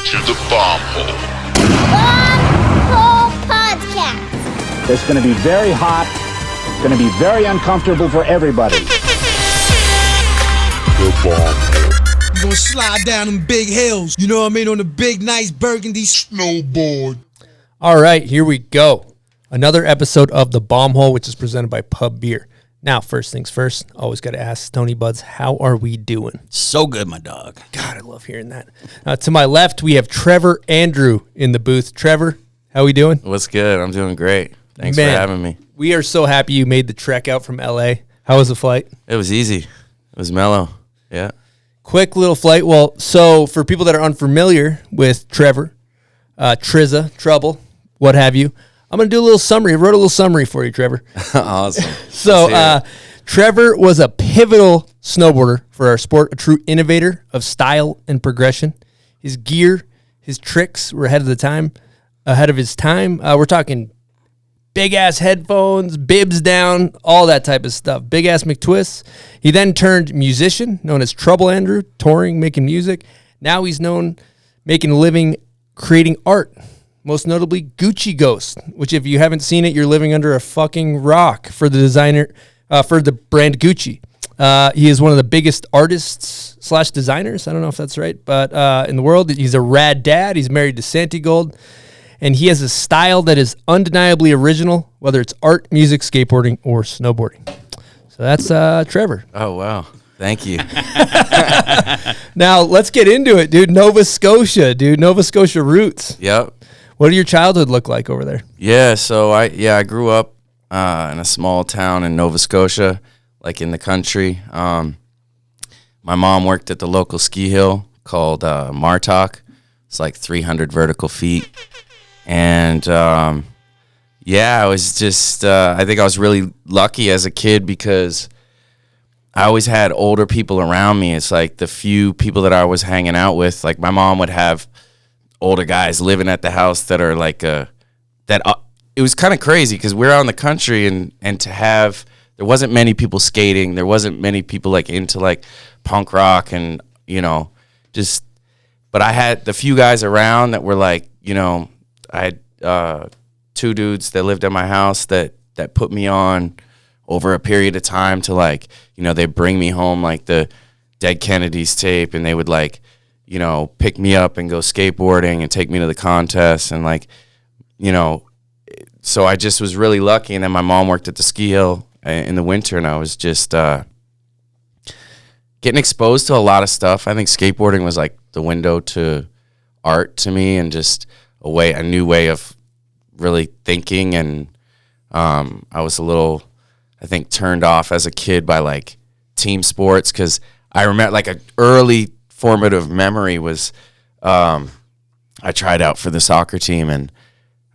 to the Bomb Hole. Bomb Hole Podcast. It's going to be very hot. It's going to be very uncomfortable for everybody. The Bomb Hole. We're gonna slide down them big hills, you know what I mean, on the big, nice burgundy Snowboard. All right, here we go. Another episode of The Bomb Hole, which is presented by Pub Beer. Now, first things first, always got to ask Stony Buds, how are we doing? So good, my dog. God, I love hearing that. To my left, we have Trevor Andrew in the booth. Trevor, how we doing? What's good? I'm doing great. Thanks Man, for having me. We are so happy you made the trek out from L.A. How was the flight? It was easy. It was mellow. Yeah. Quick little flight. Well, so for people that are unfamiliar with Trevor, Trizza, Trouble, what have you, I'm going to do a little summary. I wrote a little summary for you, Trevor. Awesome. So Trevor was a pivotal snowboarder for our sport, a true innovator of style and progression. His gear, his tricks were ahead of his time. We're talking big-ass headphones, bibs down, all that type of stuff. Big-ass McTwists. He then turned musician, known as Trouble Andrew, touring, making music. Now he's known making a living creating art. Most notably, GucciGhost, which if you haven't seen it, you're living under a fucking rock for the designer, for the brand Gucci. He is one of the biggest artists / designers, I don't know if that's right, but in the world. He's a rad dad. He's married to Santigold, and he has a style that is undeniably original, whether it's art, music, skateboarding, or snowboarding. So that's Trevor. Oh, wow. Thank you. Now, let's get into it, dude. Nova Scotia roots. Yep. What did your childhood look like over there? Yeah, so I grew up in a small town in Nova Scotia, like in the country. My mom worked at the local ski hill called Martok. It's like 300 vertical feet. And, I was just, I think I was really lucky as a kid because I always had older people around me. It's like the few people that I was hanging out with, like my mom would have older guys living at the house that are like it was kind of crazy because we're out in the country and to have, there wasn't many people skating. There wasn't many people like into like punk rock and, but I had the few guys around that were like, I had two dudes that lived at my house that put me on over a period of time to like, they bring me home like the Dead Kennedys tape and they would like, pick me up and go skateboarding and take me to the contests and like, so I just was really lucky. And then my mom worked at the ski hill in the winter and I was just getting exposed to a lot of stuff. I think skateboarding was like the window to art to me and just a new way of really thinking. And I was a little, I think, turned off as a kid by like team sports because I remember like an early formative memory was I tried out for the soccer team and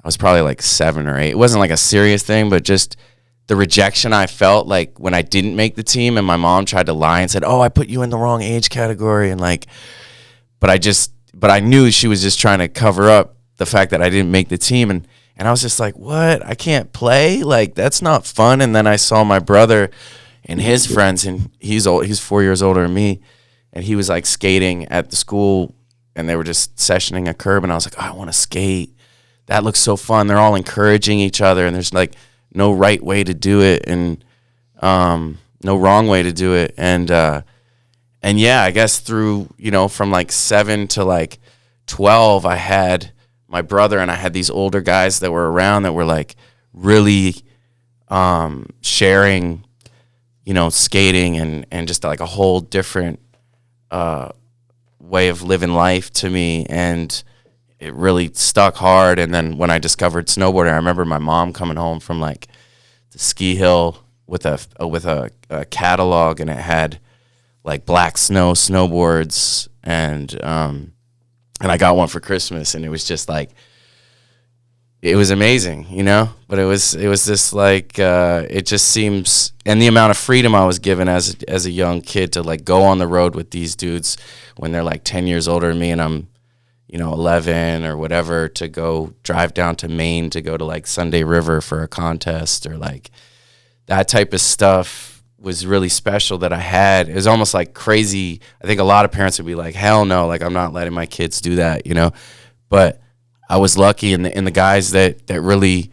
I was probably like 7 or 8. It wasn't like a serious thing, but just the rejection I felt like when I didn't make the team and my mom tried to lie and said, "Oh, I put you in the wrong age category." And like, but I knew she was just trying to cover up the fact that I didn't make the team. And I was just like, what? I can't play? Like, that's not fun. And then I saw my brother and his friends and he's 4 years older than me. And he was like skating at the school and they were just sessioning a curb. And I was like, oh, I want to skate. That looks so fun. They're all encouraging each other and there's like no right way to do it and no wrong way to do it. And yeah, I guess through, from like 7 to like 12, I had my brother and I had these older guys that were around that were like really sharing, skating and just like a whole different way of living life to me, and it really stuck hard. And then when I discovered snowboarding, I remember my mom coming home from like the ski hill with a catalog, and it had like Black Snow snowboards, and I got one for Christmas, and it was just like, it was amazing, but it was just like, it just seems, and the amount of freedom I was given as a young kid to like go on the road with these dudes when they're like 10 years older than me and I'm, 11 or whatever, to go drive down to Maine to go to like Sunday River for a contest or like that type of stuff was really special that I had. It was almost like crazy. I think a lot of parents would be like, hell no, like I'm not letting my kids do that, you know. But I was lucky, and the guys that really,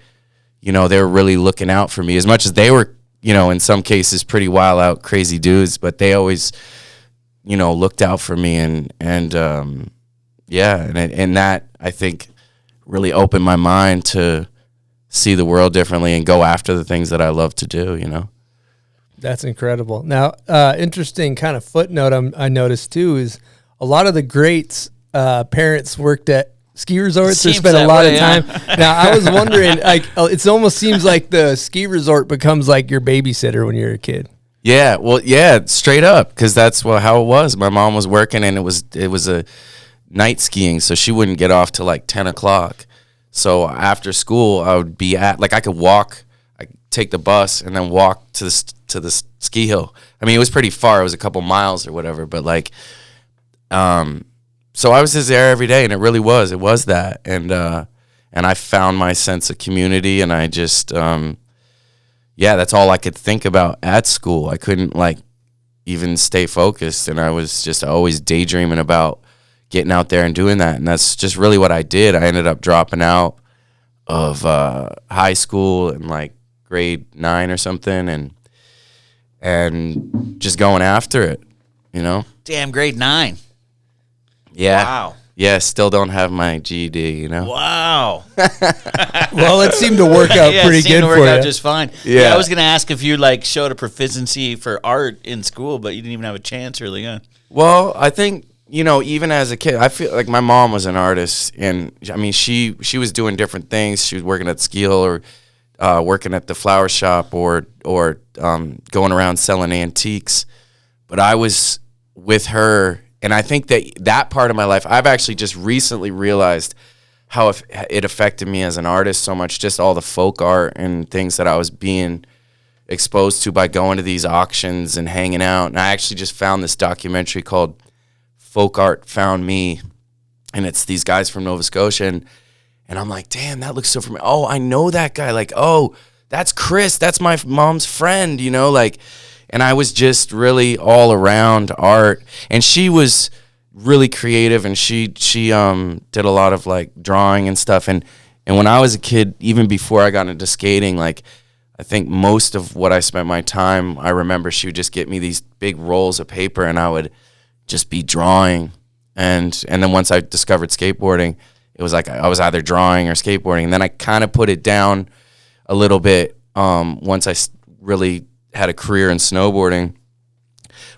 you know, they were really looking out for me, as much as they were, you know, in some cases pretty wild out, crazy dudes, but they always, you know, looked out for me, and that I think really opened my mind to see the world differently and go after the things that I love to do, you know. That's incredible. Now, interesting kind of footnote I noticed too is a lot of the greats' parents worked at ski resorts or spent a lot of time. Now, I was wondering, like, it almost seems like the ski resort becomes like your babysitter when you're a kid. Yeah, well, yeah, straight up, because that's how it was. My mom was working, and it was a night skiing, so she wouldn't get off till like 10 o'clock. So after school, I would be I could walk, take the bus, and then walk to the ski hill. I mean, it was pretty far. It was a couple miles or whatever, but like, so I was just there every day, and it really was. It was that, and I found my sense of community, and I just, that's all I could think about at school. I couldn't like even stay focused, and I was just always daydreaming about getting out there and doing that, and that's just really what I did. I ended up dropping out of high school in like grade 9 or something, and just going after it, you know. Damn, grade 9. Yeah. Wow. Yeah, still don't have my GED, you know. Wow. Well, it seemed to work out pretty good for you. Out just fine. Yeah. I was going to ask if you like showed a proficiency for art in school, but you didn't even have a chance early on. Well, I think, you know, even as a kid, I feel like my mom was an artist, and I mean, she was doing different things. She was working at Ski Hill, or working at the flower shop, or going around selling antiques. But I was with her, and I think that part of my life, I've actually just recently realized how it affected me as an artist so much, just all the folk art and things that I was being exposed to by going to these auctions and hanging out. And I actually just found this documentary called Folk Art Found Me, and it's these guys from Nova Scotia, and I'm like, damn, that looks so familiar. Oh, I know that guy. Like, oh, that's Chris. That's my mom's friend, you know, like, and I was just really all around art, and she was really creative, and she did a lot of like drawing and stuff, and when I was a kid, even before I got into skating, like, I think most of what I spent my time, I remember she would just get me these big rolls of paper, and I would just be drawing, and then once I discovered skateboarding, it was like I was either drawing or skateboarding, and then I kind of put it down a little bit once I really had a career in snowboarding.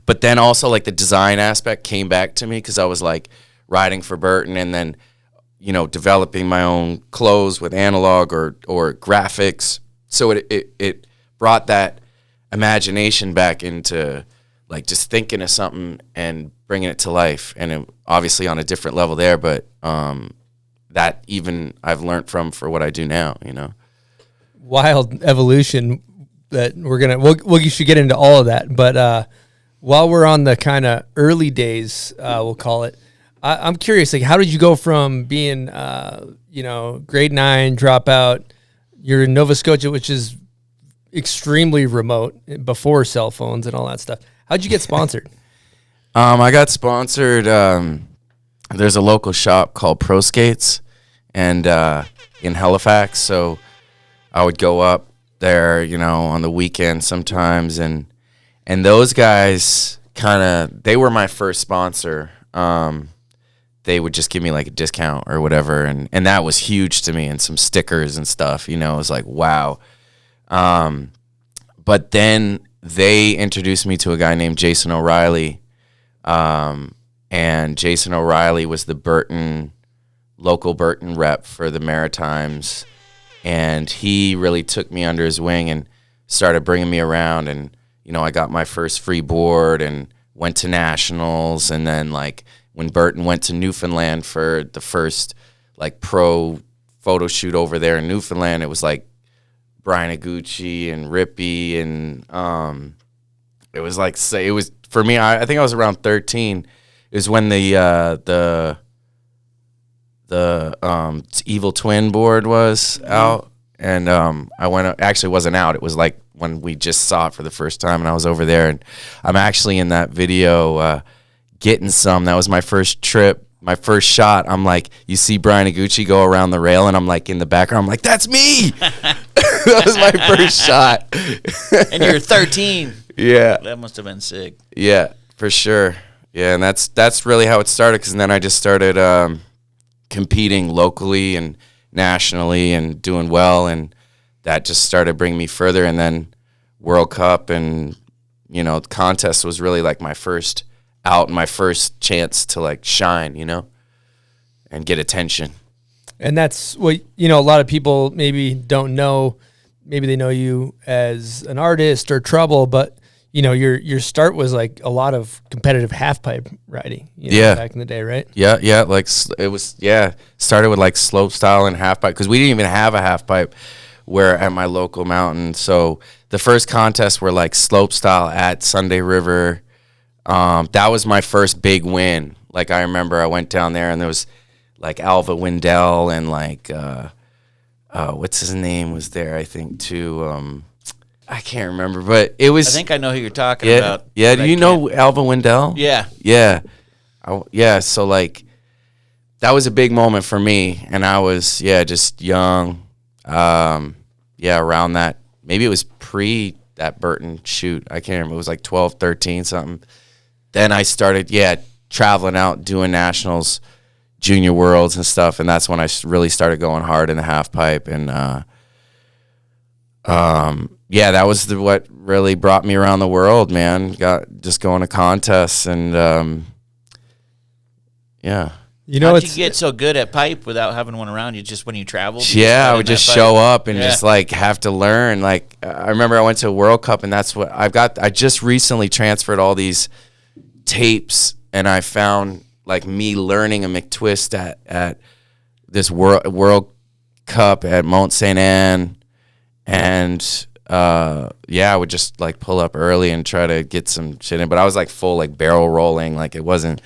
But then also like the design aspect came back to me, because I was like riding for Burton, and then, you know, developing my own clothes with analog or graphics. So it brought that imagination back into like just thinking of something and bringing it to life, and it, obviously on a different level there, but that even I've learned from for what I do now, you know. Wild evolution that we should get into all of that, but while we're on the kind of early days, we'll call it, I'm curious, like, how did you go from being grade 9 dropout, you're in Nova Scotia, which is extremely remote before cell phones and all that stuff. How'd you get sponsored? I got sponsored. There's a local shop called Pro Skates, and in Halifax. So I would go up there, you know, on the weekend sometimes, and those guys they were my first sponsor. They would just give me like a discount or whatever, and that was huge to me, and some stickers and stuff. You know, it was like, wow. But then they introduced me to a guy named Jason O'Reilly, and Jason O'Reilly was the local Burton rep for the Maritimes, and he really took me under his wing and started bringing me around, and, you know, I got my first free board and went to nationals, and then, like, when Burton went to Newfoundland for the first, like, pro photo shoot over there in Newfoundland, it was, like, Brian Aguchi and Rippy, and it was like, say, it was for me. I think I was around 13. It was when the Evil Twin board was out, and I went. Actually, it wasn't out. It was like when we just saw it for the first time, and I was over there, and I'm actually in that video getting some. That was my first trip. My first shot, I'm like, you see Brian and Gucci go around the rail, and I'm like in the background, I'm like, that's me. That was my first shot. And you're 13. Yeah. That must have been sick. Yeah, for sure. Yeah, and that's really how it started, because then I just started competing locally and nationally and doing well, and that just started bringing me further. And then World Cup and, you know, the contest was really like my first out and my first chance to like shine, you know, and get attention. And that's what, you know, a lot of people maybe don't know. Maybe they know you as an artist or Trouble, but you know, your start was like a lot of competitive half pipe riding, you know, back in the day, right? Yeah, like it was, started with like slope style and half pipe, because we didn't even have a half pipe where at my local mountain. So the first contests were like slope style at Sunday River. That was my first big win. Like, I remember I went down there and there was like Alva Wendell and like what's his name was there, I think, too. I can't remember, but it was. I think I know who you're talking about. Yeah, do you know Alva Wendell? Yeah. Yeah. So like that was a big moment for me, and I was just young. Around that, maybe it was pre that Burton shoot. I can't remember. It was like 12, 13, something. Then I started, traveling out, doing nationals, junior worlds and stuff, and that's when I really started going hard in the half pipe. And that was what really brought me around the world, man. Just going to contests and You know, how'd you get so good at pipe without having one around you? Just when you traveled? I would just show up and just like have to learn. Like, I remember I went to a World Cup, and that's what I just recently transferred all these tapes, and I found like me learning a McTwist at this World Cup at Mont Saint Anne, and I would just like pull up early and try to get some shit in. But I was like full like barrel rolling, like it wasn't.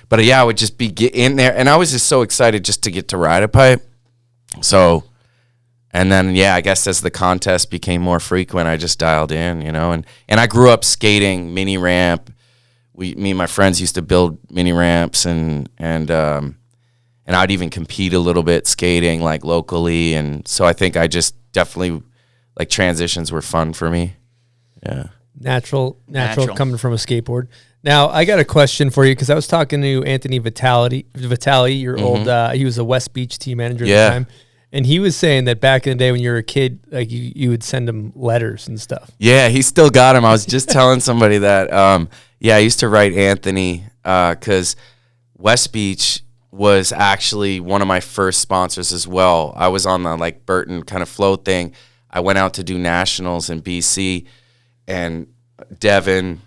But I would just get in there, and I was just so excited just to get to ride a pipe. So, and then I guess as the contest became more frequent, I just dialed in, you know. And I grew up skating mini ramp. Me and my friends used to build mini ramps, and I'd even compete a little bit skating like locally. And so I think I just definitely like transitions were fun for me. Yeah, natural coming from a skateboard. Now, I got a question for you, because I was talking to Anthony Vitale, your old, he was a West Beach team manager at the time, and he was saying that back in the day when you were a kid, like you would send him letters and stuff. Yeah, he still got him. I was just telling somebody that, I used to write Anthony, because West Beach was actually one of my first sponsors as well. I was on the like Burton kind of float thing. I went out to do nationals in BC, and Devin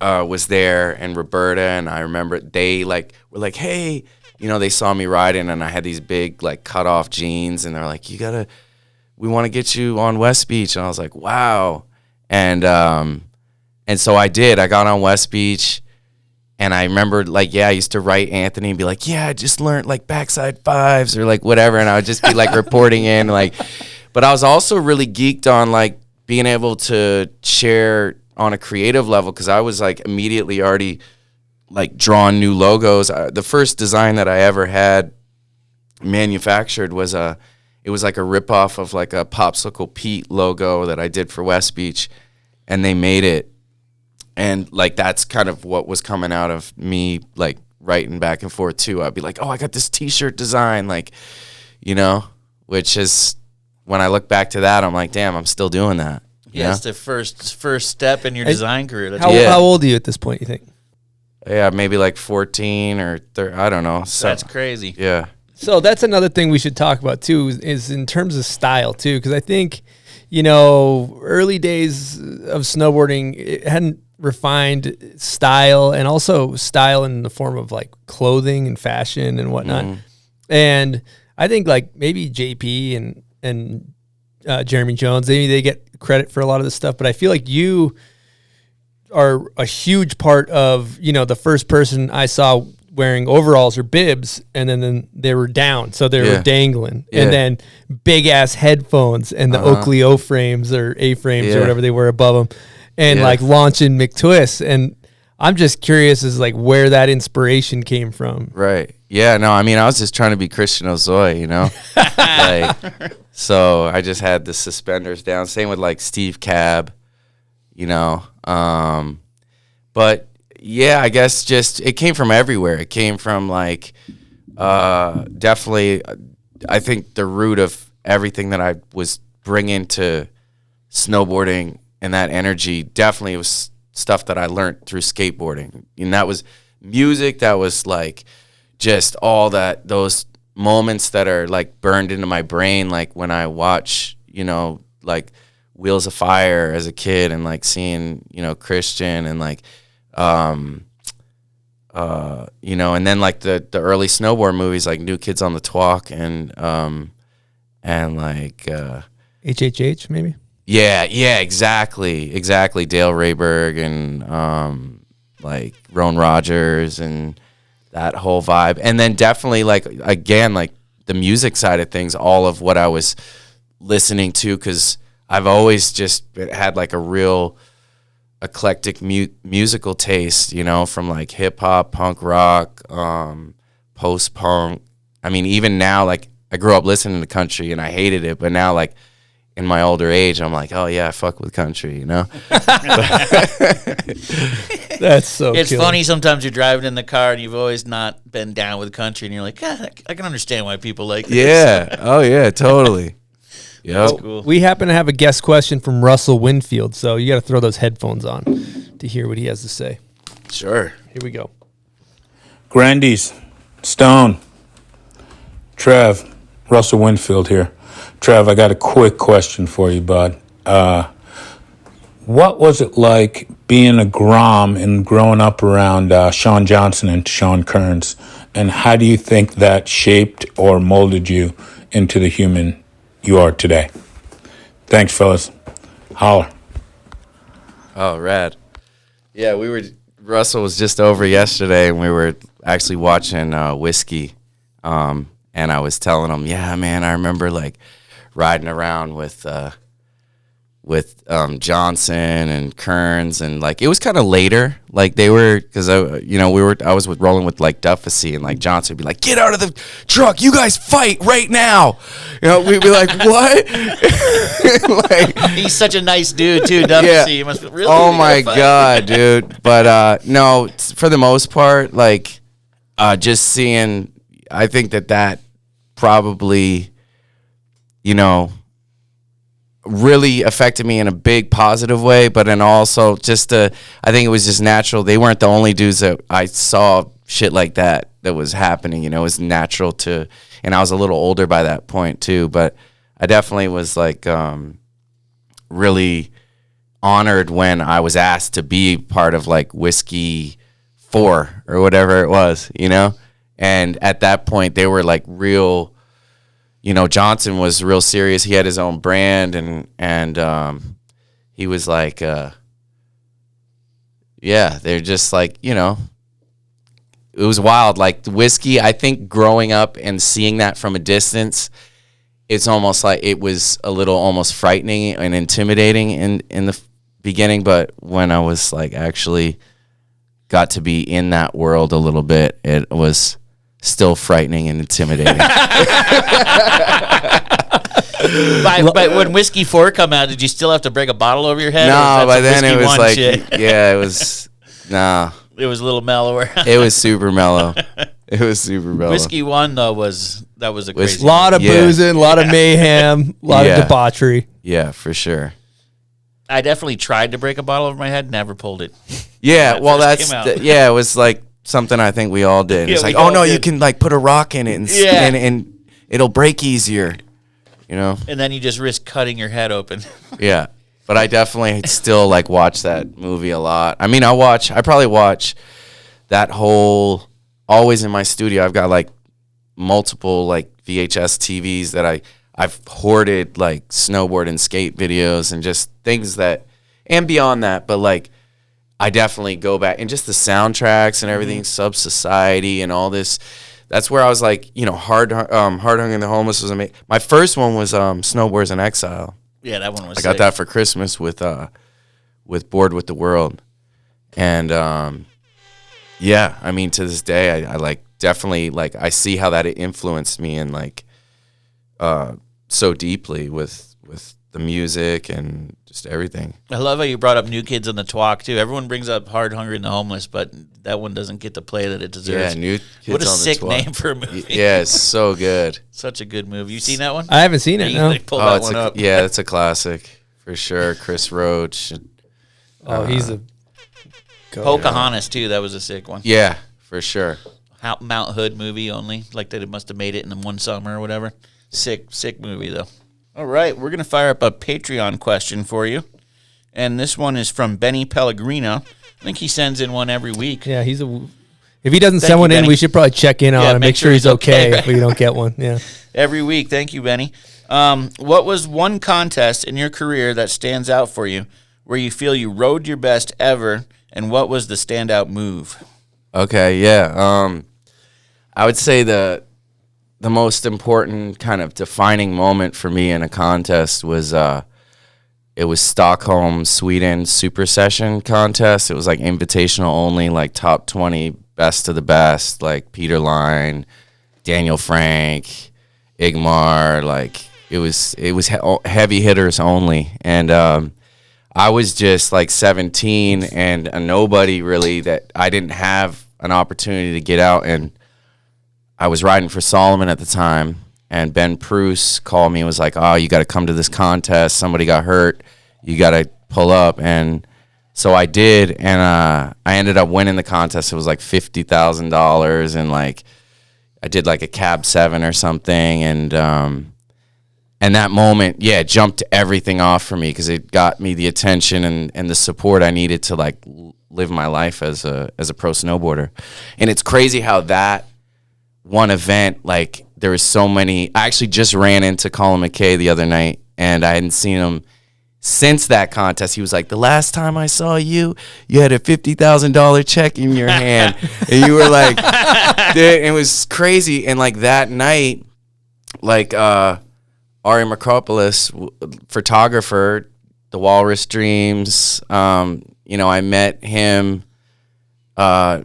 was there, and Roberta, and I remember they like were like, hey, you know, they saw me riding, and I had these big like cut off jeans, and they're like, we want to get you on West Beach. And I was like, wow. And so I did. I got on West Beach, and I remember like, I used to write Anthony and be like, I just learned like backside fives or like whatever, and I would just be like reporting in like, but I was also really geeked on like being able to share on a creative level, because I was like immediately already like drawing new logos. The first design that I ever had manufactured was it was like a ripoff of like a Popsicle Pete logo that I did for West Beach, and they made it, and like that's kind of what was coming out of me like writing back and forth too. I'd be like, I got this T-shirt design, like, you know, which is when I look back to that, I'm like, damn, I'm still doing that. Yeah, it's the first step in your design career. How old are you at this point, you think? Yeah, maybe like 14 or 30, I don't know. So, that's crazy. Yeah. So that's another thing we should talk about too, is in terms of style too, because I think, you know, early days of snowboarding, it hadn't refined style, and also style in the form of like clothing and fashion and whatnot. And I think like maybe JP and Jeremy Jones, maybe they get credit for a lot of this stuff, but I feel like you are a huge part of, you know, the first person I saw wearing overalls or bibs, and then they were down, so they were dangling, and then big ass headphones and the Oakley O frames or A frames or whatever they were above them, and like launching McTwist. And I'm just curious as like where that inspiration came from. Right. Yeah. No, I mean, I was just trying to be Christian Ozoy, you know? Like, so I just had the suspenders down. Same with like Steve Cab, you know? But yeah, I guess just it came from everywhere. It came from like definitely, I think the root of everything that I was bringing to snowboarding and that energy definitely was stuff that I learned through skateboarding. And that was music, that was like just all that, those moments that are like burned into my brain, like when I watch, you know, like Wheels of Fire as a kid and like seeing, you know, Christian and like you know, and then like the early snowboard movies like New Kids on the Twalk and like HHH maybe. Yeah, exactly. Dale Rayberg and like Roan Rogers and that whole vibe. And then definitely like again like the music side of things, all of what I was listening to, because I've always just had like a real eclectic musical taste, you know, from like hip hop, punk rock, post punk. I mean, even now, like I grew up listening to country and I hated it, but now like in my older age, I'm like, oh yeah, I fuck with country, you know? That's so It's killer. funny sometimes you're driving in the car and you've always not been down with country and you're like, God, I can understand why people like this. Yeah. Oh yeah, totally. Yep. Cool. We happen to have a guest question from Russell Winfield, so you got to throw those headphones on to hear what he has to say. Sure. Here we go. Grandies, Stone, Trev, Russell Winfield here. Trev, I got a quick question for you, bud. What was it like being a Grom and growing up around Sean Johnson and Sean Kearns? And how do you think that shaped or molded you into the human you are today? Thanks, fellas. Holler. Oh, rad. Yeah, Russell was just over yesterday and we were actually watching Whiskey. And I was telling him, yeah, man, I remember like riding around with Johnson and Kearns, and like it was kind of later, like they were, because I was rolling with like Dufficy, and like Johnson would be like, get out of the truck, you guys fight right now, you know, we'd be like, what? Like, He's such a nice dude too, Dufficy. Yeah. You must really. Oh my god, dude. But no, for the most part, like just seeing, I think that probably, you know, really affected me in a big positive way, but then also just I think it was just natural. They weren't the only dudes that I saw shit like that was happening, you know. It was natural to, and I was a little older by that point too, but I definitely was like really honored when I was asked to be part of like Whiskey 4 or whatever it was, you know. And at that point they were like real, you know, Johnson was real serious. He had his own brand, and he was like, yeah, they're just like, you know, it was wild. Like Whiskey, I think growing up and seeing that from a distance, it's almost like it was a little almost frightening and intimidating in the beginning. But when I was like actually got to be in that world a little bit, it was still frightening and intimidating. But when Whiskey 4 come out, did you still have to break a bottle over your head? No, by then it was like, shit? yeah, it was, nah. It was a little mellower. It was super mellow. It was super mellow. Whiskey 1 though was a crazy. A lot of boozing, a lot of mayhem, a lot of debauchery. Yeah, for sure. I definitely tried to break a bottle over my head, never pulled it. Yeah, well, first came out. it was like something I think we all did. Yeah, It's like, we oh all no, did. you can like put a rock in it and it'll break easier, you know? And then you just risk cutting your head open. Yeah. But I definitely still like watch that movie a lot. I mean, I probably watch that whole, always in my studio. I've got like multiple like VHS TVs that I've hoarded like snowboard and skate videos and just things that, and beyond that, but like I definitely go back, and just the soundtracks and everything, Sub Society and all this. That's where I was like, Hard Hung and the Homeless was amazing. My first one was Snowboards in Exile. Yeah, that one was I got that for Christmas with Bored with the World. And yeah, I mean, to this day, I like definitely like I see how that influenced me and like so deeply with the music and just everything. I love how you brought up New Kids on the Twalk too. Everyone brings up Hard, Hungry, and the Homeless, but that one doesn't get the play that it deserves. Yeah, New Kids what a on the sick Twalk. name for a movie. Yeah, it's so good. Such a good movie. You seen that one? I haven't seen it. You No. like, pull that one up. Yeah, it's a classic for sure. Chris Roach. Oh, he's a Pocahontas too. That was a sick one. Yeah, for sure. Mount Hood movie only. Like that, it must have made it in one summer or whatever. Sick movie though. All right, we're gonna fire up a Patreon question for you, and this one is from Benny Pellegrino. I think he sends in one every week. Yeah, he's a. If he doesn't Thank send you, one in, Benny. we should probably check in on Yeah, him, make sure he's okay if we don't get one. Yeah. Every week. Thank you, Benny. What was one contest in your career that stands out for you, where you feel you rode your best ever, and what was the standout move? Okay, yeah. I would say the most important kind of defining moment for me in a contest was it was Stockholm, Sweden Super Session contest. It was like invitational only, like top 20 best of the best, like Peter Line, Daniel Frank, Igmar. Like it was heavy hitters only, and I was just like 17 and a nobody really, that I didn't have an opportunity to get out, and I was riding for Solomon at the time, and Ben Pruce called me and was like, "Oh, you got to come to this contest. Somebody got hurt. You got to pull up." And so I did, and I ended up winning the contest. It was like $50,000, and like I did like a cab 7 or something, and that moment, yeah, it jumped everything off for me because it got me the attention and the support I needed to like live my life as a pro snowboarder. And it's crazy how that one event, like there was so many. I actually just ran into Colin McKay the other night, and I hadn't seen him since that contest. He was like, "The last time I saw you, you had a $50,000 check in your hand," and you were like, dude, it was crazy. And like that night, like Ari Makropoulos, photographer, the Walrus Dreams. I met him.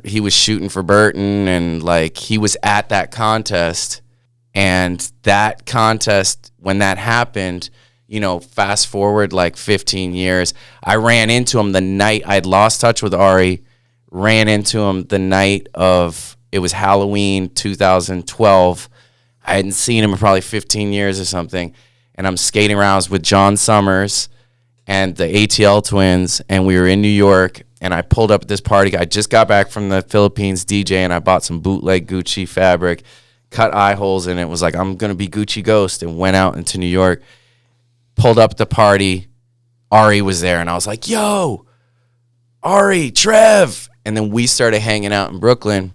He was shooting for Burton, and like he was at that contest. And that contest, when that happened, fast forward like 15 years, I ran into him the night I'd lost touch with Ari. Ran into him the night of, it was Halloween 2012. I hadn't seen him in probably 15 years or something. And I'm skating around with John Summers and the ATL twins, and we were in New York, and I pulled up at this party. I just got back from the Philippines DJ, and I bought some bootleg Gucci fabric, cut eye holes in it, was like, I'm going to be GucciGhost, and went out into New York, pulled up at the party. Ari was there, and I was like, "Yo, Ari, Trev." And then we started hanging out in Brooklyn.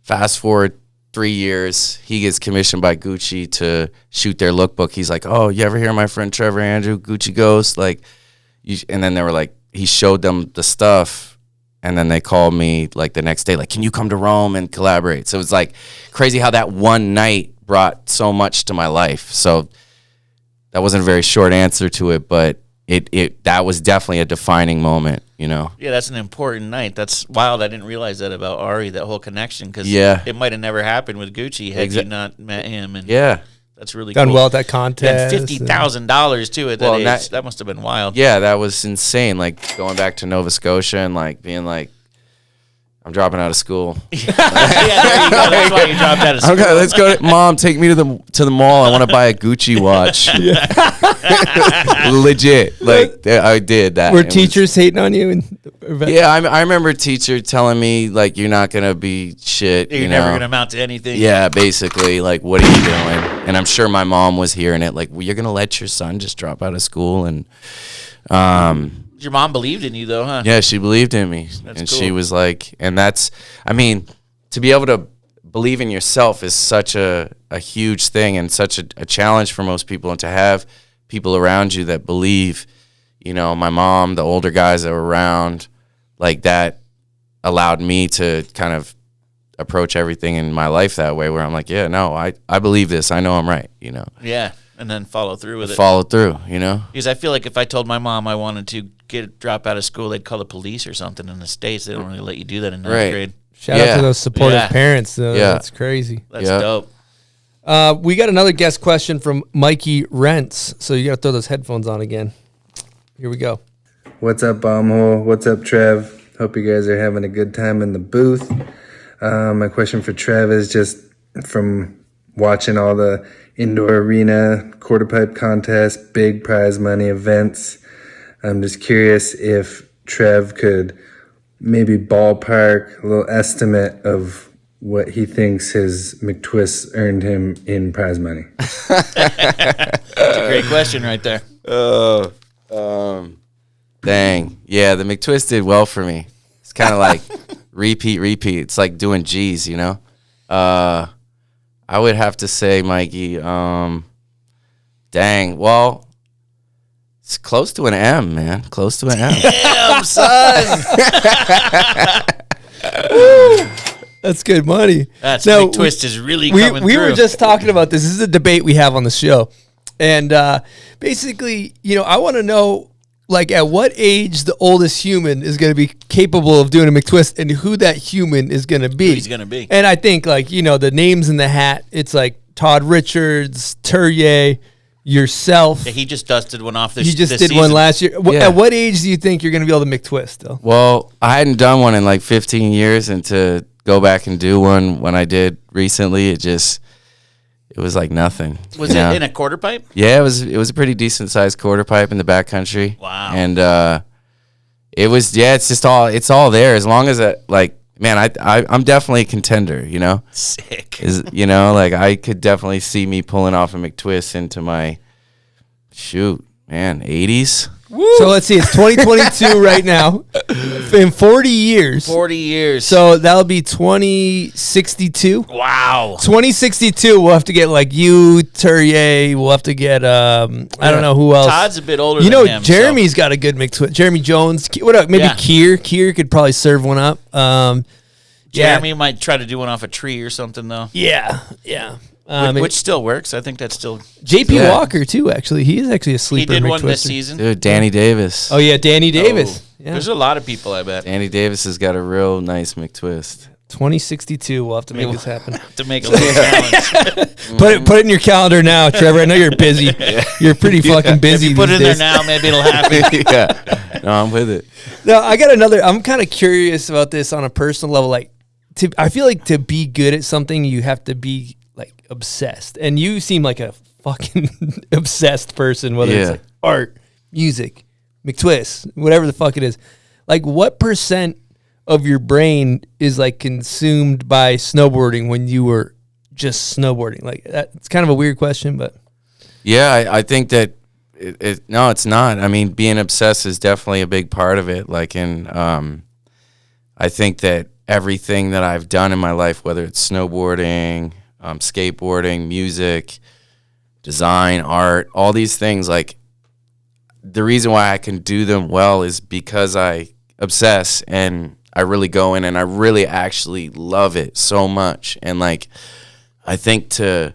Fast forward 3 years, he gets commissioned by Gucci to shoot their lookbook. He's like, "Oh, you ever hear my friend Trevor Andrew, GucciGhost?" Like, and then they were like, he showed them the stuff, and then they called me like the next day, like, "Can you come to Rome and collaborate?" So it was like crazy how that one night brought so much to my life. So that wasn't a very short answer to it, but that was definitely a defining moment, Yeah, that's an important night. That's wild. I didn't realize that about Ari, that whole connection, because it might have never happened with Gucci had you not met him. And yeah, that's really Done cool. well at that contest. And $50,000 too at that Well, age. That must have been wild. Yeah, that was insane. Like going back to Nova Scotia and like being like, "I'm dropping out of school." Yeah, there you go. That's why you dropped out of school. Okay, let's go. Mom, take me to the mall. I want to buy a Gucci watch. Legit, like I did that. Were It was- teachers hating on you? Yeah, I remember a teacher telling me like, "You're not gonna be shit. You're never going to amount to anything. Yeah, basically, like, what are you doing? And I'm sure my mom was hearing it, like, well, you're gonna let your son just drop out of school, and Your mom believed in you, though, huh? yeah, she believed in me, That's and cool. she was like, and that's, I mean, to be able to believe in yourself is such a huge thing and such a challenge for most people, and to have people around you that believe, my mom, the older guys that were around, like that allowed me to kind of approach everything in my life that way, where I'm like, yeah, no, I believe this. I know I'm right, you know. Yeah, and then follow through with it. Follow through, you know. Because I feel like if I told my mom I wanted to drop out of school, they'd call the police or something. In the States, they don't really let you do that in ninth grade. Shout out to those supportive Yeah. parents, though. Yeah. That's crazy. That's dope. We got another guest question from Mikey Rents, so you got to throw those headphones on again. Here we go. What's up, Bombhole? What's up, Trev? Hope you guys are having a good time in the booth. My question for Trev is just from watching all the indoor arena, quarter pipe contests, big prize money events. I'm just curious if Trev could maybe ballpark a little estimate of what he thinks his McTwist earned him in prize money. That's a great question right there. Dang. Yeah, the McTwist did well for me. It's kind of like repeat. It's like doing G's, you know? I would have to say, Mikey, dang, well, it's close to an M, man. Close to an M. Damn, son. That's good money. That's Now, McTwist is really coming we through. were just talking about this. This is a debate we have on the show. And basically, you know, I want to know, like, at what age the oldest human is going to be capable of doing a McTwist and who that human is going to be. Who he's gonna be. And I think, like, you know, the names in the hat, it's like Todd Richards, Turrier, yourself. Yeah, he just dusted one off this You just this did one season. last year. Yeah. At what age do you think you're going to be able to McTwist, though? Well, I hadn't done one in like 15 years, and to go back and do one when I did recently, it was like nothing. Was you know? it in a quarter pipe? Yeah, it was a pretty decent sized quarter pipe in the backcountry. Wow. And it was, yeah, it's all there as long as man, I'm definitely a contender, you know. Sick. You know, like I could definitely see me pulling off a McTwist into my 80s. So let's see. It's 2022 right now. In 40 years. 40 years. So that'll be 2062. Wow. 2062, we'll have to get like you, Turrier. We'll have to get, I don't know who else. Todd's a bit older You know, than him. Jeremy's got a good McTwist. Jeremy Jones. What up? Maybe Yeah. Kier. Kier could probably serve one up. Jeremy might try to do one off a tree or something, though. Yeah. Which still works. I think that's still... JP Yeah. Walker, too, actually. He is actually a He sleeper did one this McTwister. season. Dude, Danny Davis. Oh, yeah, Danny Davis. Oh, Yeah. There's a lot of people, I bet. Danny Davis has got a real nice McTwist. 2062, we'll have to make this happen. To make a little challenge. Put it in your calendar now, Trevor. I know you're busy. You're pretty fucking busy. Put it in these there days. now, maybe it'll happen. Yeah. No, I'm with it. Now, I got another. I'm kind of curious about this on a personal level. Like, I feel like to be good at something, you have to be like obsessed. And you seem like a fucking obsessed person, whether it's Yeah. like art, music, McTwist, whatever the fuck it is. Like, what % of your brain is like consumed by snowboarding when you were just snowboarding? Like, it's kind of a weird question, but Yeah, I think that no, it's not. I mean, being obsessed is definitely a big part of it. Like, I think that everything that I've done in my life, whether it's snowboarding, skateboarding, music, design, art, all these things, like the reason why I can do them well is because I obsess and I really go in and I really actually love it so much. And like, I think to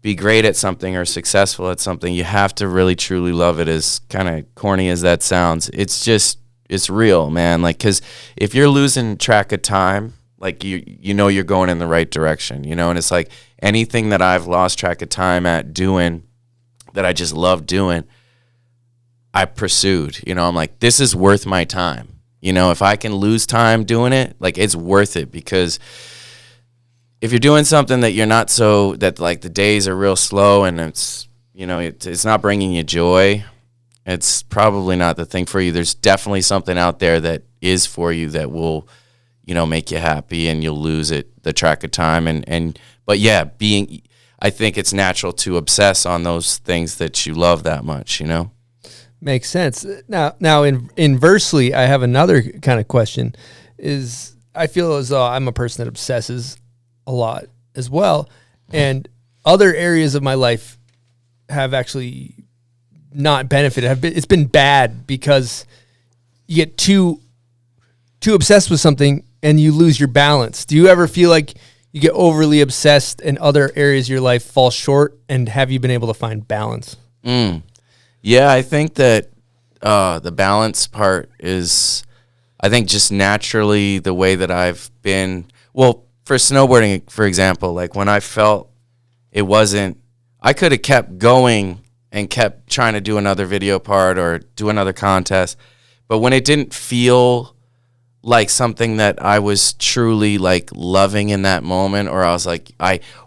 be great at something or successful at something, you have to really truly love it. As kind of corny as that sounds, it's real, man. Like, because if you're losing track of time, like you know you're going in the right direction, you know. And it's like anything that I've lost track of time at doing that I just love doing, I pursued. You know, I'm like, this is worth my time. You know, if I can lose time doing it, like it's worth it. Because if you're doing something that you're not that like the days are real slow and it's, you know, it's not bringing you joy, it's probably not the thing for you. There's definitely something out there that is for you that will, you know, make you happy, and you'll lose the track of time. But yeah, I think it's natural to obsess on those things that you love that much, you know? makes sense. Now, inversely, I have another kind of question. I feel as though I'm a person that obsesses a lot as well, and other areas of my life have actually not benefited. It's been bad because you get too too obsessed with something and you lose your balance. Do you ever feel like you get overly obsessed and other areas of your life fall short? And have you been able to find balance? Yeah, I think that the balance part is, I think, just naturally the way that I've been. Well, for snowboarding, for example, like when I felt it wasn't, I could have kept going and kept trying to do another video part or do another contest. But when it didn't feel like something that I was truly like loving in that moment, or I was like,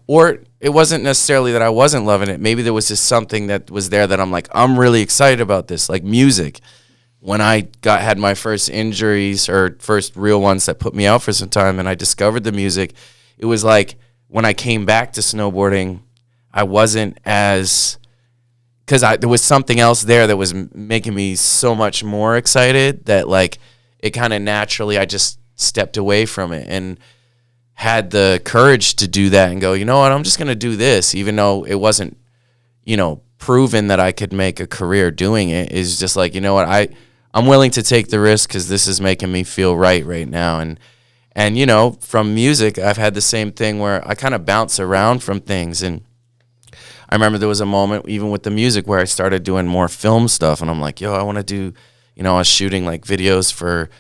or it wasn't necessarily that I wasn't loving it. Maybe there was just something that was there that I'm like, I'm really excited about this, like music. When I had my first injuries or first real ones that put me out for some time and I discovered the music, it was like when I came back to snowboarding, I wasn't as, because there was something else there that was making me so much more excited that like it kind of naturally, I just stepped away from it and had the courage to do that and go, you know what, I'm just going to do this, even though it wasn't, proven that I could make a career doing it. Is just like, you know what, I'm willing to take the risk because this is making me feel right now. And from music, I've had the same thing where I kind of bounce around from things. And I remember there was a moment even with the music where I started doing more film stuff. And I'm like, I want to do, I was shooting like videos for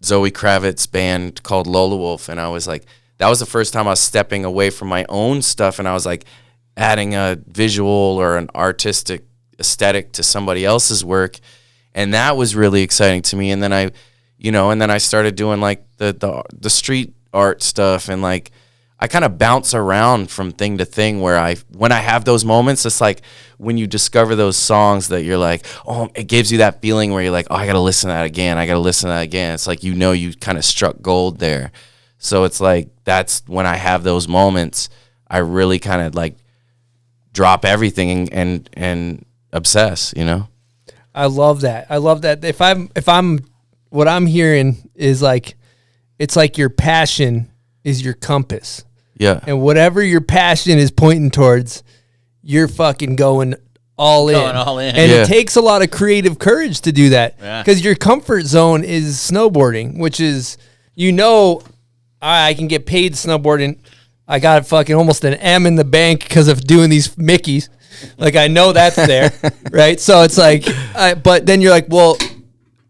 Zoe Kravitz's band called Lola Wolf. And I was like, that was the first time I was stepping away from my own stuff. And I was like adding a visual or an artistic aesthetic to somebody else's work. And that was really exciting to me. And then I started doing like the street art stuff, and like I kind of bounce around from thing to thing where when I have those moments, it's like when you discover those songs that you're like, oh, it gives you that feeling where you're like, oh, I got to listen to that again. It's like, you kind of struck gold there. So it's like, that's when I have those moments, I really kind of like drop everything and obsess, I love that. If I'm what I'm hearing is like, it's like your passion is your compass. Yeah. And whatever your passion is pointing towards, you're fucking going all in. And it takes a lot of creative courage to do that. Because your comfort zone is snowboarding, which is, I can get paid snowboarding. I got fucking almost an M in the bank because of doing these Mickeys. Like, I know that's there, right? So it's like, but then you're like, well,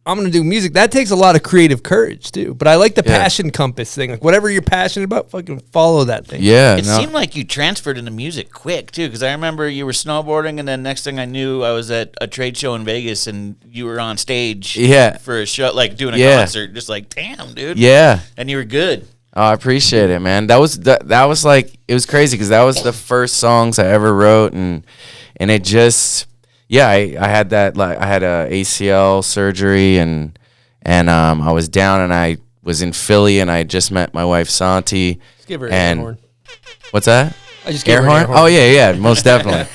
I'm going to do music. That takes a lot of creative courage, too. But I like the passion compass thing. Like, whatever you're passionate about, fucking follow that thing. Yeah. It seemed like you transferred into music quick, too, because I remember you were snowboarding, and then next thing I knew, I was at a trade show in Vegas, and you were on stage for a show, like doing a concert. Just like, damn, dude. Yeah. And you were good. Oh, I appreciate it, man. That was like, it was crazy because that was the first songs I ever wrote, and it just, I had that, like, I had a ACL surgery, and I was down, and I was in Philly, and I just met my wife Santi. Just give her an air horn. What's that? I just gave her an air horn. Oh yeah, most definitely.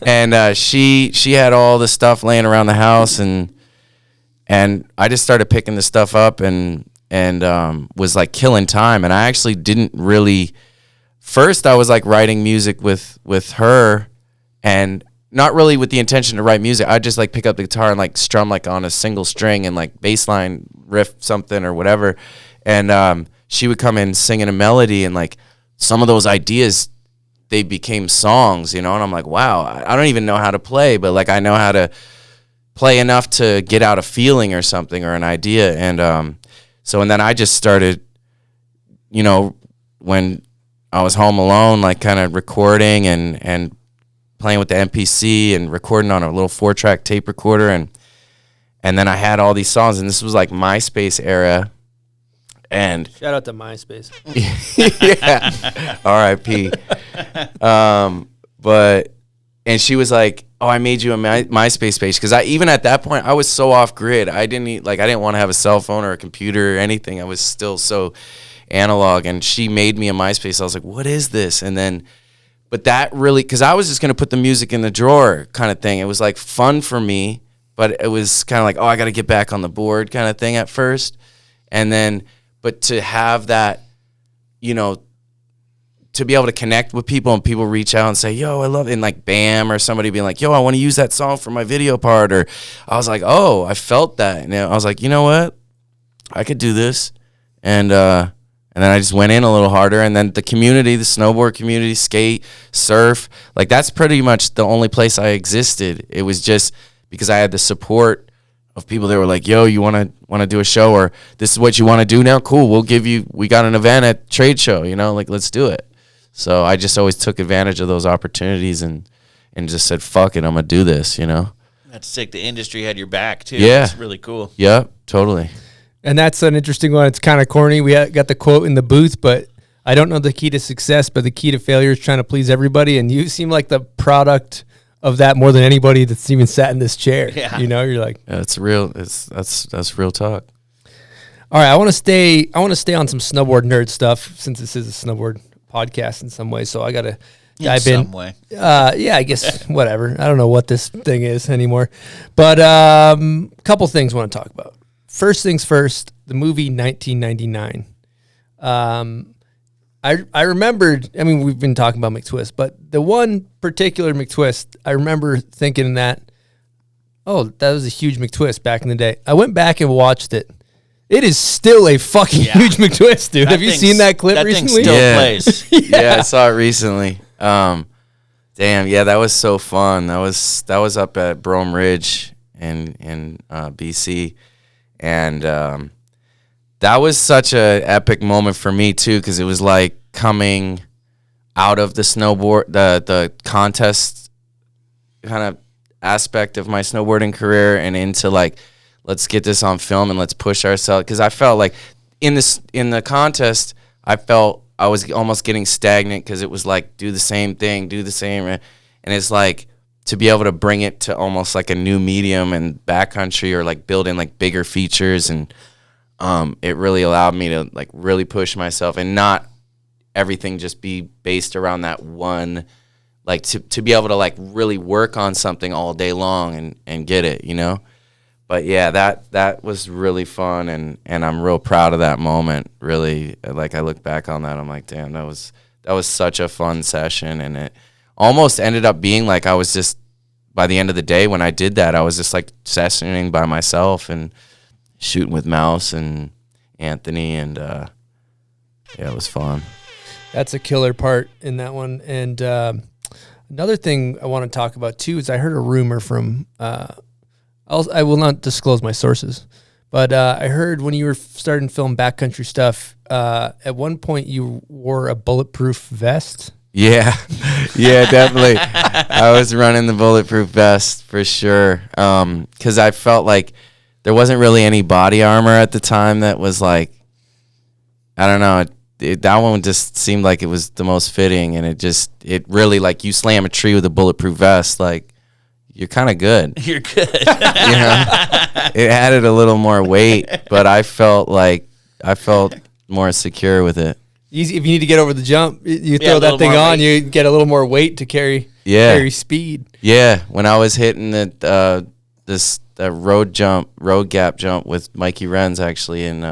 And she had all the stuff laying around the house, and I just started picking the stuff up and was like killing time. And I actually didn't really, first I was like writing music with her, and not really with the intention to write music. I'd just like pick up the guitar and like strum like on a single string and like bass line riff something or whatever. And she would come in singing a melody, and like some of those ideas, they became songs, and I'm like, wow, I don't even know how to play, but like I know how to play enough to get out a feeling or something or an idea. And and then I just started, when I was home alone, like kind of recording and playing with the MPC and recording on a little 4-track tape recorder. And then I had all these songs, and this was like MySpace era. And shout out to MySpace. Yeah. R.I.P. And she was like, oh, I made you a MySpace page. Because even at that point, I was so off grid. I didn't want to have a cell phone or a computer or anything. I was still so analog. And she made me a MySpace. I was like, what is this? And then, but that really, because I was just going to put the music in the drawer kind of thing. It was like fun for me, but it was kind of like, oh, I got to get back on the board kind of thing at first. And then, but to have that, to be able to connect with people and people reach out and say, yo, I love it. And like BAM or somebody being like, yo, I want to use that song for my video part. Or I was like, oh, I felt that. And I was like, you know what? I could do this. And then I just went in a little harder. And then the community, the snowboard community, skate, surf, like that's pretty much the only place I existed. It was just because I had the support of people that were like, yo, you want to do a show, or this is what you want to do now? Cool. We got an event at trade show, like let's do it. So I just always took advantage of those opportunities and just said, fuck it, I'm going to do this, That's sick. The industry had your back, too. Yeah. It's really cool. Yep, totally. And that's an interesting one. It's kind of corny. We got the quote in the booth, but I don't know the key to success, but the key to failure is trying to please everybody. And you seem like the product of that more than anybody that's even sat in this chair. Yeah. You're like, Yeah, it's real. That's real talk. all right, I want to stay on some snowboard nerd stuff since this is a snowboard podcast in some way. So I got to dive in. Some way. Yeah, I guess whatever. I don't know what this thing is anymore. But couple things I want to talk about. First things first, the movie 1999. I remembered, we've been talking about McTwist, but the one particular McTwist, I remember thinking that was a huge McTwist back in the day. I went back and watched it. It is still a fucking huge McTwist, dude. Have you seen that clip recently? That thing still plays. Yeah, I saw it recently. Damn, yeah, that was so fun. That was up at Brome Ridge in BC, and that was such a epic moment for me too, because it was like coming out of the snowboard, the contest kind of aspect of my snowboarding career, and into like, let's get this on film and let's push ourselves. Because I felt like in the contest, I felt I was almost getting stagnant, because it was like do the same thing, and it's like to be able to bring it to almost like a new medium and backcountry, or like build in like bigger features, and it really allowed me to like really push myself and not everything just be based around that one, like to be able to like really work on something all day long and get it, But yeah, that was really fun, and I'm real proud of that moment. Really, like I look back on that, I'm like, damn, that was such a fun session, and it almost ended up being like I was just, by the end of the day when I did that, I was just like sessioning by myself and shooting with Mouse and Anthony, and yeah, it was fun. That's a killer part in that one. And another thing I want to talk about too is I heard a rumor from. I will not disclose my sources, but I heard when you were starting to film backcountry stuff, at one point you wore a bulletproof vest. Yeah, yeah, definitely. I was running the bulletproof vest for sure, because I felt like there wasn't really any body armor at the time that was like, I don't know, that one just seemed like it was the most fitting, and it really, like, you slam a tree with a bulletproof vest, like, you're kind of good. You're good. It added a little more weight, but I felt more secure with it. Easy if you need to get over the jump, you throw a that little thing more on, weight. you get a little more weight to carry speed. Yeah, when I was hitting the road gap jump with Mikey Renz, actually, in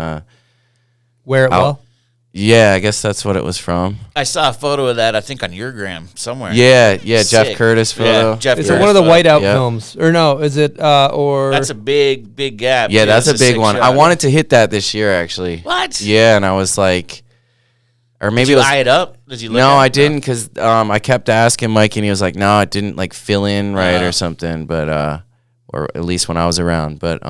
Wear it well. Yeah, I guess that's what it was from. I saw a photo of that, I think, on your gram somewhere. Yeah, Jeff Sick. Curtis photo. Yeah, Jeff Is Curtis it one of the photo. whiteout Yep. films? Or no, is it or That's a big gap. Yeah, too. that's a big sick one. shot. I wanted to hit that this year, actually. What? Yeah, and I was like, or maybe Did you it was. eye it up? Did you look No, at I it? didn't, because I kept asking Mike, and he was like, no, it didn't like fill in right or something. But or at least when I was around. But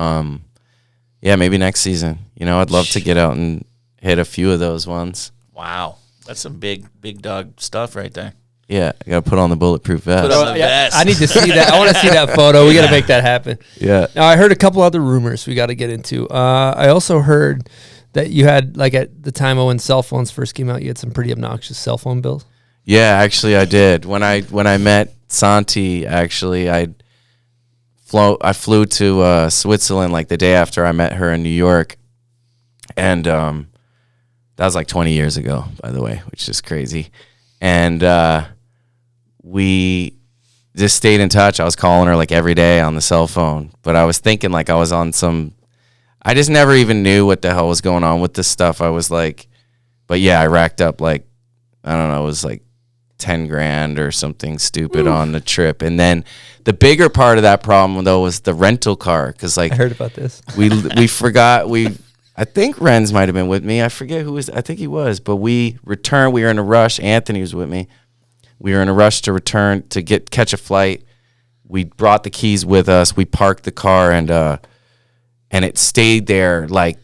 yeah, maybe next season. I'd love to get out and hit a few of those ones. Wow. That's some big dog stuff right there. Yeah, I gotta put on the bulletproof vest. Put on the vest. I need to see that. I want to see that photo. We got to make that happen. Yeah. Now, I heard a couple other rumors we got to get into. I also heard that you had, like, at the time when cell phones first came out, you had some pretty obnoxious cell phone bills. Yeah, actually, I did. When I met Santi, actually, I flew to Switzerland like the day after I met her in New York, and that was like 20 years ago, by the way, which is crazy. And we just stayed in touch. I was calling her like every day on the cell phone, but I was thinking like I was on some. I just never even knew what the hell was going on with this stuff. I was like, but yeah, I racked up like, I don't know, it was like 10 grand or something stupid on the trip. And then the bigger part of that problem though was the rental car, because like I heard about this. we forgot I think Renz might have been with me. I forget who was. I think he was. But we returned. We were in a rush. Anthony was with me. We were in a rush to return to catch a flight. We brought the keys with us. We parked the car and it stayed there like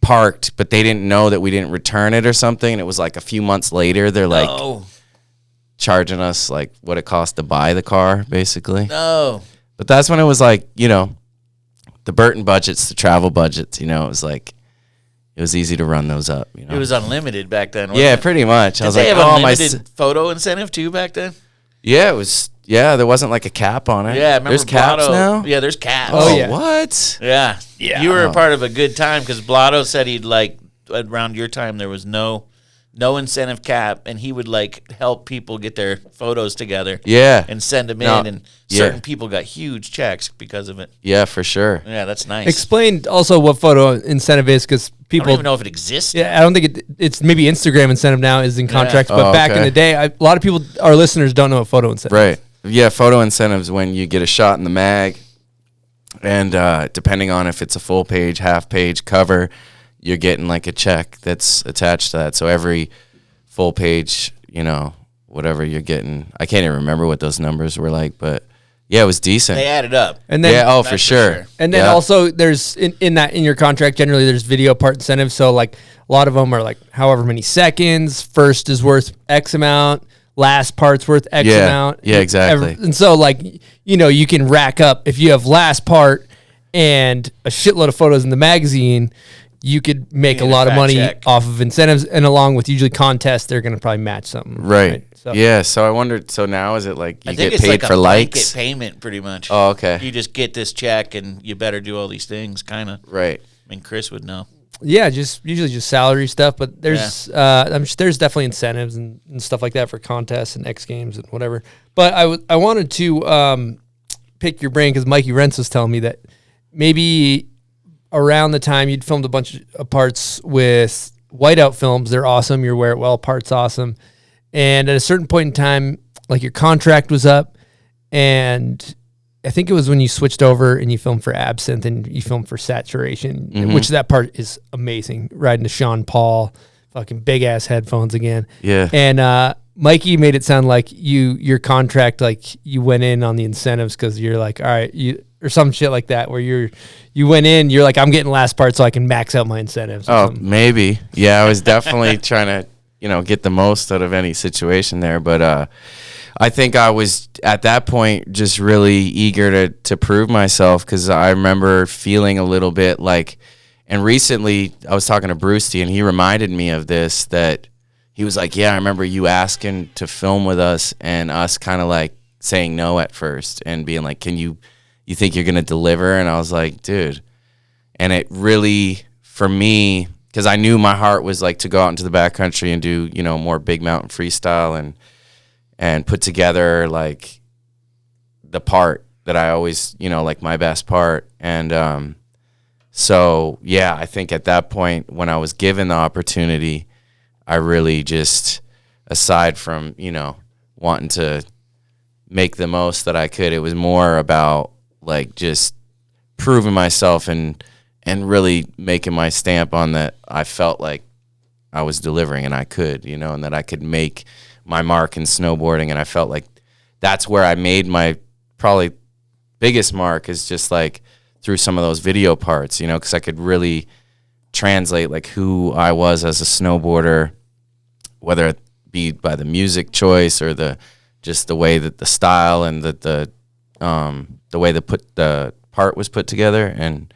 parked, but they didn't know that we didn't return it or something. And it was like a few months later. They're like charging us like what it cost to buy the car, basically. No. But that's when it was like, you know, the Burton budgets, the travel budgets, you know, it was like, it was easy to run those up. You know? It was unlimited back then, wasn't Yeah, it? pretty much. I was Did they like, have oh, unlimited photo incentive too back then? Yeah, it was. Yeah, there wasn't like a cap on it. Yeah, remember there's caps Blotto? now. Yeah, there's caps. Oh, yeah. What? Yeah. Yeah. You were a part of a good time because Blotto said he'd like around your time there was no incentive cap, and he would like help people get their photos together. Yeah. And send them No, in, and yeah. certain people got huge checks because of it. Yeah, for sure. Yeah, that's nice. Explain also what photo incentive is, because I people don't even know if it exists. Yeah, I don't think it's maybe Instagram incentive now is in contracts, but Oh, back in okay. the day, a lot of people, our listeners, don't know what photo incentive. Right. Yeah, photo incentives when you get a shot in the mag, and depending on if it's a full page, half page cover, you're getting like a check that's attached to that. So every full page, you know, whatever you're getting, I can't even remember what those numbers were like, but yeah, it was decent. They added up. And then, yeah, That's for sure. And then Yeah. also there's in your contract generally there's video part incentives. So like a lot of them are like however many seconds, first is worth X amount, last part's worth X Yeah. amount. Yeah, exactly. And so like, you know, you can rack up if you have last part and a shitload of photos in the magazine, you could make a get a lot of fat money check. off of incentives, and along with usually contests, they're going to probably match something. Right. So Yeah. So I wondered. So now is it like you I think get it's paid like for a blanket likes? payment, pretty much. Oh, okay. You just get this check, and you better do all these things, kind of. Right. I mean, Chris would know. yeah, just usually just salary stuff, but there's I'm sure there's definitely incentives and stuff like that for contests and X Games and whatever. But I wanted to pick your brain because Mikey Rentz was telling me that maybe around the time you'd filmed a bunch of parts with Whiteout Films, they're awesome. Your Wear It Well part's awesome, and at a certain point in time, like your contract was up, and I think it was when you switched over and you filmed for Absinthe and you filmed for Saturation, which that part is amazing. Riding to Sean Paul, fucking big ass headphones again. Yeah. And Mikey made it sound like your contract, like you went in on the incentives because you're like, all right, or some shit like that, where you went in, you're like, I'm getting last part so I can max out my incentives. or Oh, something. maybe. Yeah, I was definitely trying to, you know, get the most out of any situation there. But I think I was at that point just really eager to prove myself, because I remember feeling a little bit like, and recently I was talking to Brucey and he reminded me of this, that he was like, yeah, I remember you asking to film with us and us kind of like saying no at first and being like, you think you're going to deliver? And I was like, dude. And it really, for me, because I knew my heart was like to go out into the backcountry and do, you know, more big mountain freestyle and put together like the part that I always, you know, like my best part. And so, yeah, I think at that point when I was given the opportunity, I really just, aside from, you know, wanting to make the most that I could, it was more about like just proving myself and really making my stamp on that I felt like I was delivering and I could, you know, and that I could make my mark in snowboarding. And I felt like that's where I made my probably biggest mark, is just like through some of those video parts, you know, because I could really translate like who I was as a snowboarder, whether it be by the music choice or just the way that the style and the way the part was put together. And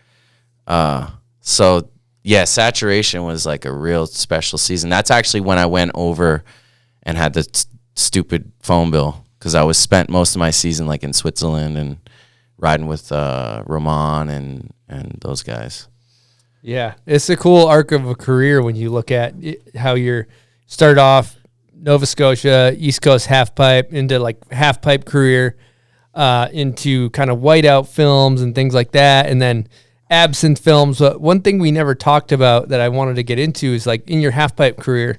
so yeah, Saturation was like a real special season. That's actually when I went over and had the stupid phone bill, because I was spent most of my season like in Switzerland and riding with Roman and those guys. Yeah, it's a cool arc of a career when you look at how you're started off Nova Scotia, East Coast half pipe, into like half pipe career, into kind of Whiteout Films and things like that, and then Absinthe Films. But one thing we never talked about that I wanted to get into is like in your half pipe career,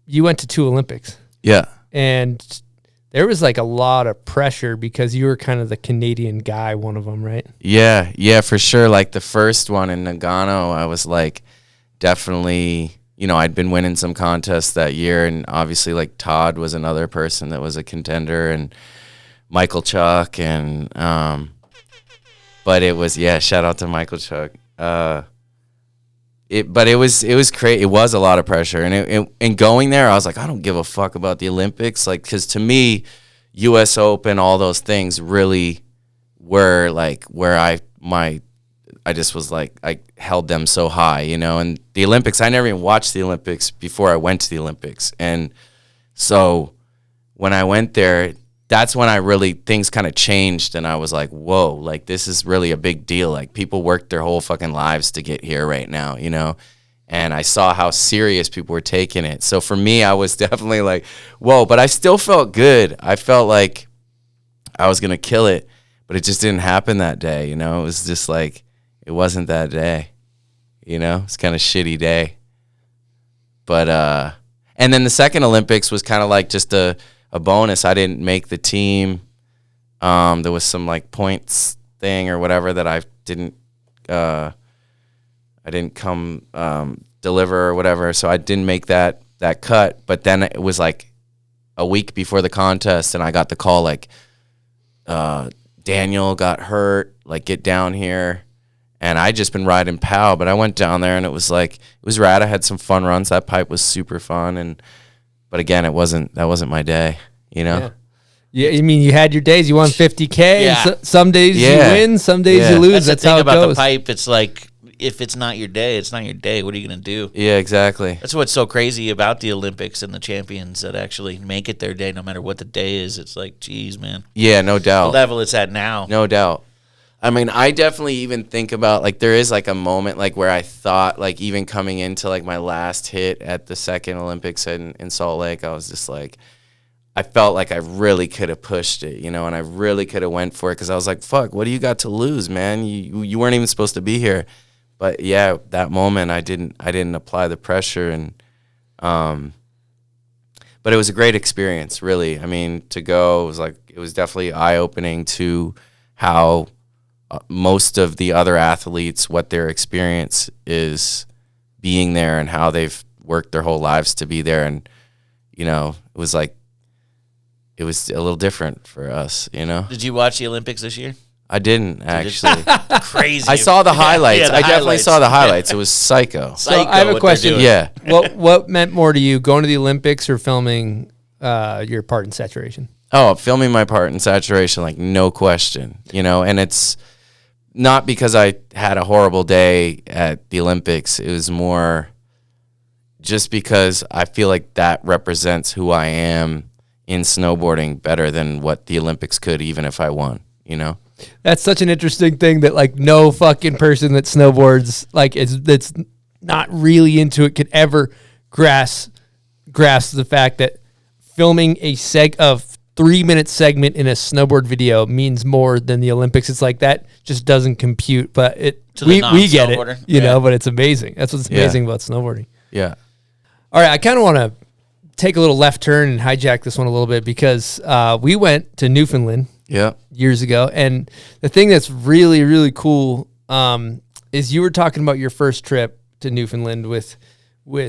you went to 2 Olympics. Yeah. And there was like a lot of pressure because you were kind of the Canadian guy, one of them, right? Yeah, for sure. Like the first one in Nagano, I was like definitely, I'd been winning some contests that year, and obviously like Todd was another person that was a contender, and Michael Chuck, and but it was, shout out to Michael Chuck. It was crazy. It was a lot of pressure, and going there, I was like, I don't give a fuck about the Olympics, like, because to me, U.S. Open, all those things really were like where I just was like, I held them so high, and the Olympics, I never even watched the Olympics before I went to the Olympics, and so when I went there, that's when things kind of changed, and I was like, whoa, like this is really a big deal. Like people worked their whole fucking lives to get here right now, and I saw how serious people were taking it. So for me, I was definitely like, whoa, but I still felt good. I felt like I was going to kill it, but it just didn't happen that day. It was just like, it wasn't that day, it's kind of shitty day. But, and then the second Olympics was kind of like just a bonus. I didn't make the team. There was some like points thing or whatever that I didn't come deliver or whatever, so I didn't make that cut. But then it was like a week before the contest, and I got the call like Daniel got hurt, like get down here. And I just been riding POW, but I went down there and it was rad. I had some fun runs. That pipe was super fun, but again, that wasn't my day, Yeah, I mean, you had your days. You won 50K. Yeah. And some days you win, some days you lose. That's That's the thing how it about goes. the pipe. It's like, if it's not your day, it's not your day. What are you going to do? Yeah, exactly. That's what's so crazy about the Olympics and the champions that actually make it their day, no matter what the day is. It's like, geez, man. Yeah, no doubt. The level it's at now. No doubt. I mean, I definitely even think about, like, there is, like, a moment, like, where I thought, like, even coming into, like, my last hit at the second Olympics in Salt Lake, I was just, like, I felt like I really could have pushed it, and I really could have went for it, because I was like, fuck, what do you got to lose, man? You weren't even supposed to be here. But, yeah, that moment, I didn't apply the pressure, and but it was a great experience, really. I mean, to go, it was definitely eye-opening to how most of the other athletes, what their experience is being there and how they've worked their whole lives to be there. And, it was like, it was a little different for us, Did you watch the Olympics this year? I didn't, actually. Crazy. I saw the highlights. Yeah, the I definitely highlights. saw the highlights. It was psycho. So I have a question. Yeah. What meant more to you, going to the Olympics or filming your part in Saturation? Oh, filming my part in Saturation, like, no question, and it's not because I had a horrible day at the Olympics. It was more just because I feel like that represents who I am in snowboarding better than what the Olympics could, even if I won, That's such an interesting thing that, like, no fucking person that snowboards, like, that's not really into it could ever grasp the fact that filming a 3-minute segment in a snowboard video means more than the Olympics. It's like that just doesn't compute, but we get it, but it's amazing. That's what's amazing about snowboarding. Yeah. All right, I kind of want to take a little left turn and hijack this one a little bit because we went to Newfoundland years ago, and the thing that's really, really cool is you were talking about your first trip to Newfoundland with who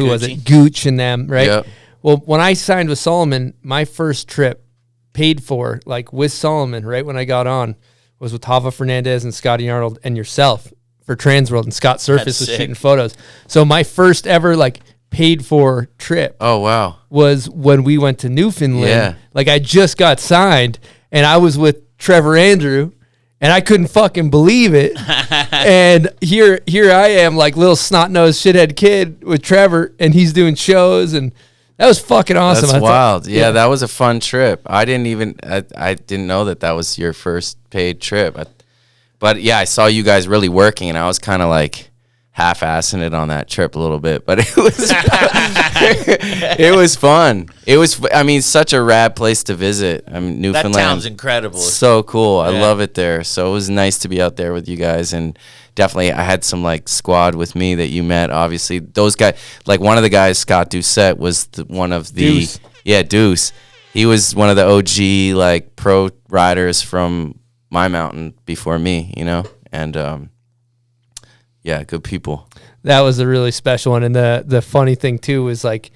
was it? Gooch and them, right? Yep. Well, when I signed with Solomon, my first trip paid for, like, with Solomon, right when I got on, was with Hava Fernandez and Scotty Arnold and yourself for Transworld, and Scott Surface was shooting photos. So my first ever, like, paid for trip was when we went to Newfoundland. Yeah. Like, I just got signed, and I was with Trevor Andrew, and I couldn't fucking believe it. And here I am, like, little snot-nosed shithead kid with Trevor, and he's doing shows, and that was fucking awesome. That's wild. Yeah, that was a fun trip. I didn't know that was your first paid trip. But yeah, I saw you guys really working, and I was kind of like half-assing it on that trip a little bit. But it was it was fun. It was, I mean, such a rad place to visit. I mean, Newfoundland. That town's incredible. So cool. I love it there. So it was nice to be out there with you guys, and definitely I had some, like, squad with me that you met. Obviously, those guys, like, one of the guys, Scott Doucette, was one of the Yeah, Deuce. He was one of the OG like pro riders from my mountain before me, you know, and yeah, good people. That was a really special one. And the funny thing too was like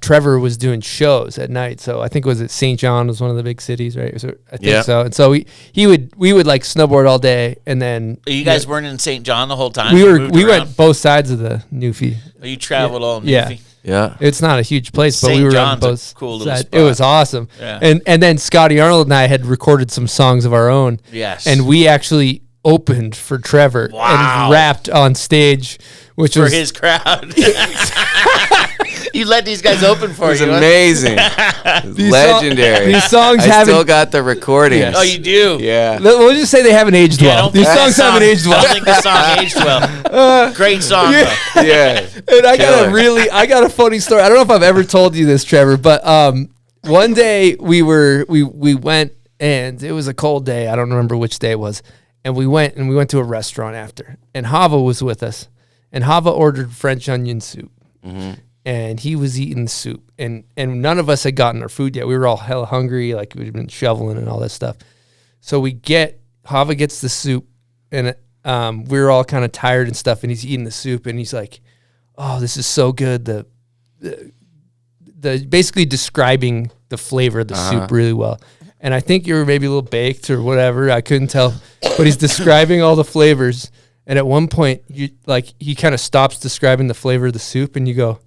Trevor was doing shows at night. So I think St. John was one of the big cities, right? So I think so. And so we would like snowboard all day, and then You guys weren't in St. John the whole time? we went both sides of the Newfie. Oh, you traveled all Newfie? Yeah. Yeah. It's not a huge place, but St. we were John's on a both cool little sides. spot. It was awesome. Yeah. And then Scotty Arnold and I had recorded some songs of our own. Yes. And we actually opened for Trevor and rapped on stage, which For was his crowd. You let these guys open for It was you. huh? amazing. Legendary. these songs I haven't. still got the recordings. Yes. Oh, you do? Yeah. We'll just say they haven't aged Yeah, I well. don't These think songs that haven't song- aged I well. don't think the song aged well. Great song, though. Yeah. And I Killer. got a funny story. I don't know if I've ever told you this, Trevor, but one day we went, and it was a cold day. I don't remember which day it was. And we went to a restaurant after, and Hava was with us, and Hava ordered French onion soup. And he was eating the soup, and none of us had gotten our food yet. We were all hella hungry, like we'd been shoveling and all that stuff. So Hava gets the soup, and we were all kind of tired and stuff, and he's eating the soup, and he's like, "Oh, this is so good." The basically describing the flavor of the soup really well. And I think you were maybe a little baked or whatever. I couldn't tell, but he's describing all the flavors. And at one point, he kind of stops describing the flavor of the soup, and you go,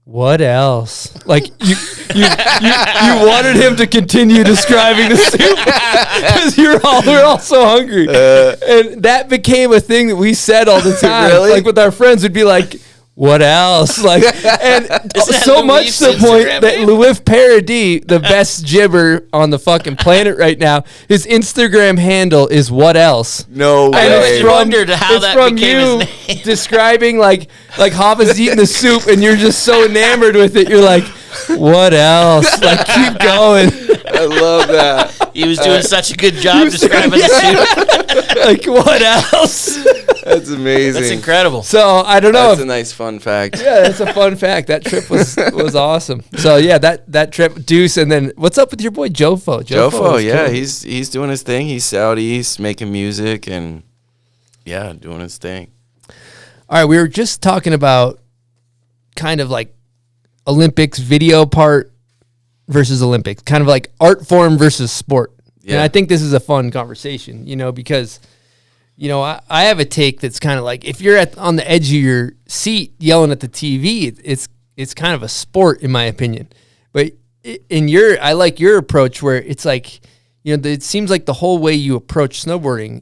"What else?" Like you wanted him to continue describing the soup because we're all so hungry, and that became a thing that we said all the time. Really? Like with our friends, we'd be like, "What else?" Like, and so much to the point Instagram that name? Louis Paradis, the best gibber on the fucking planet right now, his Instagram handle is "What else." No And way. it's wondered how it's that from became you his name. describing like Hava's eating the soup, and you're just so enamored with it. You're like, "What else?" Like, keep going. I love that. He was doing such a good job describing the soup. Like, what else? That's amazing. That's incredible. So I don't know. That's If, a nice fun fact. yeah, that's a fun fact. That trip was awesome. So yeah, that trip, Deuce, and then what's up with your boy Jofo? Jofo, is yeah, cool. he's doing his thing. He's out east making music and yeah, doing his thing. All right, we were just talking about kind of like Olympics video part versus Olympics, kind of like art form versus sport. And Yeah. I think this is a fun conversation, because, I have a take that's kind of like if you're on the edge of your seat yelling at the TV, it's kind of a sport in my opinion. But I like your approach where it's like, it seems like the whole way you approach snowboarding,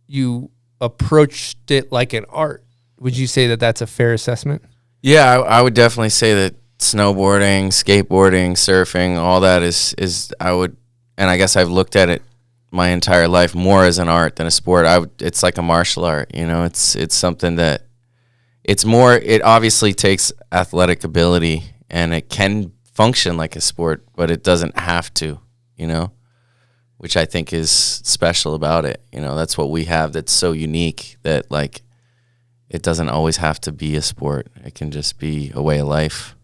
you approached it like an art. Would you say that that's a fair assessment? Yeah, I would definitely say that snowboarding, skateboarding, surfing, all that is and I guess I've looked at it my entire life more as an art than a sport. It's like a martial art, it's something that it obviously takes athletic ability and it can function like a sport, but it doesn't have to, which I think is special about it. That's what we have that's so unique that like it doesn't always have to be a sport. It can just be a way of life.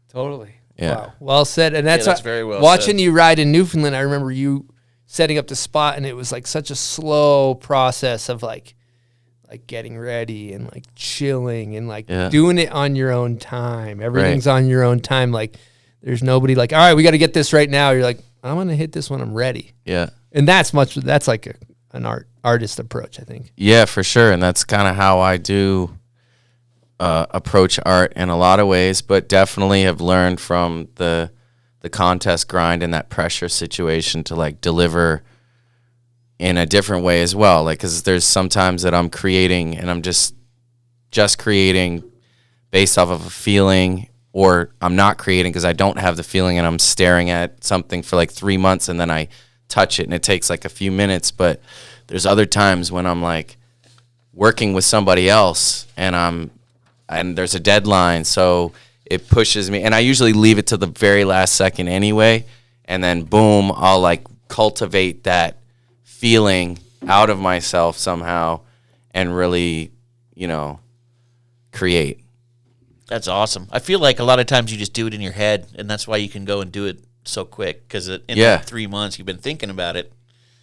Totally. Yeah. Wow. Well said. And that's very well watching said. you ride in Newfoundland. I remember you setting up the spot, and it was like such a slow process of like getting ready and like chilling and like doing it on your own time. Everything's on your own time. Like there's nobody like, all right, we got to get this right now. You're like, I'm going to hit this when I'm ready. Yeah. And that's like an artist approach, I think. Yeah, for sure. And that's kind of how I do approach art in a lot of ways, but definitely have learned from the contest grind and that pressure situation to like deliver in a different way as well. Like, cause there's sometimes that I'm creating and I'm just creating based off of a feeling, or I'm not creating because I don't have the feeling and I'm staring at something for like 3 months and then I touch it and it takes like a few minutes. But there's other times when I'm like working with somebody else and there's a deadline, so it pushes me, and I usually leave it to the very last second anyway, and then boom, I'll like cultivate that feeling out of myself somehow and really, create. That's awesome. I feel like a lot of times you just do it in your head, and that's why you can go and do it so quick, because in like 3 months you've been thinking about it.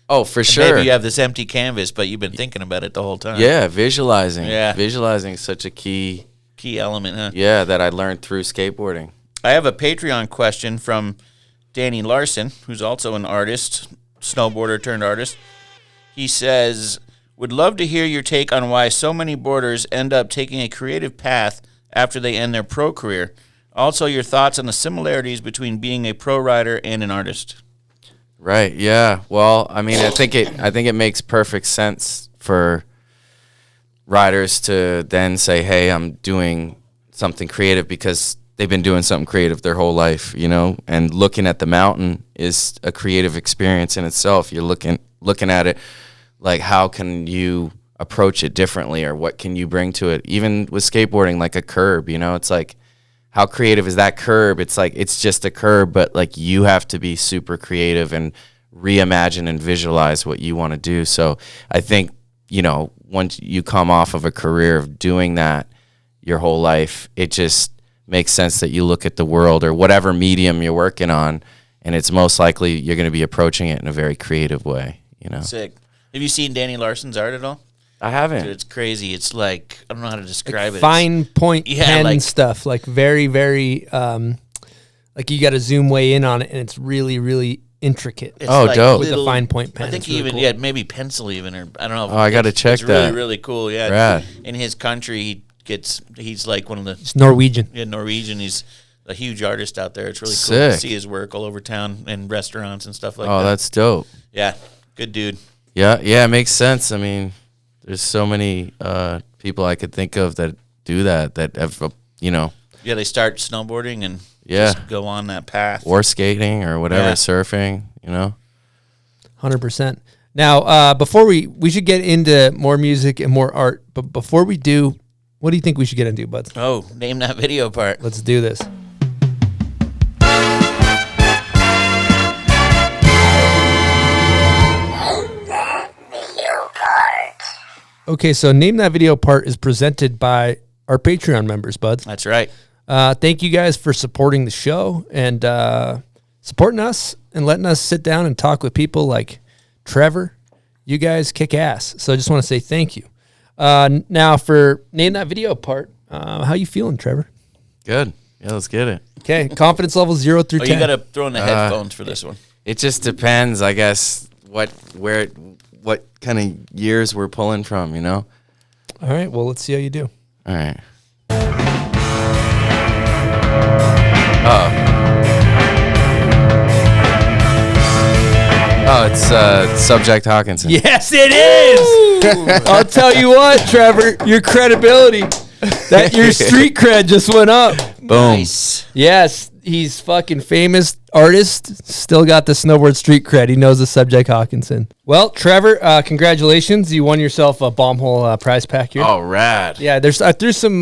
Oh, for And sure. maybe you have this empty canvas, but you've been thinking about it the whole time. Yeah, visualizing. Yeah. Visualizing is such a key element, huh? Yeah, that I learned through skateboarding. I have a Patreon question from Danny Larson, who's also an artist, snowboarder turned artist. He says, would love to hear your take on why so many boarders end up taking a creative path after they end their pro career. Also, your thoughts on the similarities between being a pro rider and an artist. Right. Yeah. Well, I mean, I think it makes perfect sense for riders to then say, "Hey, I'm doing something creative," because they've been doing something creative their whole life, you know. And looking at the mountain is a creative experience in itself. You're looking at it like, how can you approach it differently, or what can you bring to it? Even with skateboarding, like a curb, you know, it's like, how creative is that curb? It's like, it's just a curb, but like you have to be super creative and reimagine and visualize what you want to do. So I think, you know, once you come off of a career of doing that your whole life, it just makes sense that you look at the world or whatever medium you're working on, and it's most likely you're going to be approaching it in a very creative way, you know? Sick. Have you seen Danny Larson's art at all? I haven't. Dude, it's crazy. It's like, I don't know how to describe it. Fine point pen like, stuff, like very, very, like you got to zoom way in on it, and it's really, really intricate. It's like dope. With a fine point pen. I think It's really even, cool. maybe pencil even, or I don't know. Oh, I got to check it's that. really, really cool. Yeah. Rad. In his country, he's like one of the. It's Norwegian. Yeah, Norwegian. He's a huge artist out there. It's really cool Sick. to see his work all over town and restaurants and stuff like that. Oh, that's dope. Yeah, good dude. Yeah, it makes sense. I mean, there's so many people I could think of that do that have, you know. Yeah, they start snowboarding and just go on that path. Or skating or whatever, Yeah. surfing, you know. 100%. Now, before we should get into more music and more art, but before we do, what do you think we should get into, buds? Oh, name that video part. Let's do this. Okay, so Name That Video part is presented by our Patreon members, buds. That's right. Thank you guys for supporting the show and supporting us and letting us sit down and talk with people like Trevor. You guys kick ass. So I just want to say thank you. Now for Name That Video part, how you feeling, Trevor? Good. Yeah, let's get it. Okay, confidence level 0 through 10. You got to throw in the headphones for this one. It just depends, I guess, what kind of years we're pulling from, you know? All right, well, let's see how you do. All right. Oh, it's Subject Hawkinson. Yes, it is. I'll tell you what, Trevor, your credibility, that your street cred just went up. Boom. Nice. Yes, he's fucking famous artist. Still got the snowboard street cred. He knows the Subject Hawkinson. Well, Trevor, congratulations. You won yourself a bomb hole prize pack here. Oh, rad. Yeah, I threw some.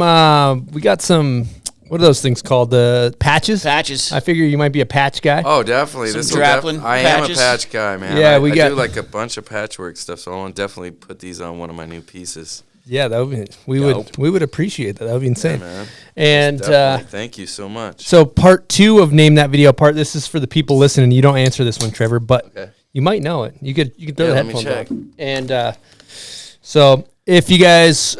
We got some. What are those things called? The patches. Patches. I figure you might be a patch guy. Oh, definitely. Some This will Draplin I am a patches. patch guy, man. Yeah, I we got- do like a bunch of patchwork stuff, so I'll definitely put these on one of my new pieces. Yeah, that would be, Dope. we would appreciate that. That would be insane. Man. And Definitely. Thank you so much. so part 2 of Name That Video part. This is for the people listening. You don't answer this one, Trevor, but Okay. you might know it. You could throw the Yeah, let me headphones check. on. And so if you guys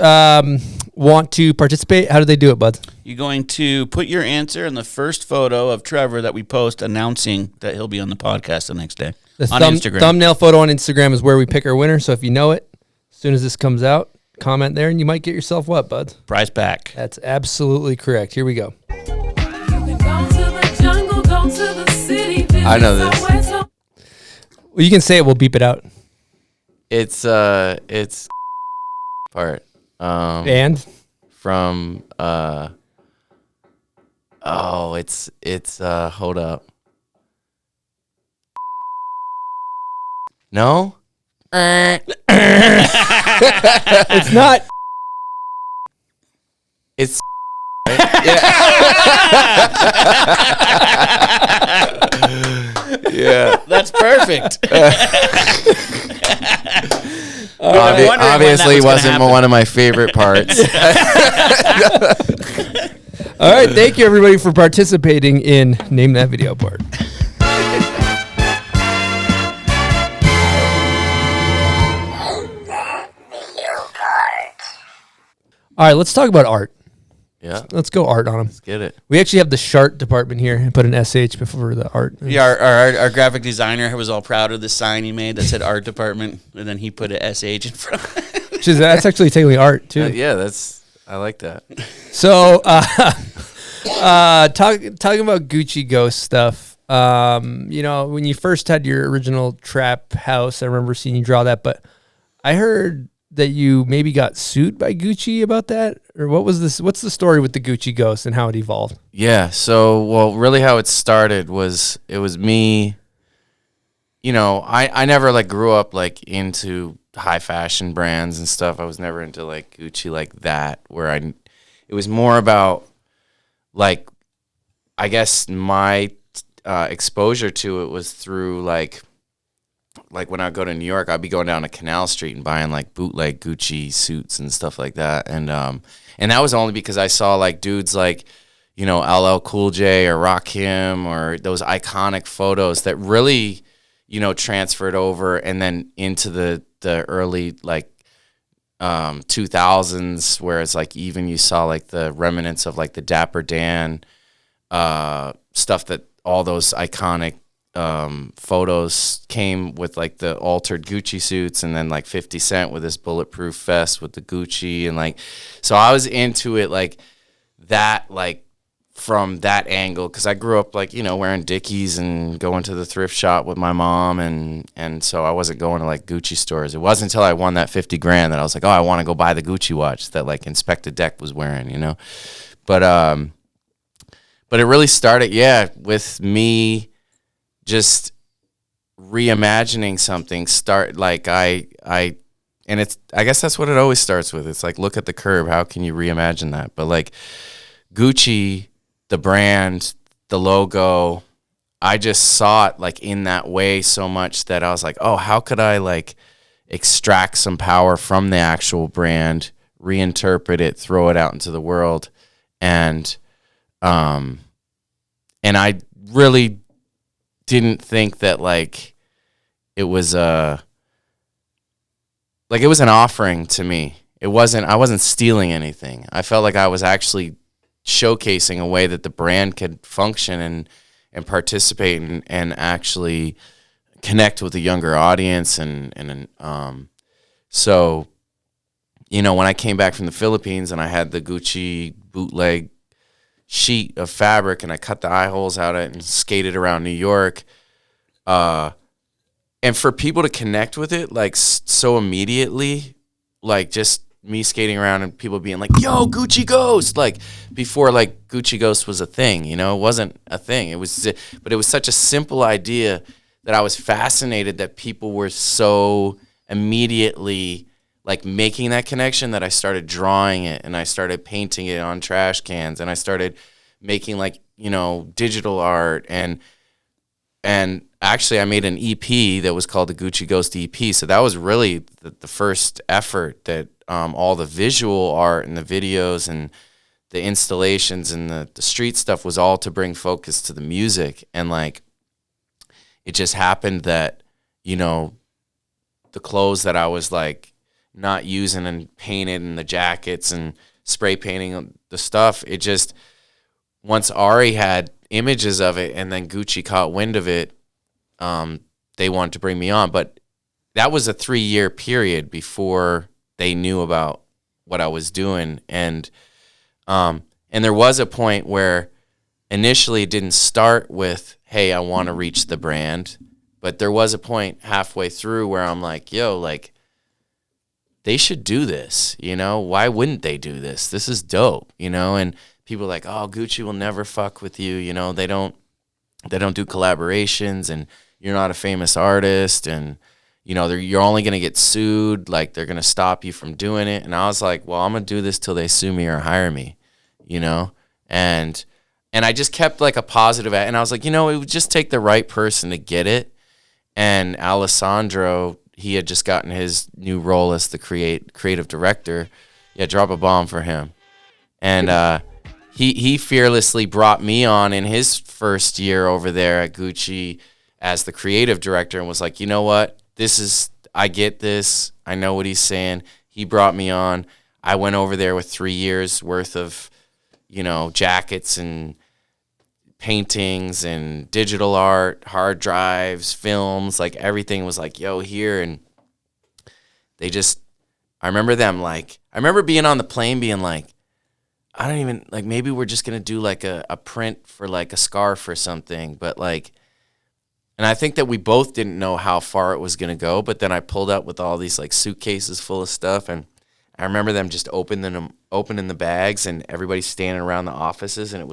want to participate, how do they do it, bud? You're going to put your answer in the first photo of Trevor that we post announcing that he'll be on the podcast the next day The on Instagram. thumbnail photo on Instagram is where we pick our winner. So if you know it, as soon as this comes out, comment there, and you might get yourself what, bud? Prize back. That's absolutely correct. Here we go. I know this. Well, you can say it. We'll beep it out. It's part And from it's hold up. No? it's not. It's yeah. That's perfect. Obviously wasn't one of my favorite parts. All right, thank you everybody for participating in Name That Video Part. All right, let's talk about art. Yeah. Let's go art on them. Let's get it. We actually have the Shart department here and put an SH before the art. Yeah, our graphic designer was all proud of the sign he made that said art department, and then he put a SH in front. That's actually technically art too. Yeah, I like that. So, talking about GucciGhost stuff. When you first had your original trap house, I remember seeing you draw that, but I heard that you maybe got sued by Gucci about that, or what was this? What's the story with the GucciGhost and how it evolved? Yeah. So, well, really how it started was it was me, I never like grew up like into high fashion brands and stuff. I was never into like Gucci like that, where it was more about like, I guess my exposure to it was through like when I go to New York, I'd be going down to Canal Street and buying like bootleg Gucci suits and stuff like that. And that was only because I saw like dudes like, LL Cool J or Rakim or those iconic photos that really, transferred over and then into the early like 2000s, where it's like even you saw like the remnants of like the Dapper Dan stuff, that all those iconic photos came with like the altered Gucci suits, and then like 50 Cent with his bulletproof vest with the Gucci, and like, so I was into it like that, like from that angle, because I grew up like, wearing Dickies and going to the thrift shop with my mom, and so I wasn't going to like Gucci stores. It wasn't until I won that 50 grand that I was like, oh, I want to go buy the Gucci watch that like Inspector Deck was wearing, but it really started, with me just reimagining something. I guess that's what it always starts with. It's like, look at the curb. How can you reimagine that? But like Gucci, the brand, the logo, I just saw it like in that way so much that I was like, oh, how could I like extract some power from the actual brand, reinterpret it, throw it out into the world. And I really didn't think that like it was an offering to me. I wasn't stealing anything. I felt like I was actually showcasing a way that the brand could function and participate and actually connect with a younger audience. So, when I came back from the Philippines and I had the Gucci bootleg sheet of fabric and I cut the eye holes out of it and skated around New York, and for people to connect with it like so immediately, like just me skating around and people being like, yo, GucciGhost, like before like GucciGhost was a thing, it wasn't a thing. But it was such a simple idea that I was fascinated that people were so immediately like making that connection, that I started drawing it and I started painting it on trash cans and I started making like, digital art, and actually I made an EP that was called the GucciGhost EP. So that was really the first effort that all the visual art and the videos and the installations and the street stuff was all to bring focus to the music. And like, it just happened that, the clothes that I was like not using and painted and the jackets and spray painting the stuff, it just, once Ari had images of it and then Gucci caught wind of it, they wanted to bring me on. But that was a 3-year period before they knew about what I was doing. And there was a point where initially it didn't start with, hey, I want to reach the brand. But there was a point halfway through where I'm like, yo, like, they should do this, Why wouldn't they do this? This is dope, And people are like, oh, Gucci will never fuck with you, They don't do collaborations, and you're not a famous artist, and you're only gonna get sued. Like, they're gonna stop you from doing it. And I was like, well, I'm gonna do this till they sue me or hire me, And I just kept like a positive, and I was like, it would just take the right person to get it. And Alessandro, he had just gotten his new role as the creative director. Yeah, drop a bomb for him. And he fearlessly brought me on in his first year over there at Gucci as the creative director and was like, you know what, I get this. I know what he's saying. He brought me on. I went over there with 3 years worth of, jackets and paintings and digital art, hard drives, films, like everything was like, yo, here. And I remember being on the plane being like, I don't even, like, maybe we're just going to do like a print for like a scarf or something. But like, and I think that we both didn't know how far it was going to go. But then I pulled up with all these like suitcases full of stuff. And I remember them just opening the bags and everybody standing around the offices. And it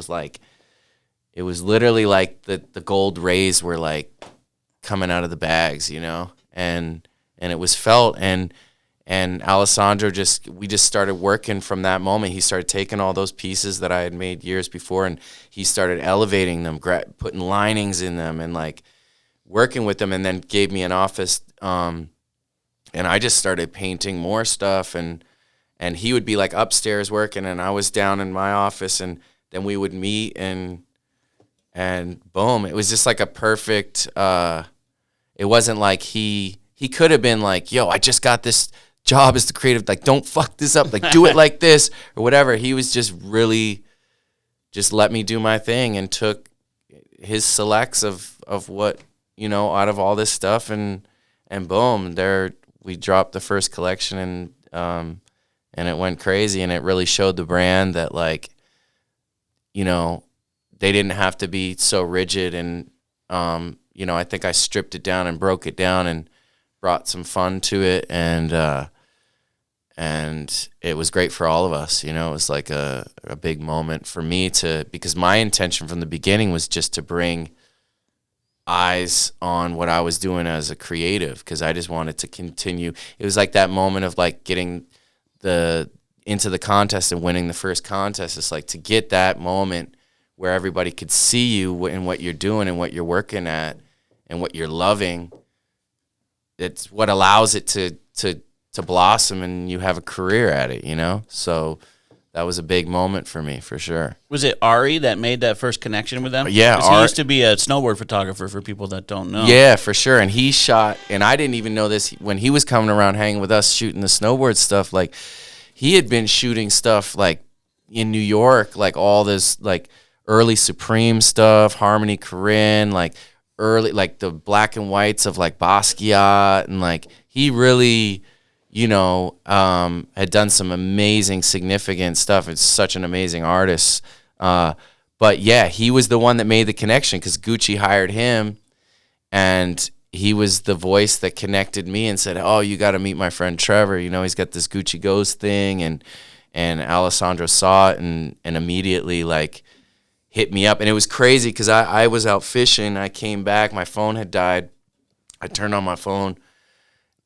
was literally like the gold rays were like coming out of the bags, and it was felt. And Alessandro we just started working from that moment. He started taking all those pieces that I had made years before, and he started elevating them, putting linings in them, and like working with them. And then gave me an office, and I just started painting more stuff. And he would be like upstairs working, and I was down in my office, and then we would meet, and boom, it was just like a perfect. It wasn't like he could have been like, yo, I just got this job as the creative, like, don't fuck this up, like, do it like this or whatever. He was just really just let me do my thing and took his selects of what, out of all this stuff, and boom, there we dropped the first collection, and it went crazy, and it really showed the brand that, like, they didn't have to be so rigid, and I think I stripped it down and broke it down and brought some fun to it, and it was great for all of us. It was like a big moment for me because my intention from the beginning was just to bring eyes on what I was doing as a creative, because I just wanted to continue. It was like that moment of like getting into the contest and winning the first contest. It's like to get that moment where everybody could see you and what you're doing and what you're working at and what you're loving. It's what allows it to blossom, and you have a career at it, So that was a big moment for me, for sure. Was it Ari that made that first connection with them? Yeah, he used to be a snowboard photographer, for people that don't know. Yeah, for sure. And he shot, and I didn't even know this, when he was coming around hanging with us shooting the snowboard stuff, like he had been shooting stuff like in New York, like all this like early Supreme stuff, Harmony Korine, like early, like the black and whites of like Basquiat, and like he really, had done some amazing, significant stuff. It's such an amazing artist. But yeah, he was the one that made the connection, because Gucci hired him, and he was the voice that connected me and said, oh, you got to meet my friend Trevor. He's got this GucciGhost thing, and Alessandro saw it and immediately like hit me up. And it was crazy because I was out fishing. I came back. My phone had died. I turned on my phone,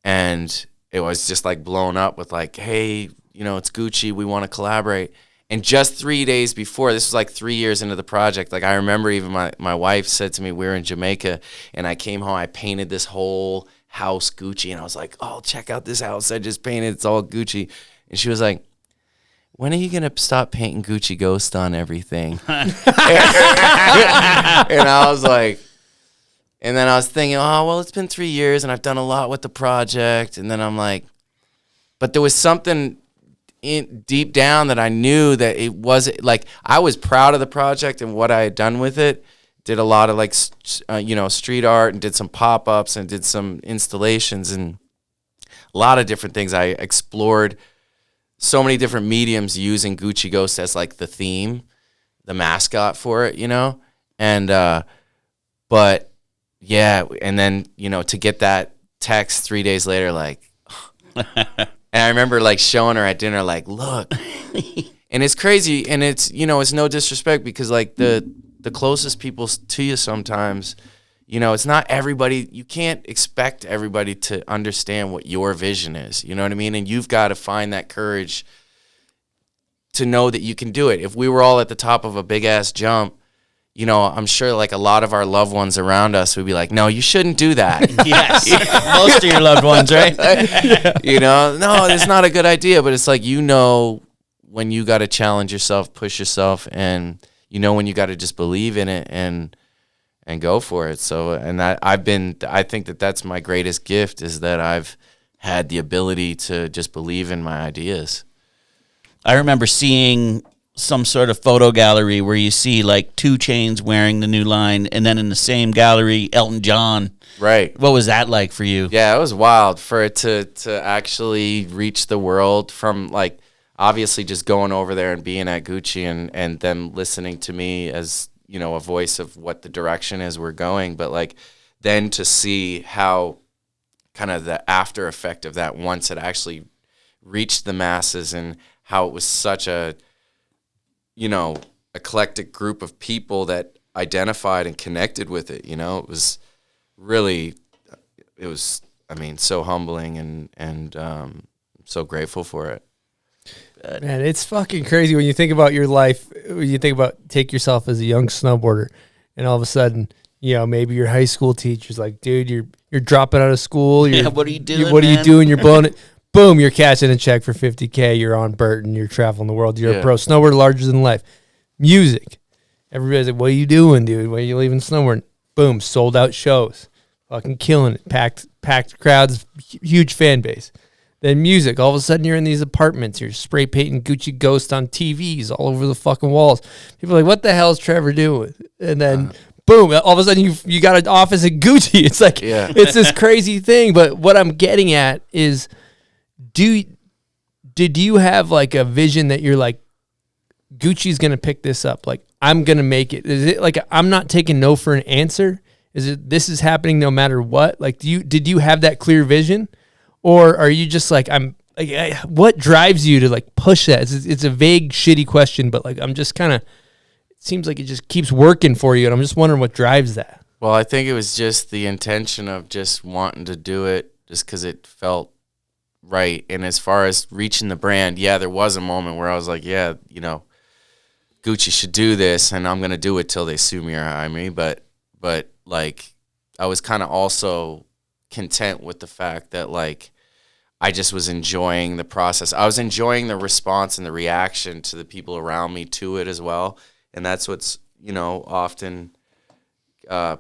and it was just like blown up with like, hey, it's Gucci. We want to collaborate. And just 3 days before, this was like 3 years into the project, like I remember even my wife said to me, we were in Jamaica, and I came home, I painted this whole house Gucci, and I was like, oh, check out this house I just painted. It's all Gucci. And she was like, when are you going to stop painting GucciGhost on everything? And I was like, and then I was thinking, oh, well, it's been 3 years and I've done a lot with the project. And then I'm like, but there was something deep down that I knew that it wasn't, like, I was proud of the project and what I had done with it. Did a lot of like, street art, and did some pop-ups and did some installations and a lot of different things. I explored so many different mediums using GucciGhost as like the theme, the mascot for it, and, but yeah. And then, to get that text 3 days later, like, and I remember like showing her at dinner, like, look, and it's crazy. And it's, it's no disrespect, because like the closest people to you sometimes, it's not everybody. You can't expect everybody to understand what your vision is. You know what I mean? And you've got to find that courage to know that you can do it. If we were all at the top of a big ass jump, I'm sure like a lot of our loved ones around us would be like, no, you shouldn't do that. Yes. Most of your loved ones, right? No, it's not a good idea. But it's like, when you got to challenge yourself, push yourself, and you know when you got to just believe in it and go for it. So, and I think that that's my greatest gift, is that I've had the ability to just believe in my ideas. I remember seeing some sort of photo gallery where you see like 2 Chainz wearing the new line, and then in the same gallery, Elton John. Right. What was that like for you? Yeah, it was wild for it to actually reach the world, from like obviously just going over there and being at Gucci and them listening to me as, you know, a voice of what the direction is we're going. But like then to see how kind of the after effect of that once it actually reached the masses, and how it was such a, you know, eclectic group of people that identified and connected with it. You know, it was really, I mean, so humbling and so grateful for it. Man, it's fucking crazy when you think about your life. When you think about, take yourself as a young snowboarder, and all of a sudden, you know, maybe your high school teacher's like, dude, you're dropping out of school. What are you doing? What are you doing? You're blowing it. Boom, you're catching a check for $50K. You're on Burton. You're traveling the world. You're a pro snowboarder, larger than life. Music. Everybody's like, what are you doing, dude? When are you leaving snowboarding? Boom, sold out shows. Fucking killing it. Packed crowds, huge fan base. Then music. All of a sudden, you're in these apartments. You're spray painting GucciGhost on TVs all over the fucking walls. People are like, what the hell is Trevor doing? And then, boom, all of a sudden, you got an office at Gucci. It's like, it's this crazy thing. But what I'm getting at is, did you have like a vision that you're like, Gucci's going to pick this up? Like, I'm going to make it. Is it like, I'm not taking no for an answer? Is it, this is happening no matter what? Like, did you have that clear vision? Or are you just like, what drives you to like push that? It's a vague, shitty question, but like, I'm just kind of, it seems like it just keeps working for you. And I'm just wondering what drives that. Well, I think it was just the intention of just wanting to do it just because it felt right. And as far as reaching the brand, there was a moment where I was like, you know, Gucci should do this, and I'm going to do it till they sue me or hire me. But like, I was kind of also content with the fact that like, I just was enjoying the process. I was enjoying the response and the reaction to the people around me to it as well. And that's what's, you know, often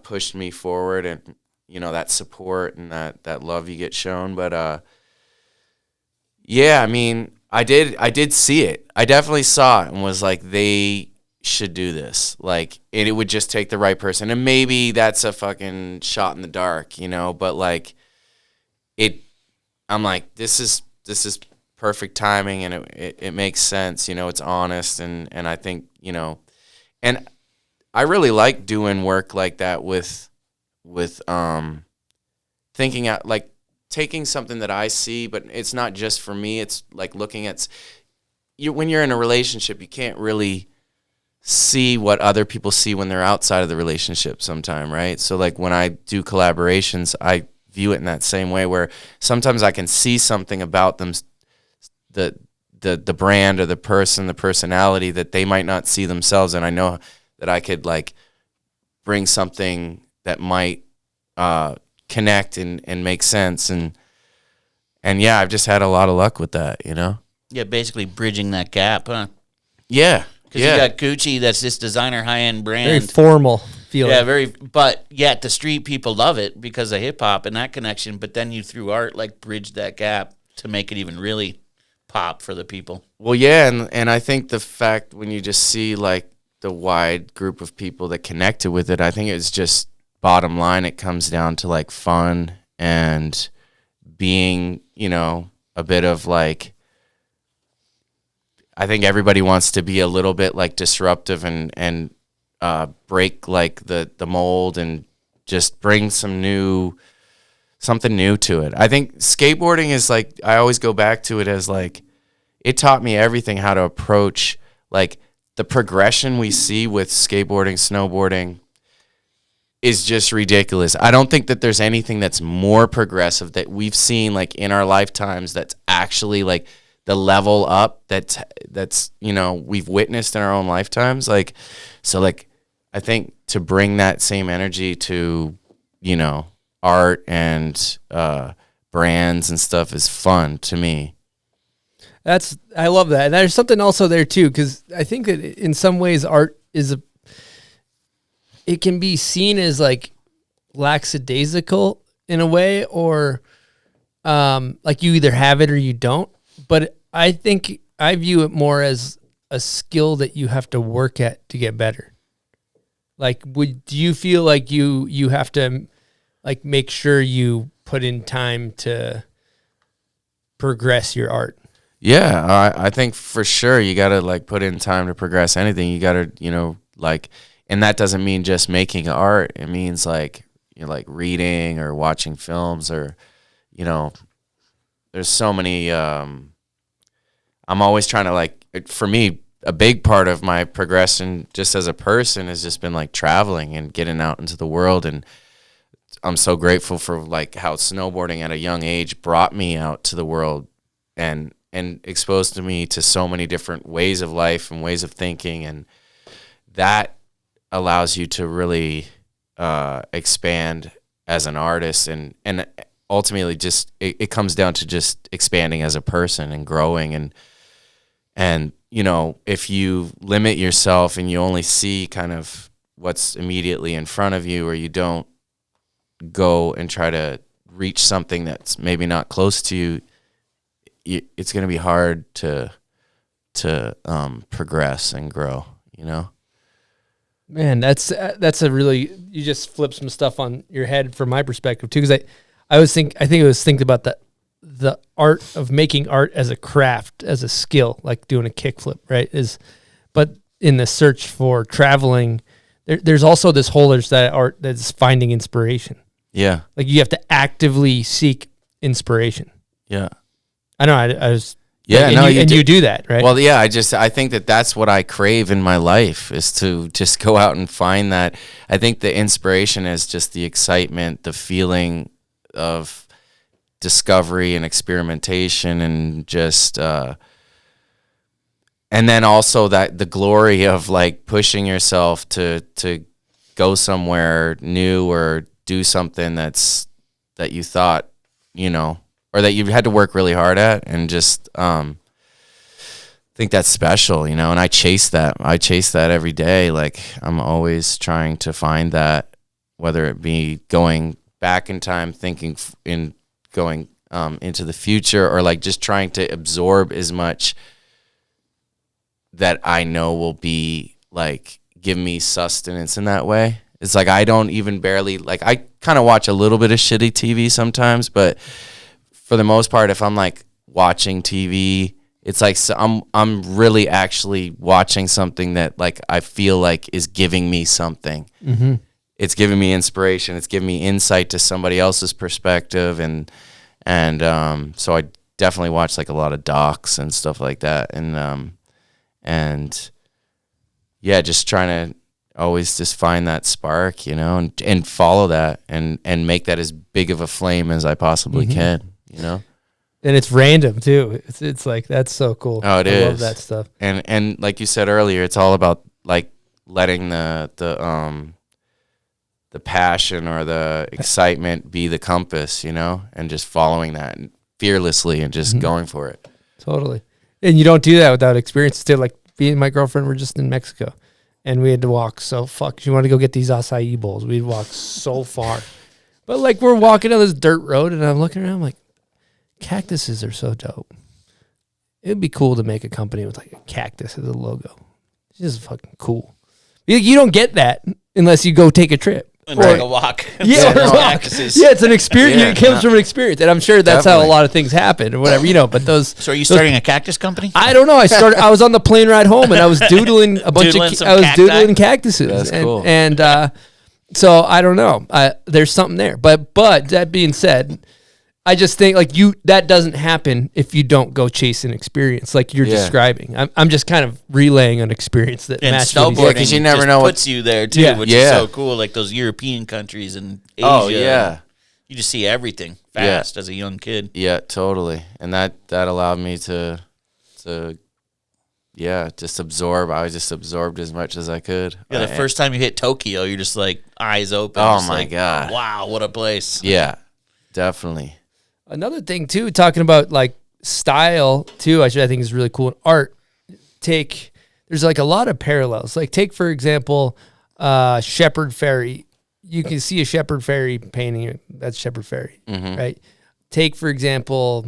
pushed me forward, and, you know, that support and that love you get shown. But, I mean, I did see it. I definitely saw it and was like, they should do this. Like, and it would just take the right person. And maybe that's a fucking shot in the dark, you know, but like I'm like, this is perfect timing, and it makes sense, you know, it's honest, and I think, you know, and I really like doing work like that with thinking out, like taking something that I see, but it's not just for me. It's like looking at when you're in a relationship, you can't really see what other people see when they're outside of the relationship sometime, right? So like when I do collaborations, I view it in that same way, where sometimes I can see something about them, the brand or the person, the personality, that they might not see themselves, and I know that I could like bring something that might connect and make sense, and I've just had a lot of luck with that, you know. Yeah, basically bridging that gap, huh? Yeah. Because you got Gucci, that's this designer high-end brand. Very formal feeling. Yeah, but yet the street people love it because of hip-hop and that connection, but then you, through art, like bridge that gap to make it even really pop for the people. Well, yeah, and I think the fact when you just see like the wide group of people that connected with it, I think it's just bottom line, it comes down to like fun and being, you know, a bit of like, I think everybody wants to be a little bit like disruptive and break like the mold and just bring something new to it. I think skateboarding is like, I always go back to it as like, it taught me everything, how to approach like the progression we see with skateboarding, snowboarding is just ridiculous. I don't think that there's anything that's more progressive that we've seen like in our lifetimes that's actually like the level up that's you know, we've witnessed in our own lifetimes. Like, so like, I think to bring that same energy to, you know, art and brands and stuff is fun to me. I love that. And there's something also there too, because I think that in some ways art it can be seen as like lackadaisical in a way, or like you either have it or you don't. But I think I view it more as a skill that you have to work at to get better. Like, do you feel like you have to like make sure you put in time to progress your art? Yeah, I think for sure you got to like put in time to progress anything. You got to, like, and that doesn't mean just making art. It means like, like reading or watching films or, there's so many, I'm always trying to like, for me, a big part of my progression just as a person has just been like traveling and getting out into the world. And I'm so grateful for like how snowboarding at a young age brought me out to the world and exposed to me to so many different ways of life and ways of thinking. And that allows you to really expand as an artist. And ultimately just, it comes down to just expanding as a person and growing. And if you limit yourself and you only see kind of what's immediately in front of you, or you don't go and try to reach something that's maybe not close to you, it's going to be hard to progress and grow, Man, that's a really, you just flip some stuff on your head from my perspective too. Cause I think it was thinking about the art of making art as a craft, as a skill, like doing a kickflip, right? But in the search for traveling, there's also this whole, there's that art that's finding inspiration. Yeah. Like you have to actively seek inspiration. Yeah. I know. I was. Yeah. Like, no, you do that, right? Well, yeah. I think that's what I crave in my life, is to just go out and find that. I think the inspiration is just the excitement, the feeling of discovery and experimentation, and just and then also that the glory of like pushing yourself to go somewhere new or do something that you thought, or that you had to work really hard at, and just think that's special, and I chase that every day. Like I'm always trying to find that, whether it be going back in time, thinking going into the future, or like just trying to absorb as much that I know will be like give me sustenance in that way. It's like I don't even barely, like I kind of watch a little bit of shitty TV sometimes, but for the most part, if I'm like watching TV, it's like I'm really actually watching something that like I feel like is giving me something. Mm-hmm. It's giving me inspiration. It's giving me insight to somebody else's perspective, and so I definitely watch like a lot of docs and stuff like that, and yeah, just trying to always just find that spark, and follow that, and make that as big of a flame as I possibly can, And it's random too. It's like, that's so cool. Oh, it I is. love that stuff. And like you said earlier, it's all about like letting the passion or the excitement be the compass, and just following that fearlessly and just going for it. Totally. And you don't do that without experience too. Like me and my girlfriend were just in Mexico, and we had to walk she wanted to go get these acai bowls. We'd walk so far. But like we're walking down this dirt road, and I'm looking around, I'm like, cactuses are so dope. It'd be cool to make a company with like a cactus as a logo. It's just fucking cool. You don't get that unless you go take a trip. And take a walk. Yeah, Or walk. cactuses. Yeah, it's an experience. Yeah, it comes from an experience, and I'm sure that's how a Definitely. lot of things happen or whatever, But those. So are you starting a cactus company? I don't know. I was on the plane ride home, and I was doodling a bunch Doodling of. some I was cacti? doodling cactuses. That's cool. And so I don't know. There's something there, but that being said, I just think like that doesn't happen if you don't go chase an experience like you're describing. I'm just kind of relaying an experience that And matched what he said. snowboarding 'cause you never just know what- puts you there too, Yeah. which is Yeah. so cool. Like those European countries and Asia. Oh, yeah. You just see everything fast as a young kid. Yeah, totally. And that allowed me to just absorb. I just absorbed as much as I could. Yeah, the first time you hit Tokyo, you're just like eyes open. Oh, just my like, God. Wow, what a place. Yeah, definitely. Another thing too, talking about like style too, I think is really cool. In art, there's like a lot of parallels. Like take for example, Shepard Fairey. You can see a Shepard Fairey painting. That's Shepard Fairey, right? Take for example,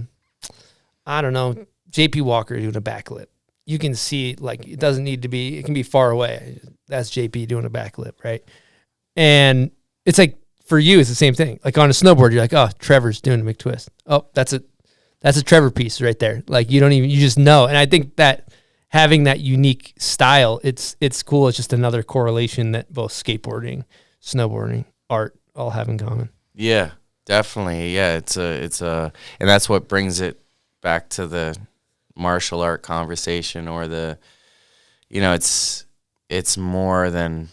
I don't know, J.P. Walker doing a backflip. You can see like it doesn't need to be. It can be far away. That's J.P. doing a backflip, right? And it's like for you, it's the same thing. Like on a snowboard, you're like, oh, Trevor's doing a McTwist. Oh, that's a Trevor piece right there. Like you just know. And I think that having that unique style, it's cool. It's just another correlation that both skateboarding, snowboarding, art all have in common. Yeah, definitely. Yeah, it's a, and that's what brings it back to the martial art conversation, or the, it's more than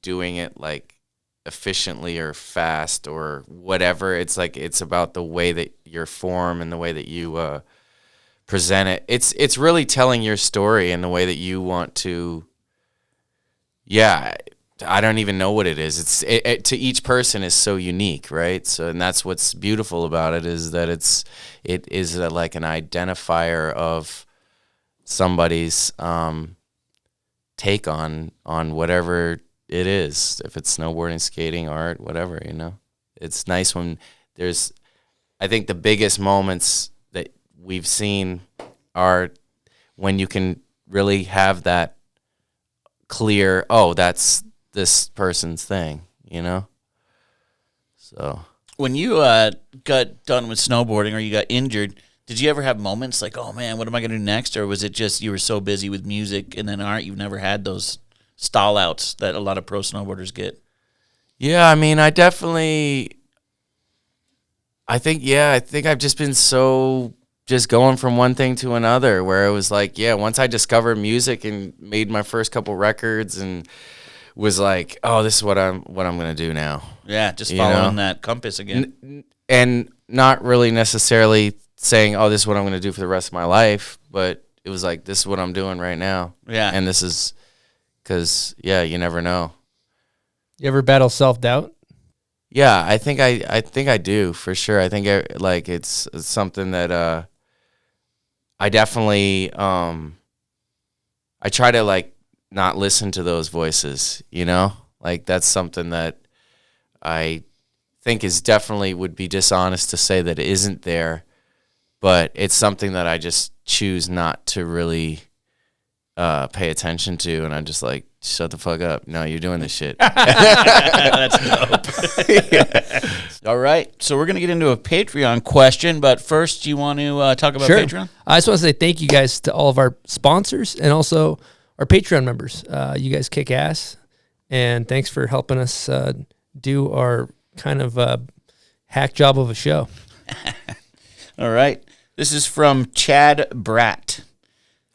doing it like efficiently or fast or whatever. It's like it's about the way that your form and the way that you present it. It's really telling your story in the way that you want to. Yeah, I don't even know what it is. It to each person is so unique, right? So, and that's what's beautiful about it, is that it is like an identifier of somebody's take on whatever it is. If it's snowboarding, skating, art, whatever, it's nice when there's. I think the biggest moments that we've seen are when you can really have that clear. Oh, that's this person's thing, So when you got done with snowboarding or you got injured, did you ever have moments like, oh man, what am I going to do next? Or was it just you were so busy with music and then art, you've never had those stall outs that a lot of pro snowboarders get? Yeah, I mean, I think I've just been so just going from one thing to another, where it was like, yeah, once I discovered music and made my first couple records and was like, oh, this is what I'm going to do now. Yeah, just following that compass again. And not really necessarily saying, oh, this is what I'm going to do for the rest of my life, but it was like, this is what I'm doing right now. Yeah. And this is because, yeah, you never know. You ever battle self-doubt? Yeah, I think I do, for sure. I think it's something that I definitely I try to like not listen to those voices, like that's something that I think is definitely would be dishonest to say that it isn't there, but it's something that I just choose not to really pay attention to, and I'm just like, shut the fuck up. No, you're doing this shit. That's dope. Yeah. All right. So we're going to get into a Patreon question, but first, do you want to talk about Patreon? I just want to say thank you guys to all of our sponsors and also our Patreon members. You guys kick ass, and thanks for helping us do our kind of hack job of a show. All right. This is from Chad Bratt.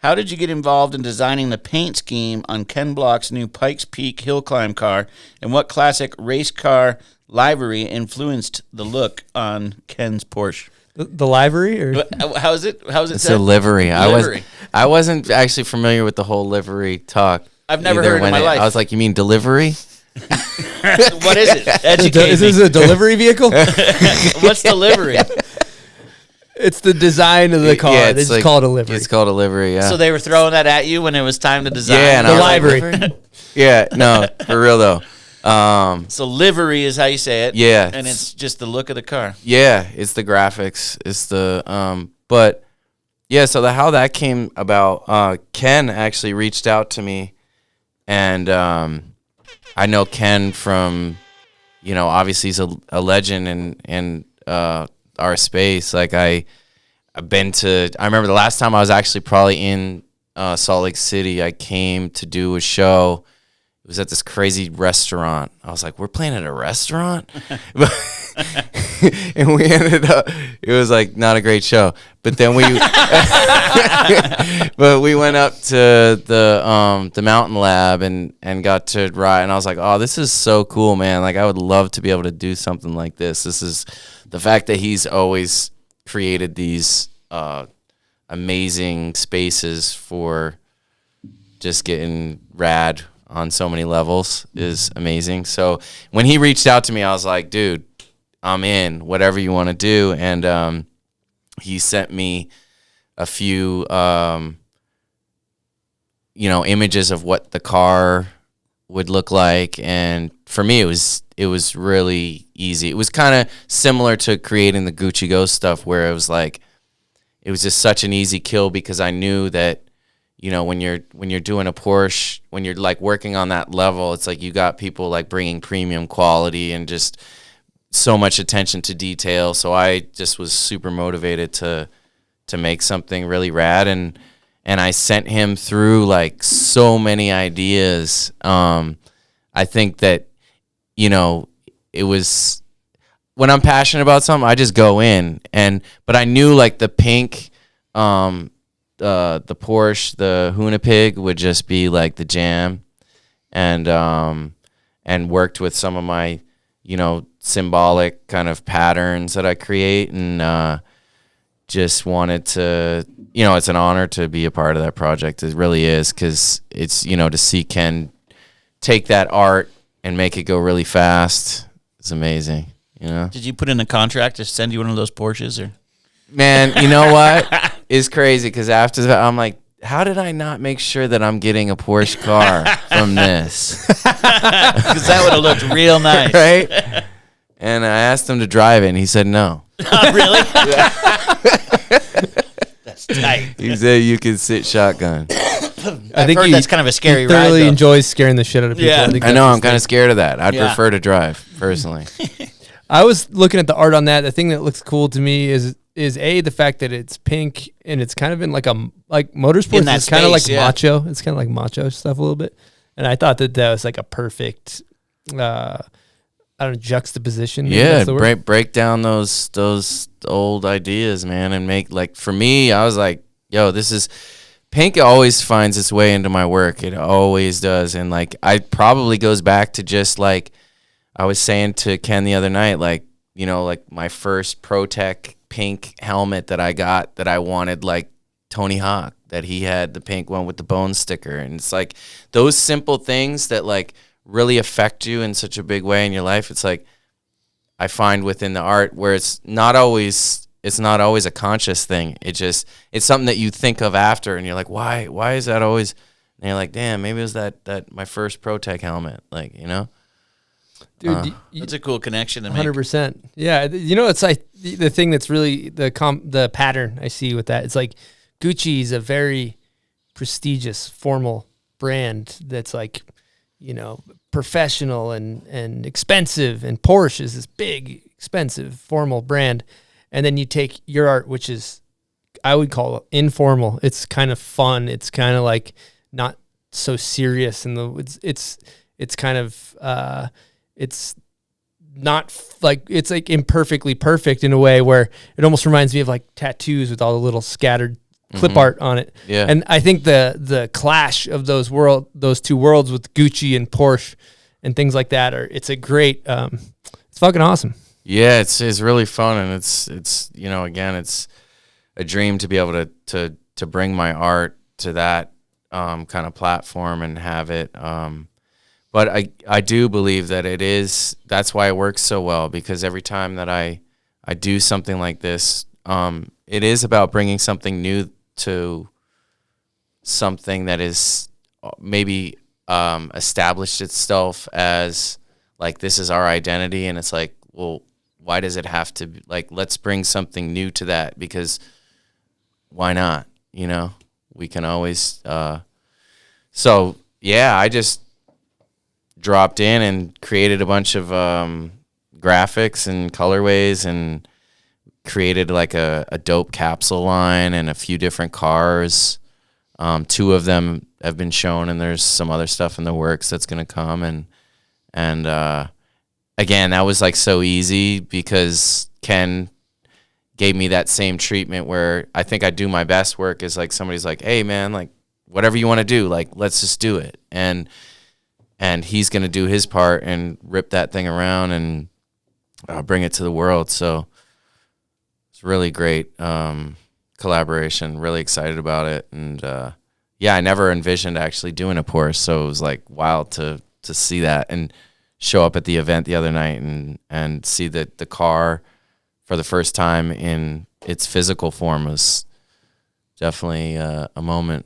How did you get involved in designing the paint scheme on Ken Block's new Pikes Peak hill climb car, and what classic race car livery influenced the look on Ken's Porsche? The livery, or how is it? How is it? It's said? a livery. Livery. I wasn't actually familiar with the whole livery talk. I've never heard it in my life. I was like, you mean delivery? What is it? Educate is this a delivery vehicle? What's the livery? It's the design of the car. Yeah, they just call it a livery. It's called a livery, yeah. So they were throwing that at you when it was time to design? Yeah, and the I was livery. Like, yeah, no, for real though. So livery is how you say it. Yeah. And it's just the look of the car. Yeah, it's the graphics. It's the but yeah, so how that came about, Ken actually reached out to me, and I know Ken from, obviously he's a legend in our space. Like I remember the last time I was actually probably in Salt Lake City, I came to do a show. It was at this crazy restaurant. I was like, we're playing at a restaurant? And we ended up, it was like not a great show. But then we went up to the Mountain Lab and got to ride, and I was like, oh, this is so cool, man. Like I would love to be able to do something like this. This is the fact that he's always created these amazing spaces for just getting rad on so many levels is amazing. So when he reached out to me, I was like, dude, I'm in, whatever you want to do. And he sent me a few, images of what the car would look like. And for me, it was really easy. It was kind of similar to creating the GucciGhost stuff, where it was like, it was just such an easy kill, because I knew that, when you're doing a Porsche, when you're like working on that level, it's like you got people like bringing premium quality and just so much attention to detail. So I just was super motivated to make something really rad, and I sent him through like so many ideas. I think that it was, when I'm passionate about something, I just go in, but I knew like the pink, the Porsche, the Hoonipig would just be like the jam, and worked with some of my, symbolic kind of patterns that I create, and just wanted to, it's an honor to be a part of that project. It really is, because it's, to see Ken take that art and make it go really fast. It's amazing, Did you put in a contract to send you one of those Porsches, or? Man, you know what? It's crazy, because after that, I'm like, how did I not make sure that I'm getting a Porsche car from this? Because that would have looked real nice. Right? And I asked him to drive it, and he said no. Oh, really? That's tight. He said you could sit shotgun. I think that's kind of a scary he thoroughly ride, though. enjoys scaring the shit out of people. Yeah. I know, I'm kind of scared of that. I'd prefer to drive, personally. I was looking at the art on that. The thing that looks cool to me is the fact that it's pink and it's kind of in like motorsports. In that It's kind of like space, yeah. macho. It's kind of like macho stuff a little bit. And I thought that was like a perfect, juxtaposition. Maybe Yeah, that's the word. break down those old ideas, man, and make, like, for me, I was like, yo, this is, pink always finds its way into my work. It always does. And like, I probably goes back to just like, I was saying to Ken the other night, like, like my first ProTech pink helmet that I got, that I wanted like Tony Hawk, that he had the pink one with the bone sticker. And it's like those simple things that like really affect you in such a big way in your life. It's like, I find within the art where it's not always a conscious thing. It's something that you think of after, and you're like, why is that always, and you're like, damn, maybe it was that my first ProTech helmet, like, Dude, That's a cool connection to make. 100%. Yeah, it's like the thing that's really the pattern I see with that. It's like Gucci is a very prestigious, formal brand that's like, professional and expensive, and Porsche is this big, expensive, formal brand. And then you take your art, which is, I would call it informal. It's kind of fun. It's kind of like not so serious, and it's kind of it's not like, it's like imperfectly perfect in a way where it almost reminds me of like tattoos with all the little scattered clip art on it. Yeah. And I think the clash of those two worlds with Gucci and Porsche and things like that it's a great, it's fucking awesome. Yeah, it's really fun, and it's again, it's a dream to be able to bring my art to that kind of platform and have it. But I do believe that that's why it works so well, because every time that I do something like this, it is about bringing something new to something that is maybe established itself as like, this is our identity, and it's like, well, why does it have to be, like, let's bring something new to that, because why not? We can always, so yeah, I just dropped in and created a bunch of graphics and colorways, and created like a dope capsule line and a few different cars. 2 of them have been shown, and there's some other stuff in the works that's going to come. And again, that was like so easy, because Ken gave me that same treatment where I think I do my best work is like, somebody's like, hey man, like whatever you want to do, like, let's just do it. And he's going to do his part and rip that thing around and bring it to the world. So it's really great collaboration. Really excited about it. And yeah, I never envisioned actually doing a Porsche, so it was like wild to see that and show up at the event the other night and see the car for the first time in its physical form was definitely a moment.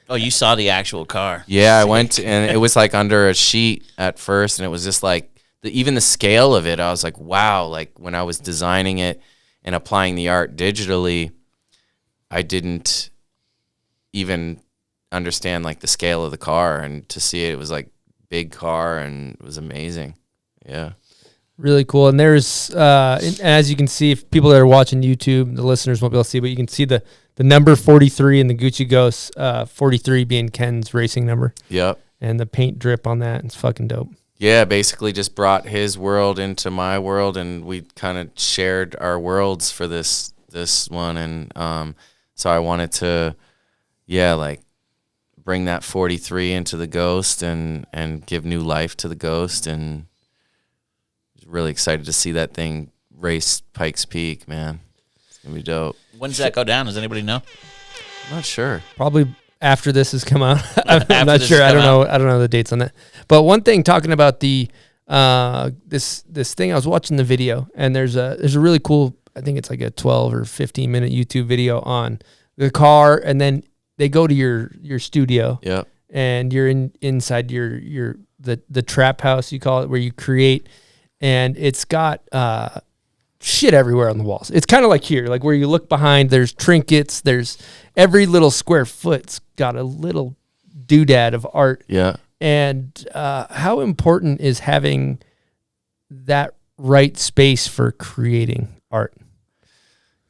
Oh, you saw the actual car? Yeah, I went and it was like under a sheet at first, and it was just like even the scale of it. I was like, wow! Like when I was designing it and applying the art digitally, I didn't even understand like the scale of the car, and to see it, it was like big car, and it was amazing. Yeah. Really cool. And there's, and as you can see, if people that are watching YouTube, the listeners won't be able to see, but you can see the number 43 in the GucciGhost, 43 being Ken's racing number. Yep. And the paint drip on that. It's fucking dope. Yeah, basically just brought his world into my world, and we kind of shared our worlds for this one. And so I wanted to, like bring that 43 into the Ghost and give new life to the Ghost, and really excited to see that thing race Pikes Peak, man. It's gonna be dope. When's that go down? Does anybody know? I'm not sure. Probably after this has come out. I'm not sure. I don't know. I don't know the dates on that. But one thing, talking about the this thing, I was watching the video, and there's a really cool, I think it's like a 12 or 15 minute YouTube video on the car, and then they go to your studio. Yep. And you're inside the trap house, you call it, where you create. And it's got shit everywhere on the walls. It's kind of like here, like where you look behind, there's trinkets, there's every little square foot's got a little doodad of art. Yeah. And how important is having that right space for creating art?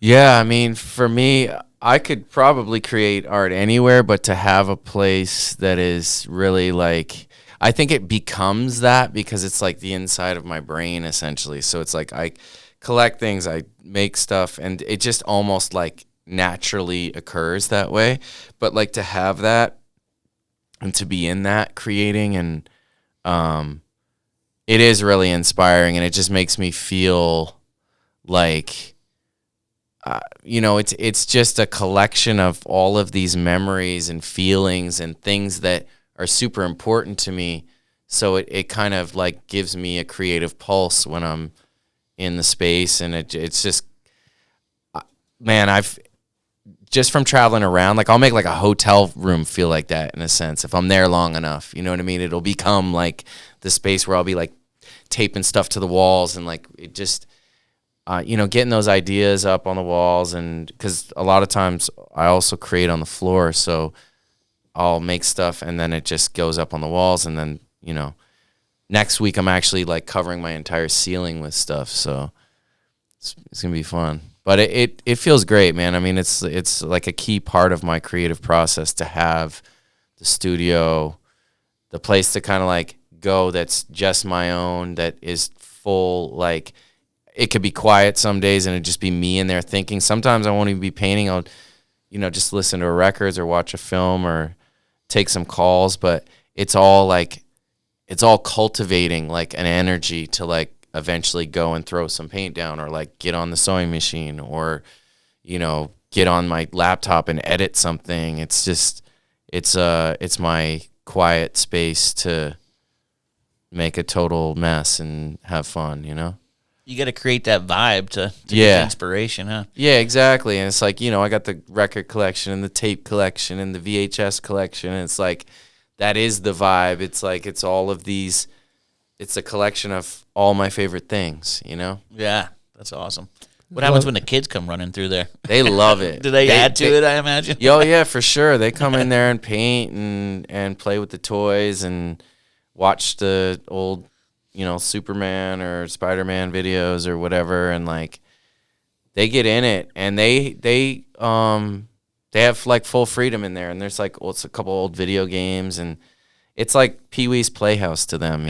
Yeah, I mean, for me, I could probably create art anywhere, but to have a place that is really like, I think it becomes that because it's like the inside of my brain essentially. So it's like I collect things, I make stuff, and it just almost like naturally occurs that way. But like to have that and to be in that creating, and it is really inspiring, and it just makes me feel like it's just a collection of all of these memories and feelings and things that are super important to me. So it kind of like gives me a creative pulse when I'm in the space, and it's just, man, I've just from traveling around, like I'll make like a hotel room feel like that in a sense if I'm there long enough. You know what I mean? It'll become like the space where I'll be like taping stuff to the walls, and like it just, getting those ideas up on the walls, and because a lot of times I also create on the floor, so I'll make stuff and then it just goes up on the walls, and then, next week I'm actually like covering my entire ceiling with stuff, so it's gonna be fun. But it feels great, man. I mean, it's like a key part of my creative process to have the studio, the place to kind of like go that's just my own, that is full, like it could be quiet some days and it'd just be me in there thinking. Sometimes I won't even be painting. I'll, just listen to records or watch a film or take some calls, but it's all cultivating like an energy to like eventually go and throw some paint down, or like get on the sewing machine, or get on my laptop and edit something. It's just it's my quiet space to make a total mess and have fun. You got to create that vibe to get inspiration, huh? Yeah, exactly. And it's like, I got the record collection and the tape collection and the VHS collection. And it's like, that is the vibe. It's like, it's all of these, it's a collection of all my favorite things, Yeah, that's awesome. What happens when the kids come running through there? They love it. Do they add to it, I imagine? Oh, yeah, for sure. They come in there and paint and play with the toys and watch the old, Superman or Spider-Man videos or whatever, and like they get in it, and they have like full freedom in there, and there's like it's a couple old video games, and it's like Pee-wee's Playhouse to them,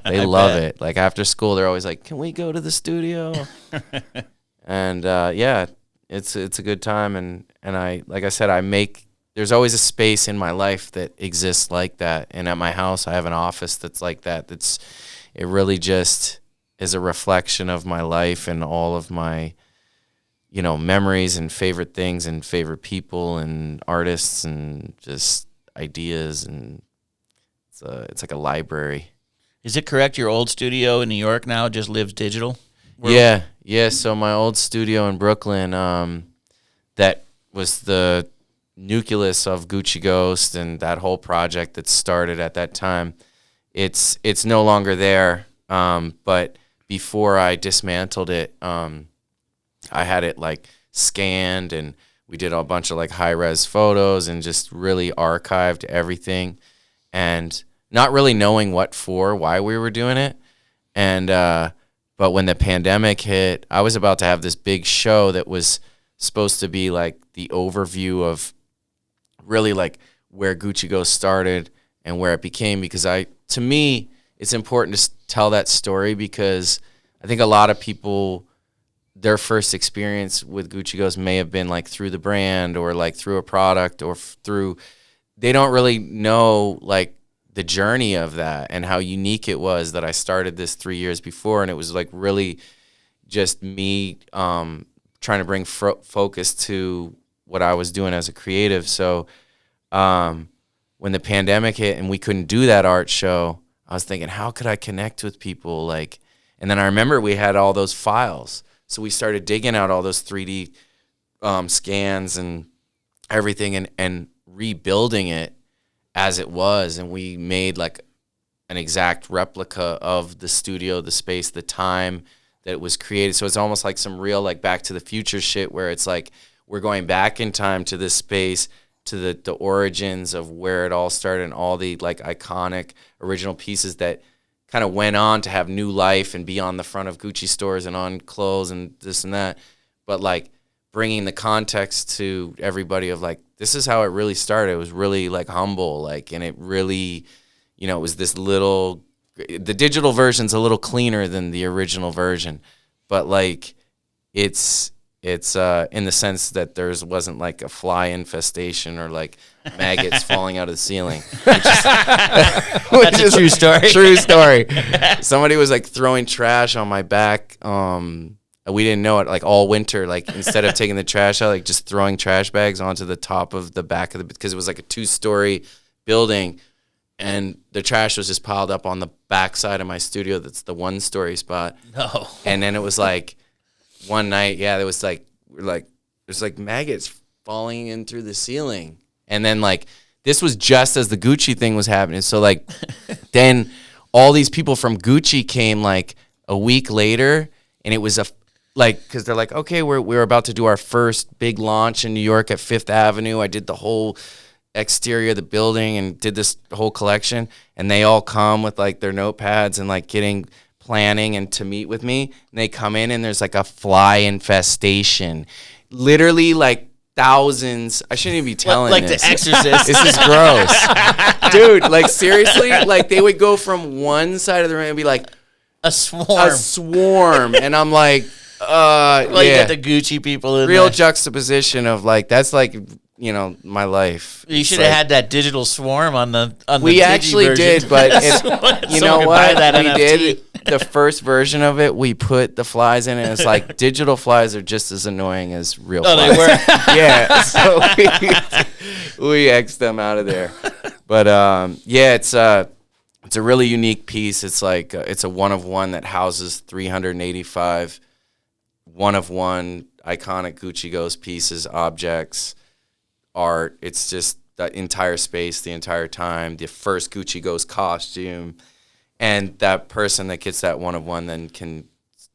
They love it. Like after school, they're always like, "Can we go to the studio?" And it's a good time, and I, like I said, there's always a space in my life that exists like that, and at my house, I have an office that's like that. It really just is a reflection of my life and all of my, memories and favorite things and favorite people and artists and just ideas, and it's like a library. Is it correct your old studio in New York now just lives digital? Yeah, Yeah, so my old studio in Brooklyn, that was the nucleus of GucciGhost and that whole project that started at that time. It's no longer there, but before I dismantled it, I had it like scanned, and we did a bunch of like high-res photos and just really archived everything, and not really knowing why we were doing it. And but when the pandemic hit, I was about to have this big show that was supposed to be like the overview of really like where GucciGhost started and where it became, because to me, it's important to tell that story, because I think a lot of people, their first experience with GucciGhost may have been like through the brand or like through a product or they don't really know like the journey of that and how unique it was that I started this 3 years before. And it was like really just me trying to bring focus to what I was doing as a creative. So when the pandemic hit and we couldn't do that art show, I was thinking, how could I connect with people? Like, and then I remember we had all those files. So we started digging out all those 3D scans and everything and rebuilding it as it was. And we made like an exact replica of the studio, the space, the time that it was created. So it's almost like some real like Back to the Future shit, where it's like we're going back in time to this space, to the origins of where it all started and all the like iconic original pieces that kind of went on to have new life and be on the front of Gucci stores and on clothes and this and that. But like bringing the context to everybody of like, this is how it really started. It was really like humble, like, and it really, you know, it was this little, the digital version's a little cleaner than the original version, but like it's in the sense that wasn't like a fly infestation or like maggots falling out of the ceiling. That's a true story. True story. Somebody was like throwing trash on my back. We didn't know it, like all winter, like instead of taking the trash out, like just throwing trash bags onto the top of the back of the, because it was like a 2-story building and the trash was just piled up on the back side of my studio. That's the 1-story spot. No. And then it was like one night, there was like, there's like maggots falling in through the ceiling. And then like, this was just as the Gucci thing was happening. So like, then all these people from Gucci came like a week later, and it was because they're like, okay, we're about to do our first big launch in New York at 5th Avenue. I did the whole exterior of the building and did this whole collection, and they all come with like their notepads and like planning and to meet with me. And they come in and there's like a fly infestation, literally like thousands. I shouldn't even be telling like this. The Exorcist. This is gross. Dude, like seriously, like they would go from one side of the room and be like a swarm. And I'm like, you got the Gucci people in real there. juxtaposition of like, that's like, you know, my life. You should have had that digital swarm on the we actually version. did, but you know what? We did the first version of it. We put the flies in it. And it's like digital flies are just as annoying as real flies. They were. Yeah, so we X'd them out of there. But it's a really unique piece. It's like it's a one-of-one that houses 385 one-of-one iconic GucciGhost pieces, objects, art. It's just the entire space, the entire time, the first GucciGhost costume, and that person that gets that one-of-one then can,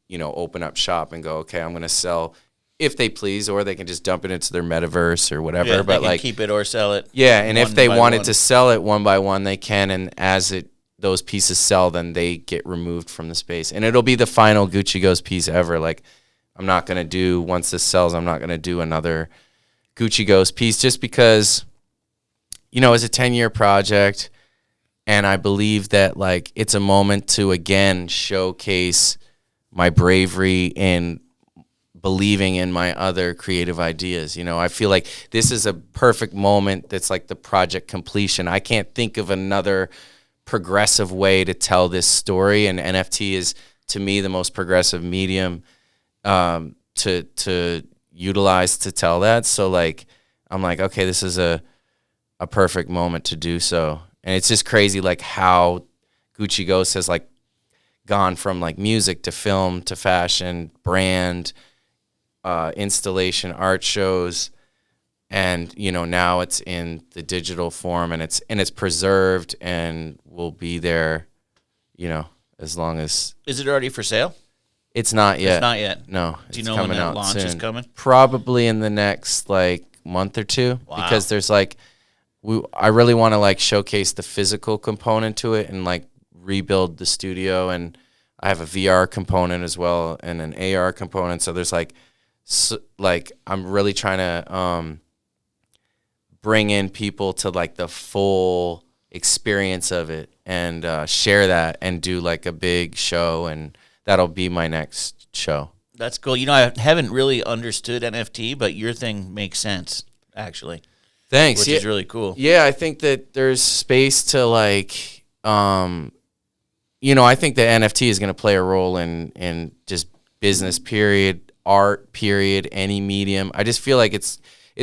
you know, open up shop and go, okay, I'm going to sell if they please, or they can just dump it into their metaverse or whatever. Yeah, but they like, can keep it or sell it. Yeah, and if they wanted to sell it one by one, they can, and as those pieces sell, then they get removed from the space. And it'll be the final GucciGhost piece ever. Like, I'm not going to do, once this sells, I'm not going to do another GucciGhost piece, just because, you know, it's a 10-year project, and I believe that like it's a moment to again showcase my bravery in believing in my other creative ideas. You know, I feel like this is a perfect moment that's like the project completion. I can't think of another progressive way to tell this story, and NFT is to me the most progressive medium to utilize to tell that. So like, I'm like, okay, this is a perfect moment to do so. And it's just crazy like how GucciGhost has like gone from like music to film to fashion, brand, installation, art shows, and now it's in the digital form, and it's preserved and will be there, as long as. Is it already for sale? It's not yet. It's not yet. No. Do you know when that launch is coming? Probably in the next month or two. Wow. Because there's I really want to showcase the physical component to it and rebuild the studio, and I have a VR component as well and an AR component. So there's I'm really trying to bring in people to the full experience of it and share that and do a big show, and that'll be my next show. That's cool. I haven't really understood NFT, but your thing makes sense, actually. Thanks. Which is really cool. Yeah, I think that there's space to I think that NFT is going to play a role in just business period, art period, any medium. I just feel like it's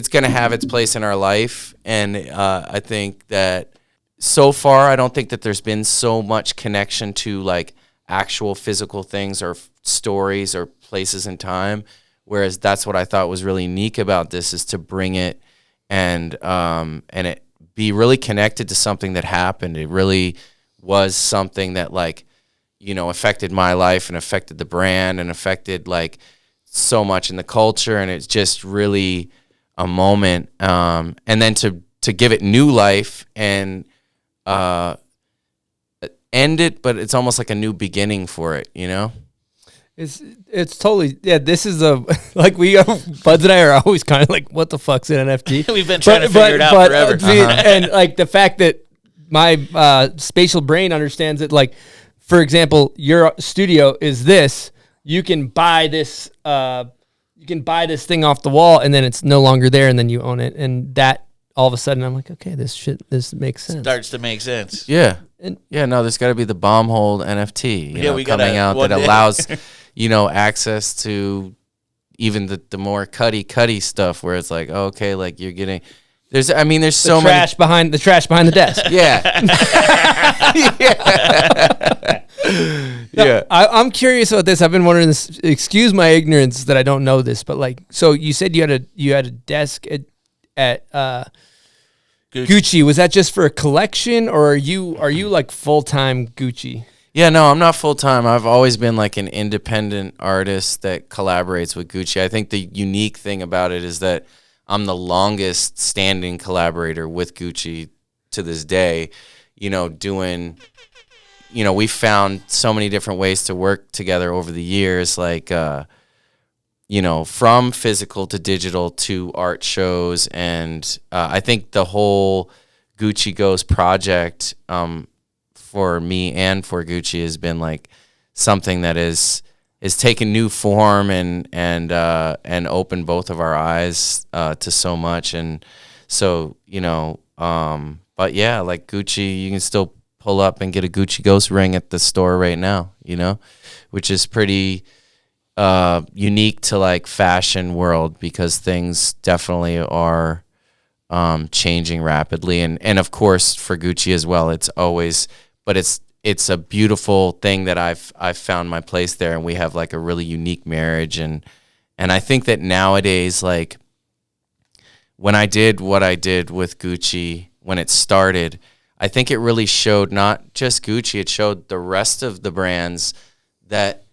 going to have its place in our life, and I think that so far I don't think that there's been so much connection to actual physical things or stories or places in time, whereas that's what I thought was really unique about this, is to bring it and it be really connected to something that happened. It really was something that affected my life and affected the brand and affected so much in the culture, and it's just really a moment, and then to give it new life and end it, but it's almost like a new beginning for it, It's totally, yeah, this is Buds and I are always kind of what the fuck's an NFT? We've been trying to figure it out forever. And the fact that my spatial brain understands it, for example, your studio is this, you can buy this thing off the wall, and then it's no longer there, and then you own it, and that all of a sudden I'm okay, this makes sense. Starts to make sense. Yeah. There's got to be the bomb hold NFT, we coming out that allows, access to even the more cutty stuff, where it's you're getting, there's so many trash behind the desk. Yeah. Yeah. I'm curious about this. I've been wondering this. Excuse my ignorance that I don't know this, but so you said you had a desk at Gucci. Was that just for a collection, or are you full-time Gucci? Yeah, no, I'm not full-time. I've always been an independent artist that collaborates with Gucci. I think the unique thing about it is that I'm the longest standing collaborator with Gucci to this day, doing, we found so many different ways to work together over the years, from physical to digital to art shows. And I think the whole GucciGhost project for me and for Gucci has been something that is taken new form and opened both of our eyes to so much. And so, but yeah, Gucci, you can still pull up and get a GucciGhost ring at the store right now, which is pretty unique to fashion world, because things definitely are changing rapidly, and of course for Gucci as well. It's always, but it's a beautiful thing that I've found my place there, and we have a really unique marriage, and I think that nowadays, when I did what I did with Gucci when it started, I think it really showed not just Gucci, it showed the rest of the brands that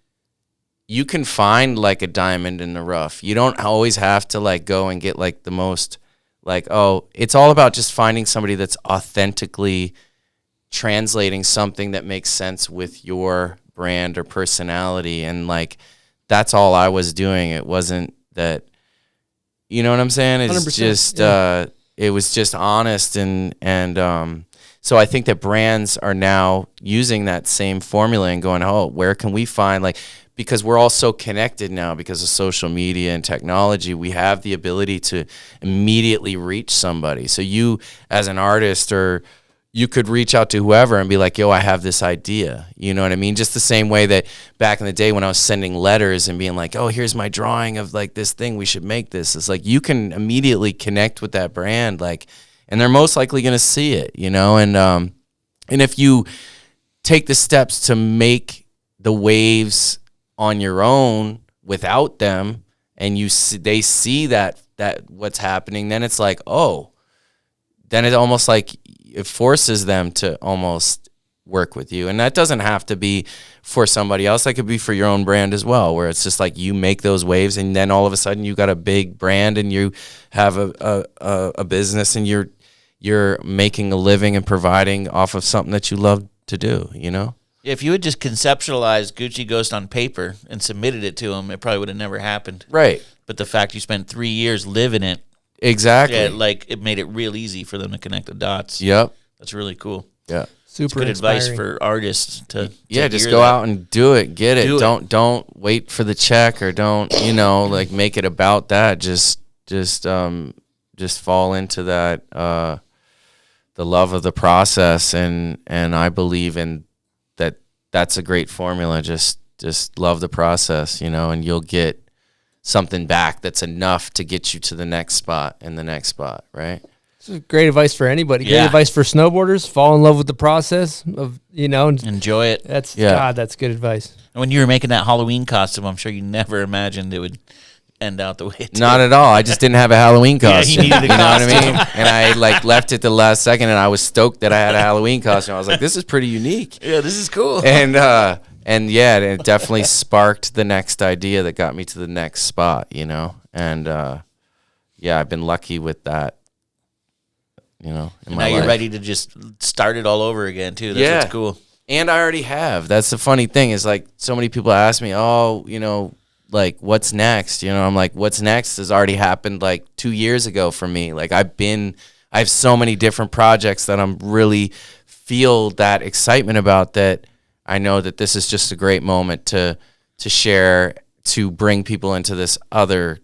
you can find a diamond in the rough. You don't always have to go and get the most, it's all about just finding somebody that's authentically translating something that makes sense with your brand or personality. And that's all I was doing. It wasn't that, you know what I'm saying? It's just, it was just honest. And so I think that brands are now using that same formula and going, oh, where can we find because we're all so connected now because of social media and technology, we have the ability to immediately reach somebody. So you, as an artist, or you could reach out to whoever and be yo, I have this idea. You know what I mean? Just the same way that back in the day when I was sending letters and being oh, here's my drawing of this thing, we should make this. It's you can immediately connect with that brand, and they're most likely going to see it, and if you take the steps to make the waves on your own without them, and they see that what's happening, then it's like, oh, then it almost like it forces them to almost work with you. And that doesn't have to be for somebody else. That could be for your own brand as well, where it's just like you make those waves, and then all of a sudden you got a big brand, and you have a business, and you're making a living and providing off of something that you love to do, you know? If you had just conceptualized GucciGhost on paper and submitted it to him, it probably would have never happened. Right. But the fact you spent 3 years living it, Exactly. yeah, like it made it real easy for them to connect the dots. Yep. That's really cool. Yeah. Super Good advice inspiring. for artists to Just hear go that. out and do it. Get it. Do it. Don't wait for the check, or don't, like make it about that. Just fall into that the love of the process, and I believe in that. That's a great formula. Just love the process, and you'll get something back that's enough to get you to the next spot and the next spot, right? This is great advice for anybody. Great Yeah. advice for snowboarders. Fall in love with the process of, and Enjoy it. that's Yeah. God, that's good advice. And when you were making that Halloween costume, I'm sure you never imagined it would end out the way it did. Not at all. I just didn't have a Halloween Yeah, he costume. needed a you know what I costume. mean? And I left it the last second, and I was stoked that I had a Halloween costume. I was like, this is pretty unique. Yeah, this is cool. And yeah, it definitely sparked the next idea that got me to the next spot, And yeah, I've been lucky with that, in now my you're life. ready to just start it all over again, too. That's what's cool. And I already have. That's the funny thing is, like, so many people ask me, oh, like, what's next? I'm like, what's next has already happened like 2 years ago for me. Like, I have so many different projects that I'm really feel that excitement about, that I know that this is just a great moment to share, to bring people into this other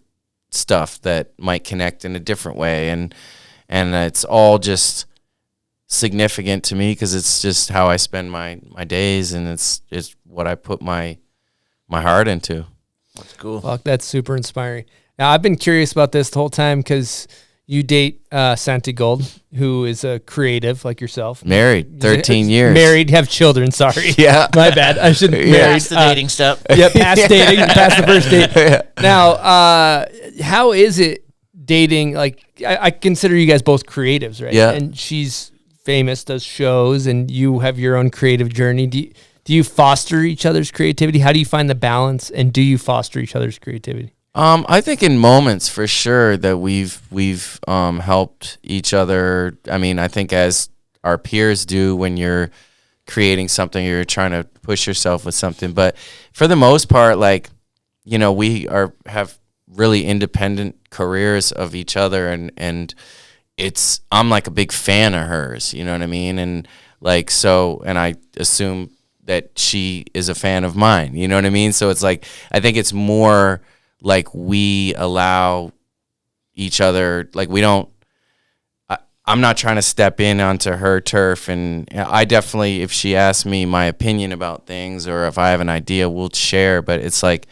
stuff that might connect in a different way. And it's all just significant to me because it's just how I spend my days, and it's what I put my heart into. That's cool. Fuck, that's super inspiring. Now, I've been curious about this the whole time because you date Santigold, who is a creative like yourself. Married 13 years. Married, have children. Sorry. Yeah. My bad. I shouldn't. Yeah. Married. That's the dating step. Yeah, past dating, past the first date. Now, how is it dating? Like, I consider you guys both creatives, right? Yeah. And she's famous, does shows, and you have your own creative journey. Do you foster each other's creativity? How do you find the balance, and do you foster each other's creativity? I think in moments for sure that we've helped each other. I mean, I think as our peers do when you're creating something, you're trying to push yourself with something. But for the most part, like, we have really independent careers of each other, and I'm like a big fan of hers, you know what I mean? And like, so, and I assume that she is a fan of mine, you know what I mean? So it's like, I think it's more like we allow each other, like we don't, I'm not trying to step in onto her turf, and I definitely, if she asks me my opinion about things, or if I have an idea, we'll share, but it's like,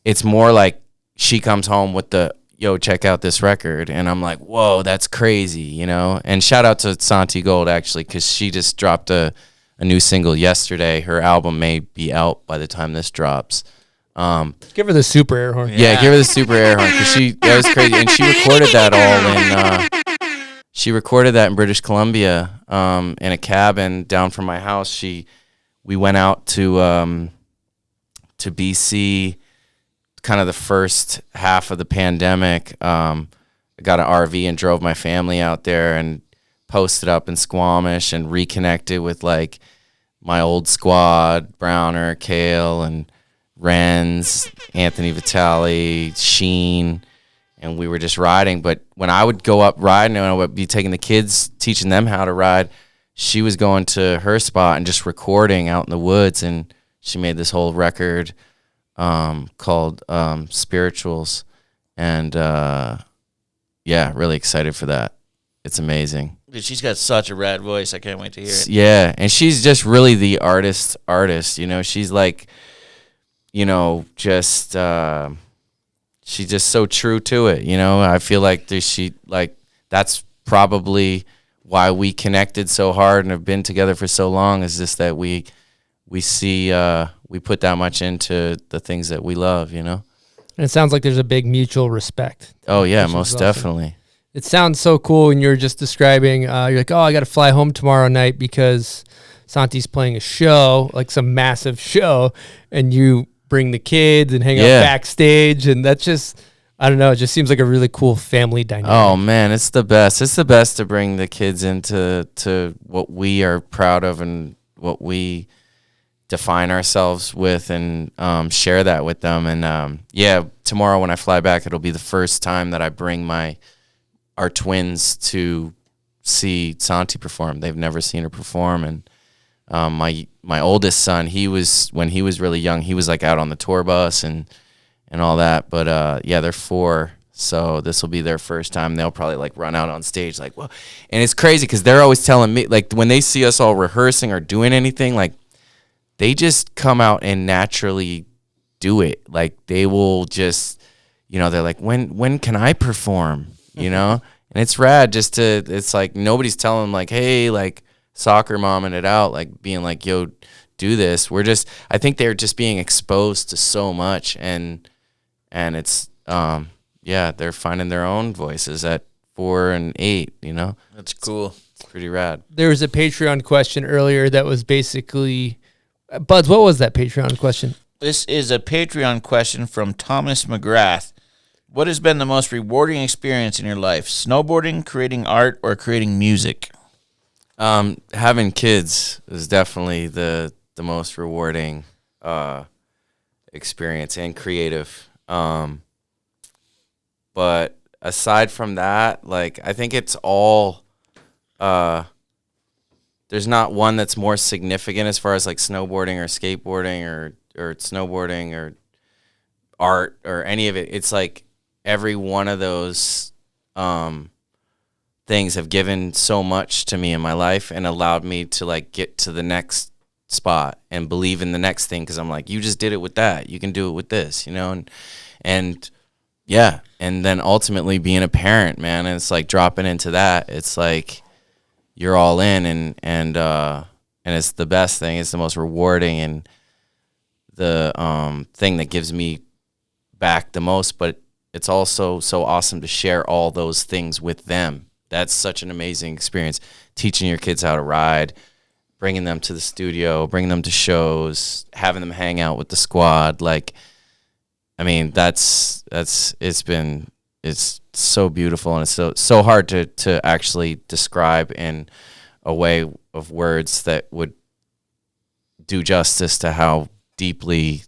it's more like she comes home with yo, check out this record, and I'm like, whoa, that's crazy, And shout out to Santigold, actually, because she just dropped a new single yesterday. Her album may be out by the time this drops. Give her the super air horn. Yeah, give her the super air horn, because that was crazy, and she recorded that all in. She recorded that in British Columbia, in a cabin down from my house. We went out to BC, kind of the first half of the pandemic. I got an RV and drove my family out there and posted up in Squamish and reconnected with like my old squad, Browner, Kale, and Renz, Anthony Vitale, Sheen, and we were just riding. But when I would go up riding and I would be taking the kids, teaching them how to ride, she was going to her spot and just recording out in the woods, and she made this whole record called Spirituals, and yeah, really excited for that. It's amazing. Dude, she's got such a rad voice. I can't wait to hear it. Yeah, and she's just really the artist. She's like, just she's just so true to it. I feel like that's probably why we connected so hard and have been together for so long, is just that we we see we put that much into the things that we love, you know. And it sounds like there's a big mutual respect. Oh yeah, Which is most awesome. definitely. It sounds so cool when you're just describing, you're like, oh, I got to fly home tomorrow night because Santi's playing a show, like some massive show, and you bring the kids and hang out backstage, and that's just, I don't know, it just seems like a really cool family dynamic. Oh man, it's the best. It's the best to bring the kids into what we are proud of and what we define ourselves with, and share that with them. And tomorrow when I fly back, it'll be the first time that I bring our twins to see Santi perform. They've never seen her perform. And my oldest son, when he was really young, he was like out on the tour bus and all that. But they're 4, so this will be their first time. They'll probably like run out on stage like, well, and it's crazy because they're always telling me, like, when they see us all rehearsing or doing anything, like, they just come out and naturally do it. Like, they will just, you know, they're like, when can I perform? You know? And it's rad it's like nobody's telling them like, hey, like, soccer momming it out, like being like, yo, do this. I think they're just being exposed to so much, and it's they're finding their own voices at 4 and 8, you know. That's cool. It's pretty rad. There was a Patreon question earlier that was basically, Buds, what was that Patreon question? This is a Patreon question from Thomas McGrath. What has been the most rewarding experience in your life? Snowboarding, creating art, or creating music? Having kids is definitely the most rewarding experience, and creative. But aside from that, like, I think it's all there's not one that's more significant as far as like snowboarding or skateboarding or snowboarding or art or any of it. It's like every one of those things have given so much to me in my life and allowed me to like get to the next spot and believe in the next thing, because I'm like, you just did it with that, you can do it with this, you know. And then ultimately being a parent, man, and it's like dropping into that, it's like you're all in, and it's the best thing, it's the most rewarding, and the thing that gives me back the most. But it's also so awesome to share all those things with them. That's such an amazing experience. Teaching your kids how to ride, bringing them to the studio, bringing them to shows, having them hang out with the squad. Like, I mean, it's so beautiful, and it's so hard to actually describe in a way of words that would do justice to how deeply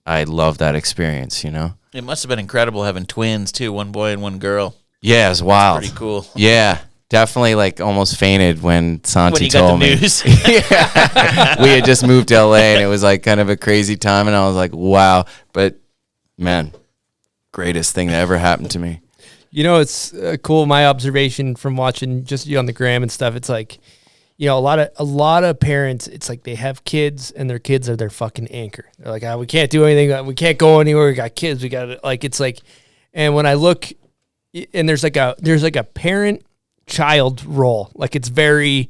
I love that experience, you know? It must have been incredible having twins, too, one boy and one girl. Yeah, it's wild. Pretty cool. Yeah, definitely, like, almost fainted when Santi told me. News. Yeah. We had just moved to LA, and it was, like, kind of a crazy time, and I was like, wow. But, man, greatest thing that ever happened to me. You know, it's cool. My observation from watching just you on the gram and stuff, it's like, you know, a lot of parents, it's like they have kids and their kids are their fucking anchor. They're like, we can't do anything. We can't go anywhere. We got kids. We got to, like, it's like, and when I look, and there's like a parent child role. Like, it's very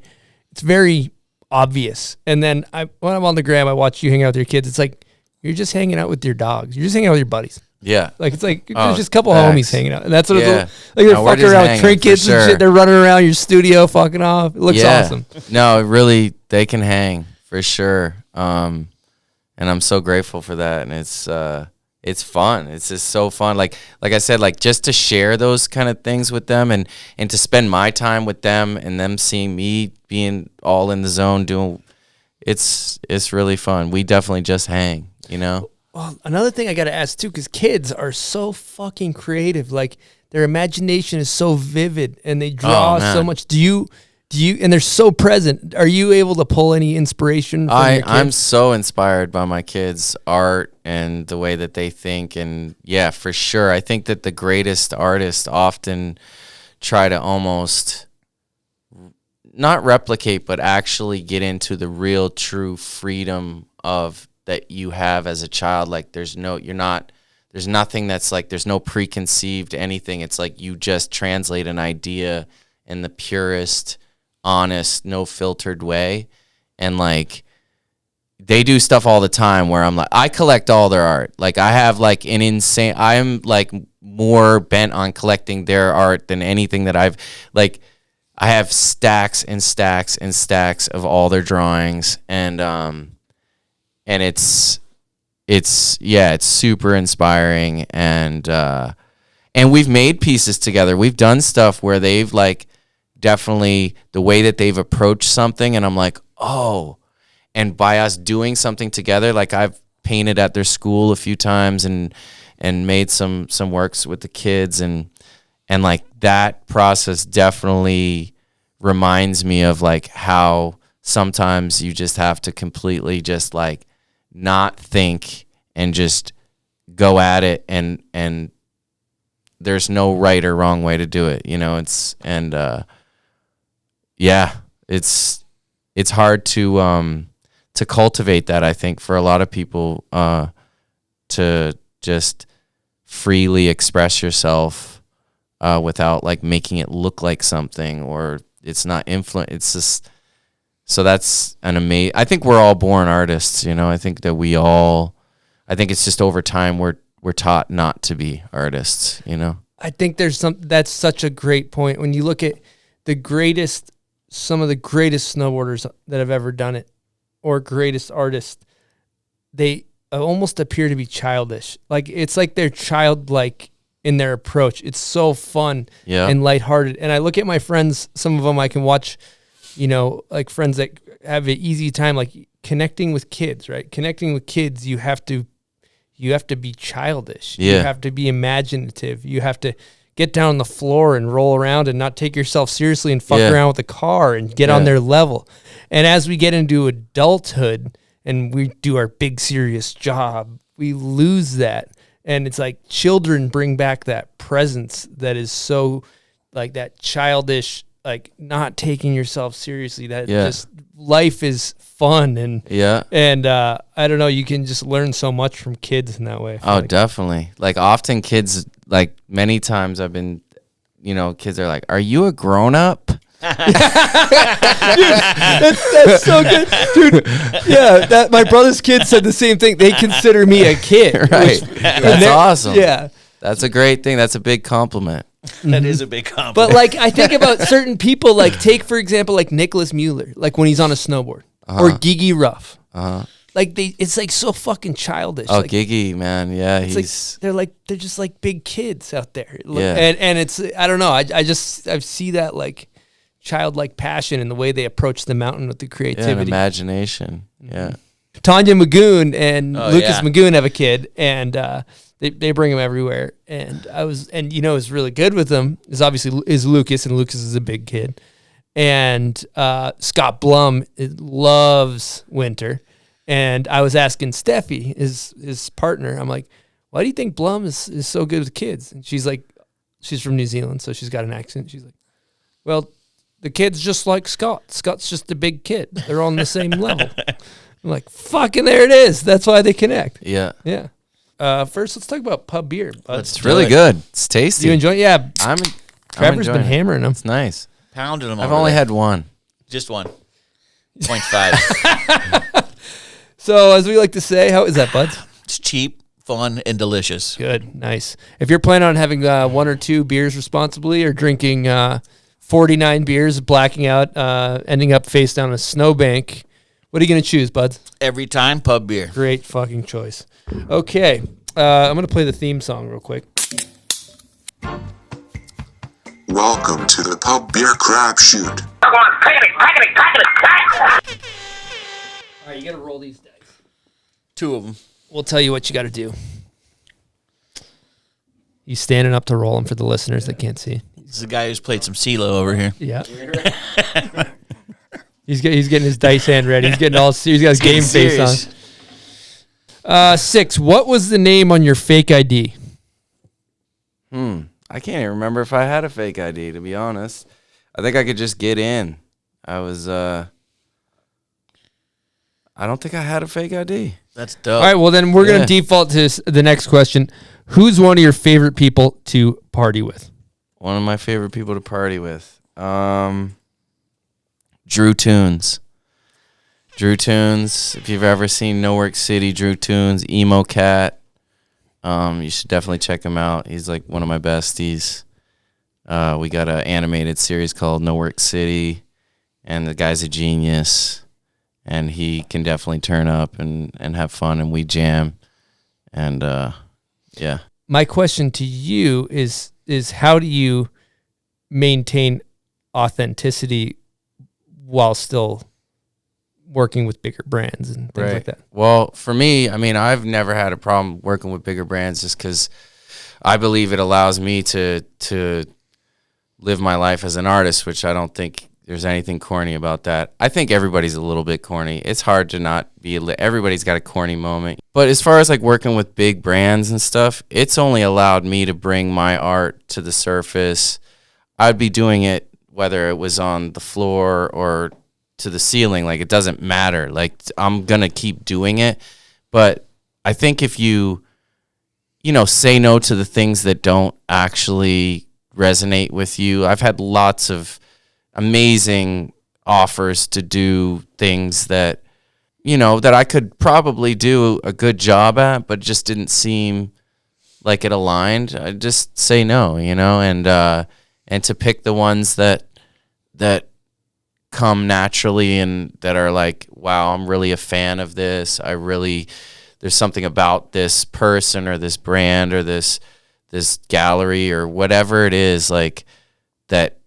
obvious. And then when I'm on the gram, I watch you hang out with your kids. It's like, you're just hanging out with your dogs. You're just hanging out with your buddies. Yeah. Like, it's like, there's just a couple homies hanging out. And that's what yeah. it's like. They're No, we're fucking just around with hanging, trinkets for and sure. shit. They're running around your studio fucking off. It looks awesome. No, really, they can hang for sure. And I'm so grateful for that. And it's fun. It's just so fun. Like I said, like, just to share those kind of things with them, and to spend my time with them, and them seeing me being all in the zone doing, it's really fun. We definitely just hang, you know? Well, another thing I got to ask too, because kids are so fucking creative. Like, their imagination is so vivid, and they draw so much. Do you? And they're so present. Are you able to pull any inspiration from your kids? I'm so inspired by my kids' art and the way that they think, and yeah, for sure. I think that the greatest artists often try to almost not replicate, but actually get into the real, true freedom of that you have as a child. Like, there's nothing that's like, there's no preconceived anything. It's like you just translate an idea in the purest, honest, no filtered way. And like, they do stuff all the time where I'm like, I collect all their art. Like I have like an insane, I'm like more bent on collecting their art than anything that I've like. I have stacks and stacks and stacks of all their drawings, and it's super inspiring, and we've made pieces together. We've done stuff where they've like definitely the way that they've approached something, and I'm like, oh. And by us doing something together, like I've painted at their school a few times and made some works with the kids, and like that process definitely reminds me of like how sometimes you just have to completely just like not think and just go at it, and there's no right or wrong way to do it. You know, it's hard to cultivate that, I think, for a lot of people, to just freely express yourself without like making it look like something, or it's not it's just, so that's an amazing, I think we're all born artists, you know. I think that I think it's just over time we're taught not to be artists, you know. I think that's such a great point. When you look at some of the greatest snowboarders that have ever done it, or greatest artists, they almost appear to be childish. Like it's like they're childlike in their approach. It's so fun and lighthearted. And I look at my friends, some of them I can watch, you know, like friends that have an easy time, like connecting with kids, right? Connecting with kids, you have to be childish. Yeah. You have to be imaginative. You have to get down on the floor and roll around and not take yourself seriously and fuck around with the car and get on their level. And as we get into adulthood and we do our big serious job, we lose that. And it's like children bring back that presence that is so like that childish, like not taking yourself seriously. That just life is fun, and I don't know, you can just learn so much from kids in that way. Oh, definitely. Like often kids, like many times I've been, you know, kids are like, "Are you a grown up?" Dude, that's so good, dude. Yeah, that my brother's kid said the same thing. They consider me a kid, right? That's awesome. Yeah, that's a great thing. That's a big compliment. That is a big compliment. But like, I think about certain people. Like, take for example, like Nicholas Mueller, like when he's on a snowboard, or Gigi Ruff. Like it's like so fucking childish. Oh, like, Gigi, man, yeah, he's like they're just like big kids out there. Yeah. And it's, I don't know. I see that like childlike passion in the way they approach the mountain with the creativity, and imagination. Yeah. Tanya Magoon and Lucas Magoon have a kid, and they bring him everywhere. And you know, who's really good with them is obviously Lucas, and Lucas is a big kid. And Scott Blum loves winter. And I was asking Steffi, his partner, I'm like, why do you think Blum is so good with kids? And she's like, she's from New Zealand, so she's got an accent. She's like, well, the kid's just like Scott. Scott's just a big kid. They're all on the same level. I'm like, fucking there it is. That's why they connect. Yeah. Yeah. First, let's talk about pub beer. It's really good. It's tasty. You enjoy it? Yeah. Trevor's been enjoying hammering them. It's nice. Pounding them. I've only had one. Just one. 0.5. So, as we like to say, how is that, Buds? It's cheap, fun, and delicious. Good. Nice. If you're planning on having one or two beers responsibly, or drinking 49 beers, blacking out, ending up face down a snowbank, what are you going to choose, Buds? Every time, pub beer. Great fucking choice. Okay. I'm going to play the theme song real quick. Welcome to the Pub Beer Crap Shoot. All right, you got to roll these dice. 2 of them. We'll tell you what you got to do. He's standing up to roll them for the listeners that can't see. This is the guy who's played some CeeLo over here. Yeah. He's getting his dice hand ready. He's getting all serious. He's got his game face on. 6. What was the name on your fake ID? I can't even remember if I had a fake ID, to be honest. I think I could just get in. I don't think I had a fake ID. That's dope. All right, well, then we're going to default to the next question. Who's one of your favorite people to party with? One of my favorite people to party with. Drew Tunes. Drew Tunes. If you've ever seen No Work City, Drew Tunes, Emo Cat, you should definitely check him out. He's like one of my besties. We got an animated series called No Work City, and the guy's a genius, and he can definitely turn up and have fun, and we jam, and yeah. My question to you is how do you maintain authenticity while still working with bigger brands and things like that? Well, for me, I mean, I've never had a problem working with bigger brands just because I believe it allows me to live my life as an artist, which I don't think there's anything corny about that. I think everybody's a little bit corny. It's hard to not be, everybody's got a corny moment. But as far as like working with big brands and stuff, it's only allowed me to bring my art to the surface. I'd be doing it whether it was on the floor or to the ceiling. Like, it doesn't matter. Like, I'm going to keep doing it. But I think if you say no to the things that don't actually resonate with you. I've had lots of amazing offers to do things that, that I could probably do a good job at, but just didn't seem like it aligned. I just say no, and to pick the ones that come naturally and that are like, wow, I'm really a fan of this. There's something about this person or this brand or this gallery or whatever it is, like, that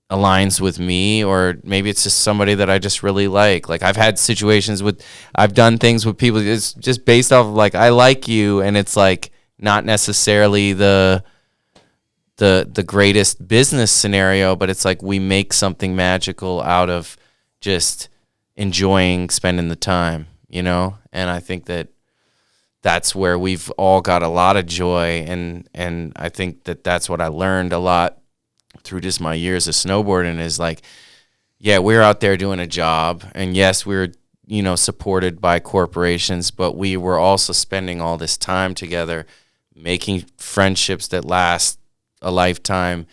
aligns with me, or maybe it's just somebody that I just really like. Like, I've had situations I've done things with people, it's just based off of like, I like you, and it's like not necessarily the greatest business scenario, but it's like we make something magical out of just enjoying spending the time, and I think that's where we've all got a lot of joy, and I think that's what I learned a lot through just my years of snowboarding is like, yeah, we're out there doing a job, and yes, we're supported by corporations, but we were also spending all this time together, making friendships that last a lifetime.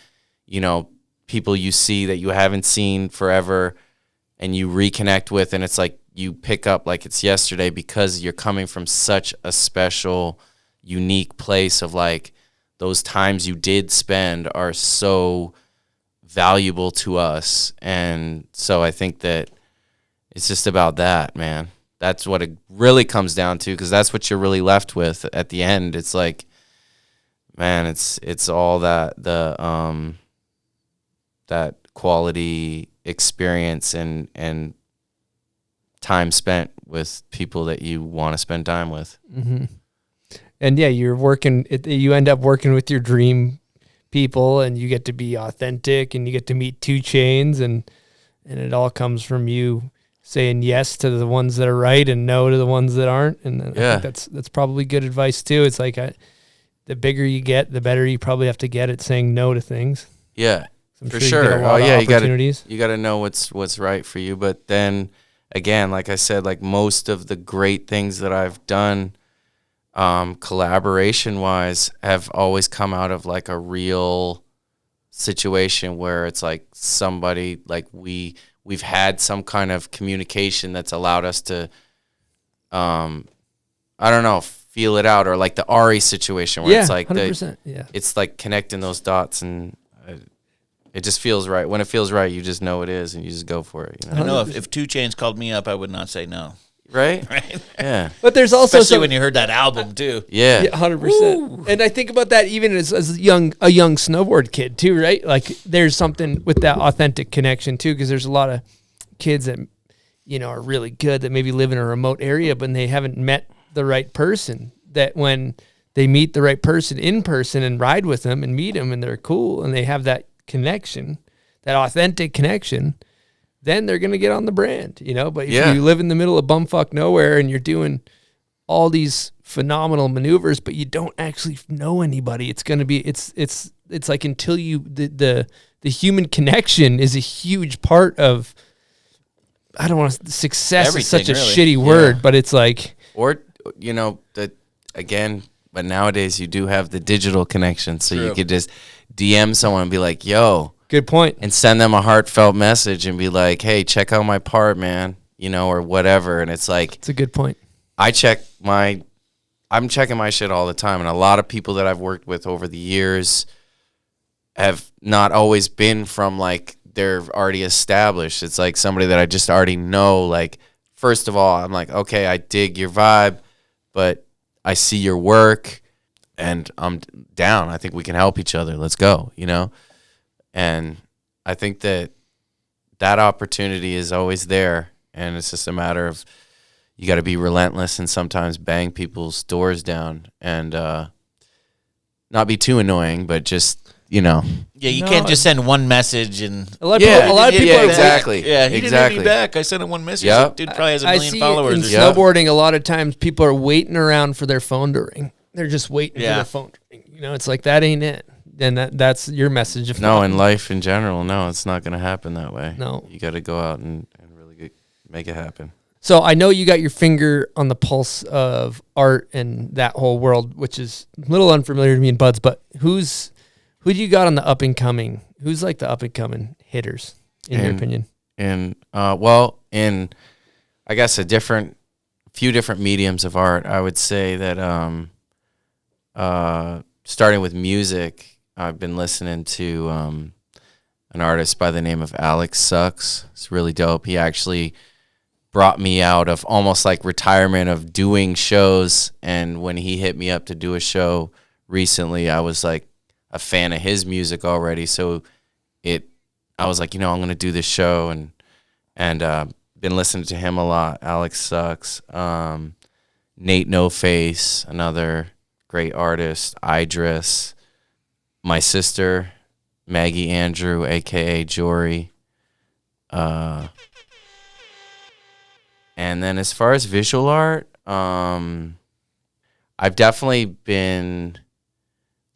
People you see that you haven't seen forever, and you reconnect with, and it's like you pick up like it's yesterday because you're coming from such a special, unique place of like, those times you did spend are so valuable to us. And so I think that it's just about that, man. That's what it really comes down to, because that's what you're really left with at the end. It's like, man, it's all that that quality experience and time spent with people that you want to spend time with. Mm-hmm. And yeah, you end up working with your dream people, and you get to be authentic, and you get to meet 2 Chainz, and it all comes from you saying yes to the ones that are right and no to the ones that aren't. And I think that's probably good advice too. It's like the bigger you get, the better you probably have to get at saying no to things. Yeah, for sure. You got to know what's right for you. But then again, like I said, like most of the great things that I've done, collaboration wise, have always come out of like a real situation where it's like somebody, like we've had some kind of communication that's allowed us to, I don't know, feel it out, or like the Ari situation where it's like 100%, it's like connecting those dots, and it just feels right. When it feels right, you just know it is, and you just go for it. I know if 2 Chainz called me up, I would not say no. Right? Right? Yeah. But there's also especially when you heard that album too. Yeah. 100%. And I think about that even as a young snowboard kid too, right? Like there's something with that authentic connection too, because there's a lot of kids that are really good that maybe live in a remote area, but they haven't met the right person. That when they meet the right person in person and ride with them and meet them and they're cool and they have that connection, that authentic connection, then they're going to get on the brand, But if you live in the middle of bumfuck nowhere and you're doing all these phenomenal maneuvers, but you don't actually know anybody, it's going to be, it's like until the human connection is a huge part of, I don't want to, success everything, is such a really. shitty word, but it's like. Or, again, but nowadays you do have the digital connection. So you could just DM someone and be like, yo. Good point. And send them a heartfelt message and be like, hey, check out my part, man. or whatever. And it's like, It's a good point. I'm checking my shit all the time. And a lot of people that I've worked with over the years have not always been from like, they're already established. It's like somebody that I just already know. Like, first of all, I'm like, okay, I dig your vibe, but I see your work and I'm down. I think we can help each other. Let's go, And I think that opportunity is always there. And it's just a matter of, you got to be relentless and sometimes bang people's doors down and not be too annoying, but just, Yeah, you can't just send one message and A lot of people are exactly. Yeah, he exactly. didn't hit me back. I sent him one message. Yep. Dude probably has a I million see followers. in or something. snowboarding, a lot of times people are waiting around for their phone to ring. They're just waiting for their phone to ring. It's like, that ain't it. And that's your message. No, in life in general, no, it's not going to happen that way. No. You got to go out and really make it happen. So I know you got your finger on the pulse of art and that whole world, which is a little unfamiliar to me and Buds, but who do you got on the up and coming? Who's like the up and coming hitters in your opinion? In I guess few different mediums of art, I would say that starting with music, I've been listening to an artist by the name of Alex Sucks. It's really dope. He actually brought me out of almost like retirement of doing shows, and when he hit me up to do a show recently, I was like a fan of his music already, so I was like, I'm going to do this show, and been listening to him a lot. Alex Sucks, Nate No Face, another great artist, Idris, my sister Maggie Andrew, aka Jory, and then as far as visual art, I've definitely been,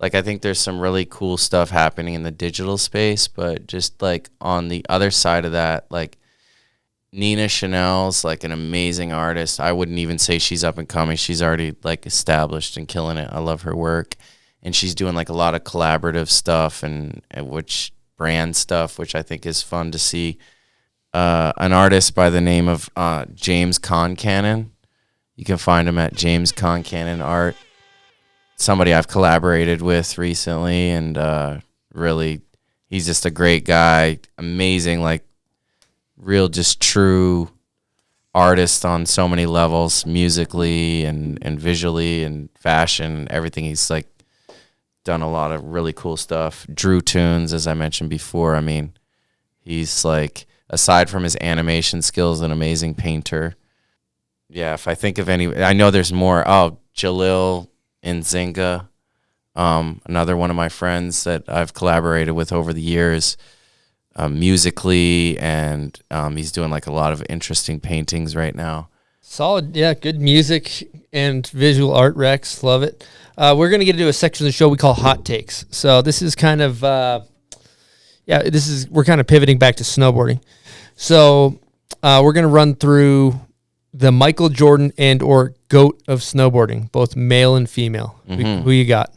like, I think there's some really cool stuff happening in the digital space, but just like on the other side of that, like Nina Chanel's like an amazing artist. I wouldn't even say she's up and coming. She's already like established and killing it. I love her work. And she's doing like a lot of collaborative stuff and which brand stuff, which I think is fun to see. An artist by the name of James Concannon. You can find him at James Concannon Art. Somebody I've collaborated with recently, and really, he's just a great guy. Amazing, like real, just true artist on so many levels, musically and visually and fashion, everything. He's like done a lot of really cool stuff. Drew tunes, as I mentioned before. I mean, he's like, aside from his animation skills, an amazing painter. Yeah, if I think of any, I know there's more. Oh, Jalil Nzinga, another one of my friends that I've collaborated with over the years, musically, and he's doing like a lot of interesting paintings right now. Solid, yeah, good music and visual art, Rex, love it. We're going to get into a section of the show we call Hot Takes. So this is kind of, we're kind of pivoting back to snowboarding. So we're going to run through the Michael Jordan and or GOAT of snowboarding, both male and female. Mm-hmm. Who you got?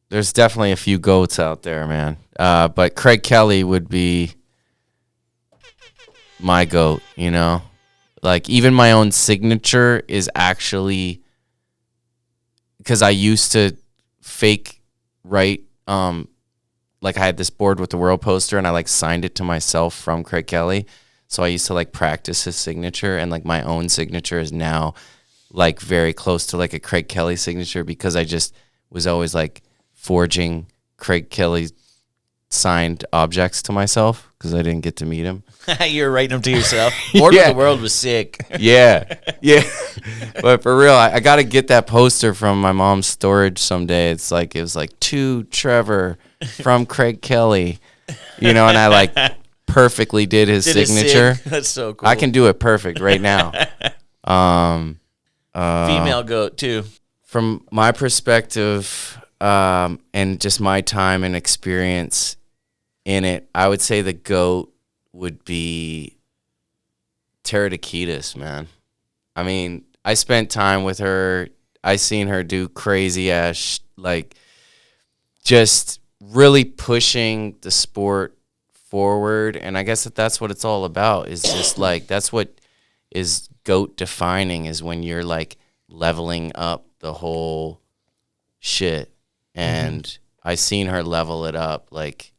There's definitely a few GOATs out there, man. But Craig Kelly would be my GOAT, Like, even my own signature is actually, because I used to fake write, like I had this board with the world poster and I like signed it to myself from Craig Kelly. So I used to like practice his signature, and like my own signature is now like very close to like a Craig Kelly signature, because I just was always like forging Craig Kelly signed objects to myself because I didn't get to meet him. You're writing them to yourself. Board of the World was sick. Yeah. But for real, I got to get that poster from my mom's storage someday. It was like to Trevor from Craig Kelly, and I like perfectly did his signature. That's so cool. I can do it perfect right now. Female GOAT too. From my perspective, and just my time and experience in it, I would say the GOAT would be Tara Dakitis, man. I mean, I spent time with her. I seen her do crazy ass, like, just really pushing the sport forward. And I guess that's what it's all about, is just like, that's what is GOAT defining is when you're like leveling up the whole shit. And I seen her level it up like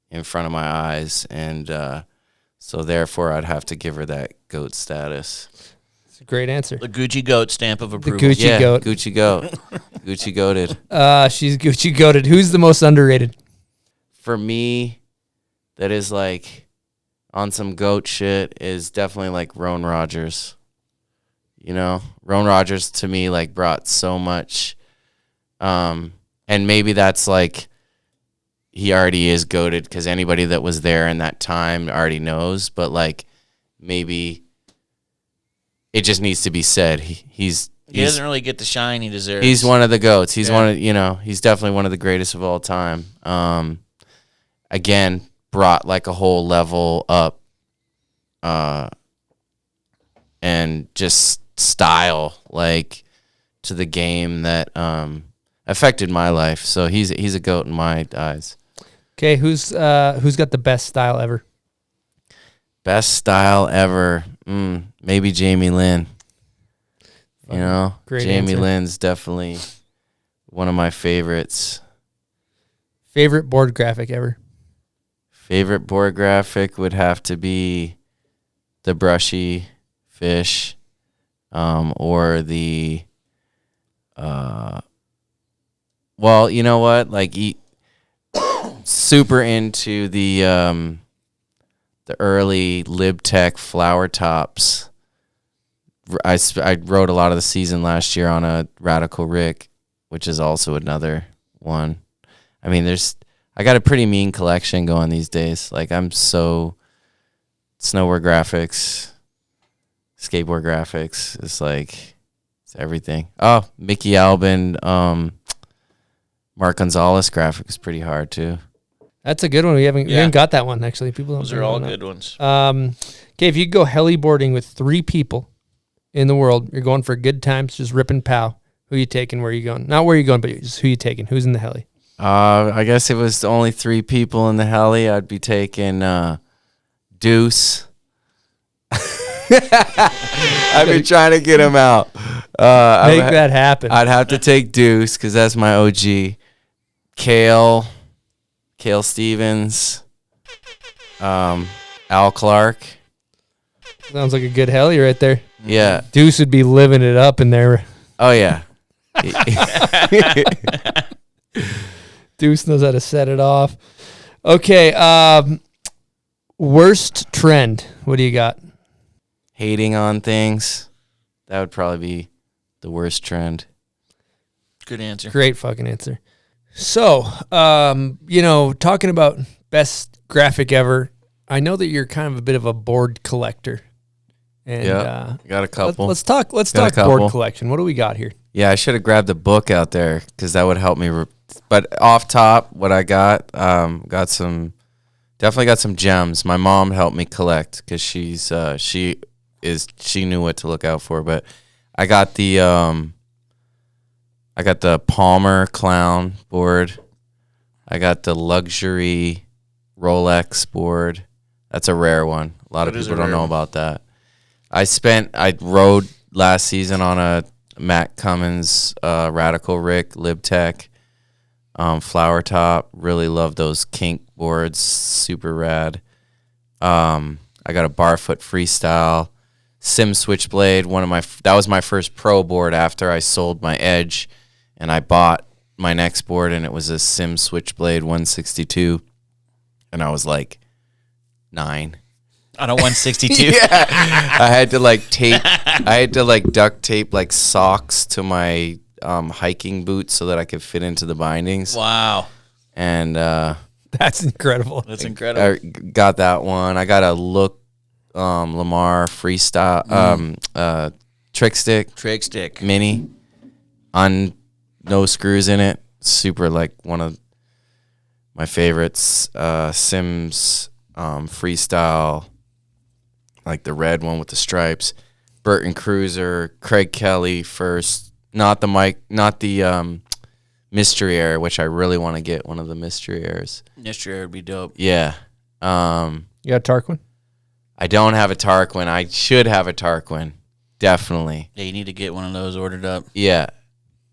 in front of my eyes. And so therefore I'd have to give her that GOAT status. It's a great answer. The Gucci Goat stamp of approval. Gucci Goat. Gucci Goat. Gucci Goated. She's Gucci Goated. Who's the most underrated? For me, that is like on some GOAT shit is definitely like Roan Rogers. You know, Roan Rogers to me like brought so much, and maybe that's like he already is goated because anybody that was there in that time already knows. But like maybe it just needs to be said. He doesn't really get the shine he deserves. He's one of the GOATs. He's one of he's definitely one of the greatest of all time. Again, brought like a whole level up, and just style like to the game that affected my life. So he's a GOAT in my eyes. Okay, who's got the best style ever? Best style ever, maybe Jamie Lynn. You know, Great Jamie answer. Lynn's definitely one of my favorites. Favorite board graphic ever? Favorite board graphic would have to be the brushy fish, or the, well, you know what? Like, super into the early LibTech flower tops. I wrote a lot of the season last year on a Radical Rick, which is also another one. I mean, I got a pretty mean collection going these days. Like, I'm so snowboard graphics, skateboard graphics. It's like, it's everything. Oh, Mickey Albin, Mark Gonzalez graphic is pretty hard too. That's a good one. We haven't got that one actually. People don't. Those are all good ones. Okay, if you could go heliboarding with 3 people in the world, you're going for good times, just ripping pow. Who you taking? Where you going? Not where you going, but just who you taking? Who's in the heli? I guess if it was only 3 people in the heli, I'd be taking Deuce. I've been trying to get him out. Make that happen. I'd have to take Deuce because that's my OG. Kale Stevens, Al Clark. Sounds like a good heli right there. Yeah. Deuce would be living it up in there. Oh, yeah. Deuce knows how to set it off. Okay, worst trend. What do you got? Hating on things. That would probably be the worst trend. Good answer. Great fucking answer. So, talking about best graphic ever, I know that you're kind of a bit of a board collector. And yeah, got a couple. Let's talk board collection. What do we got here? Yeah, I should have grabbed the book out there because that would help me. But off top, what I got, definitely got some gems. My mom helped me collect because she knew what to look out for. But I got the Palmer Clown board. I got the luxury Rolex board. That's a rare one. A lot of people don't know about that. I rode last season on a Matt Cummins Radical Rick LibTech flower top. Really love those kink boards. Super rad. I got a Barfoot Freestyle Sim Switchblade. That was my first pro board after I sold my Edge, and I bought my next board, and it was a Sim Switchblade 162, and I was like 9. On a 162. Yeah. I had to duct tape like socks to my hiking boots so that I could fit into the bindings. Wow. And that's incredible. That's incredible. I got that one. I got a Look Lamar Freestyle trick stick mini on no screws in it. Super, like, one of my favorites. Sims Freestyle, like the red one with the stripes. Burton Cruiser, Craig Kelly first. Not the Mystery Air, which I really want to get one of the Mystery Airs. Mystery Air would be dope. Yeah. You got a Tarquin? I don't have a Tarquin. I should have a Tarquin. Definitely. Yeah, you need to get one of those ordered up. Yeah.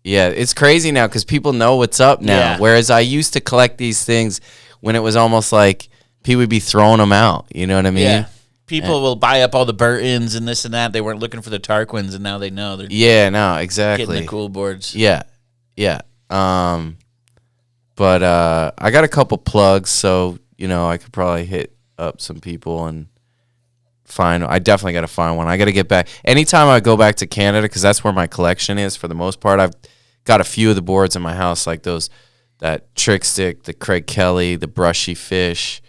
Yeah, it's crazy now because people know what's up now. Yeah. Whereas I used to collect these things when it was almost like people would be throwing them out. You know what I mean? Yeah. People will buy up all the Burtons and this and that. They weren't looking for the Tarquins, and now they know. They're No, exactly. getting the cool boards. Yeah. But I got a couple plugs, so, I could probably hit up some people and I definitely got to find one. I got to get back. Anytime I go back to Canada, because that's where my collection is for the most part, I've got a few of the boards in my house, like that Trick Stick, the Craig Kelly, the Brushy Fish,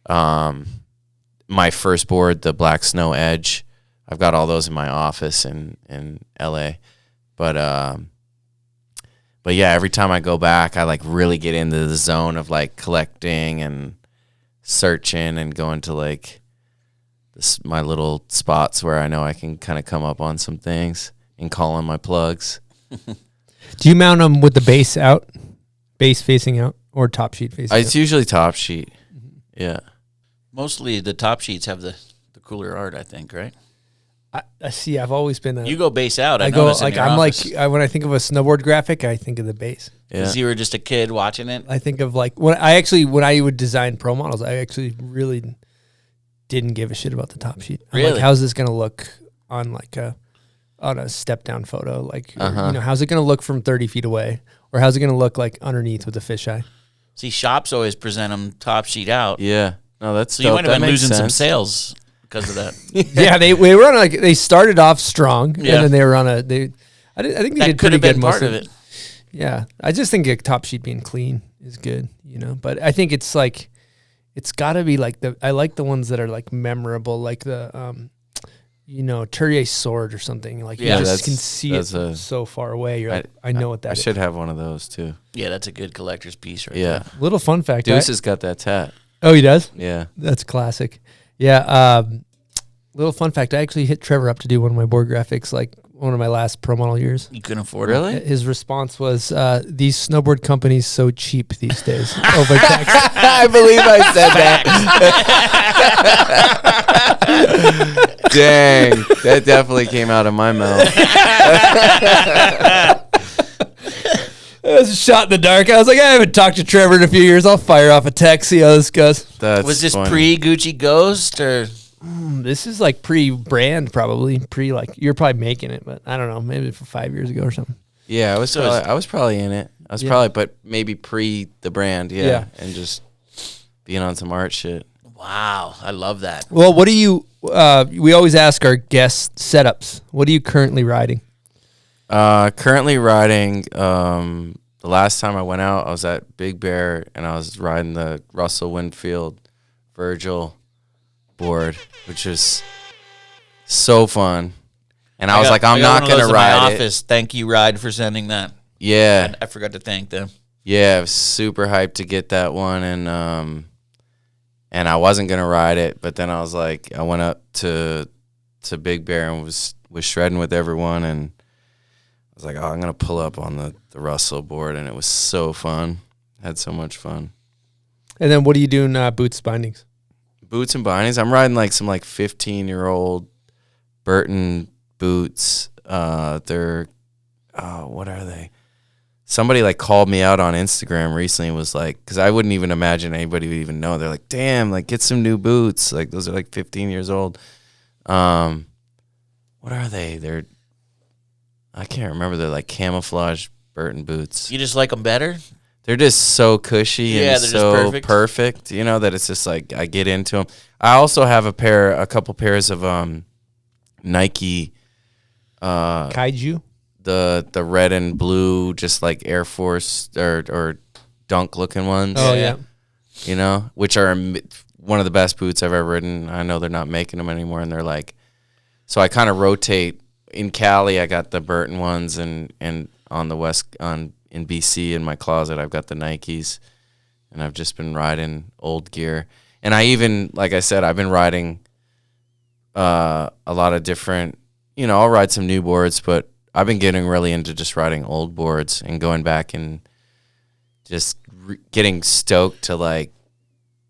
my first board, the Black Snow Edge. I've got all those in my office in LA. But yeah, every time I go back, I like really get into the zone of like collecting and searching and going to like my little spots where I know I can kind of come up on some things and call on my plugs. Do you mount them with the base facing out, or top sheet facing out? It's usually top sheet. Yeah. Mostly the top sheets have the cooler art, I think, right? I see. I've always been. You go base out. I go notice in like your I'm office. like when I think of a snowboard graphic, I think of the base. Yeah. Because you were just a kid watching it. I think of like when I would design pro models, I actually really didn't give a shit about the top sheet. I'm Really? like, how's this gonna look on like on a step down photo? Like, or, how's it gonna look from 30 feet away, or how's it gonna look like underneath with a fisheye? See, shops always present them top sheet out. Yeah. No, that's So you dope. might have That been makes losing some sense. sales because of that. Yeah, they were on they started off strong, Yeah. and then they were on I think they That did could pretty have been good part most of it. Yeah, I just think a top sheet being clean is good, But I think it's like, it's got to be like I like the ones that are like memorable, like the Turrier sword or something. Like Yeah, you that's- just can see it that's from so far away. You're like, I know what that I is. should have one of those too. Yeah, that's a good collector's piece right Yeah. there. Little fun fact. Deuce has got that tat. Oh, he does? Yeah. That's classic. Yeah. Little fun fact. I actually hit Trevor up to do one of my board graphics, like one of my last pro model years. You couldn't afford it. Really? His response was, "These snowboard companies so cheap these days." Over text. I believe I said that. Dang. That definitely came out of my mouth. It was a shot in the dark. I was like, I haven't talked to Trevor in a few years. I'll fire off a text, see how this goes. That's Was this funny. pre-GucciGhost or? This is like pre-brand, probably. You're probably making it, but I don't know. Maybe for 5 years ago or something. Yeah, I was probably in it. I was Yeah. probably, but maybe pre the brand, Yeah. and just being on some art shit. Wow, I love that. Well, what do you? We always ask our guests setups. What are you currently riding? Currently riding. The last time I went out, I was at Big Bear, and I was riding the Russell Winfield Virgil board, which is so fun. And I was like, I'm not gonna ride it. Office. Thank you, Ride, for sending that. Yeah, I forgot to thank them. yeah, I was super hyped to get that one, and I wasn't gonna ride it, but then I was like, I went up to Big Bear and was shredding with everyone, and I was like, oh, I'm gonna pull up on the Russell board, and it was so fun. Had so much fun. And then what are you doing? Boots bindings. Boots and bindings. I'm riding like some 15-year-old Burton boots. They're what are they? Somebody like called me out on Instagram recently and was like, because I wouldn't even imagine anybody would even know. They're like, damn, like get some new boots. Like those are like 15 years old. What are they? I can't remember. They're like camouflage Burton boots. You just like them better? They're just so cushy Yeah, and they're just so perfect. perfect, that it's just like I get into them. I also have a couple pairs of Nike Kaiju. the red and blue, just like Air Force or Dunk looking ones. Oh yeah. Which are one of the best boots I've ever ridden. I know they're not making them anymore, and they're like, so I kind of rotate. In Cali, I got the Burton ones, and on the west in BC in my closet, I've got the Nikes, and I've just been riding old gear. And I even, like I said, I've been riding a lot of different. I'll ride some new boards, but I've been getting really into just riding old boards and going back and just getting stoked to like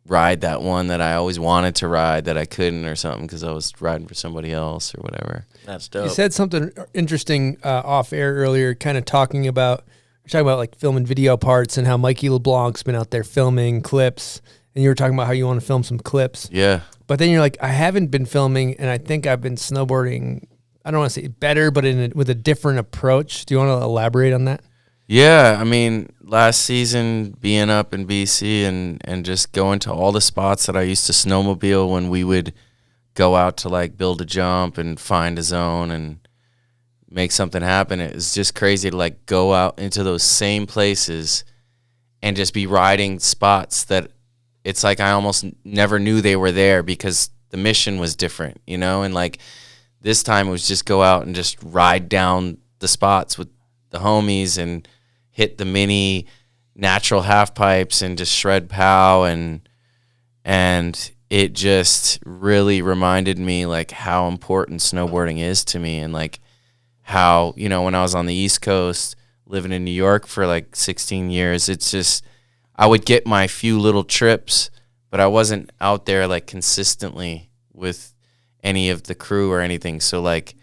ride that one that I always wanted to ride that I couldn't or something because I was riding for somebody else or whatever. That's dope. You said something interesting off air earlier, kind of talking about like filming video parts and how Mikey LeBlanc's been out there filming clips, and you were talking about how you want to film some clips. Yeah. But then you're like, I haven't been filming, and I think I've been snowboarding, I don't want to say better, but with a different approach. Do you want to elaborate on that? Yeah, I mean, last season being up in BC and just going to all the spots that I used to snowmobile when we would go out to like build a jump and find a zone and make something happen. It was just crazy to like go out into those same places and just be riding spots that it's like I almost never knew they were there because the mission was different, you know? And like this time it was just go out and just ride down the spots with the homies and hit the mini natural half pipes and just shred pow and it just really reminded me like how important snowboarding is to me and like how, you know, when I was on the East Coast living in New York for like 16 years, it's just I would get my few little trips, but I wasn't out there like consistently with any of the crew or anything. So like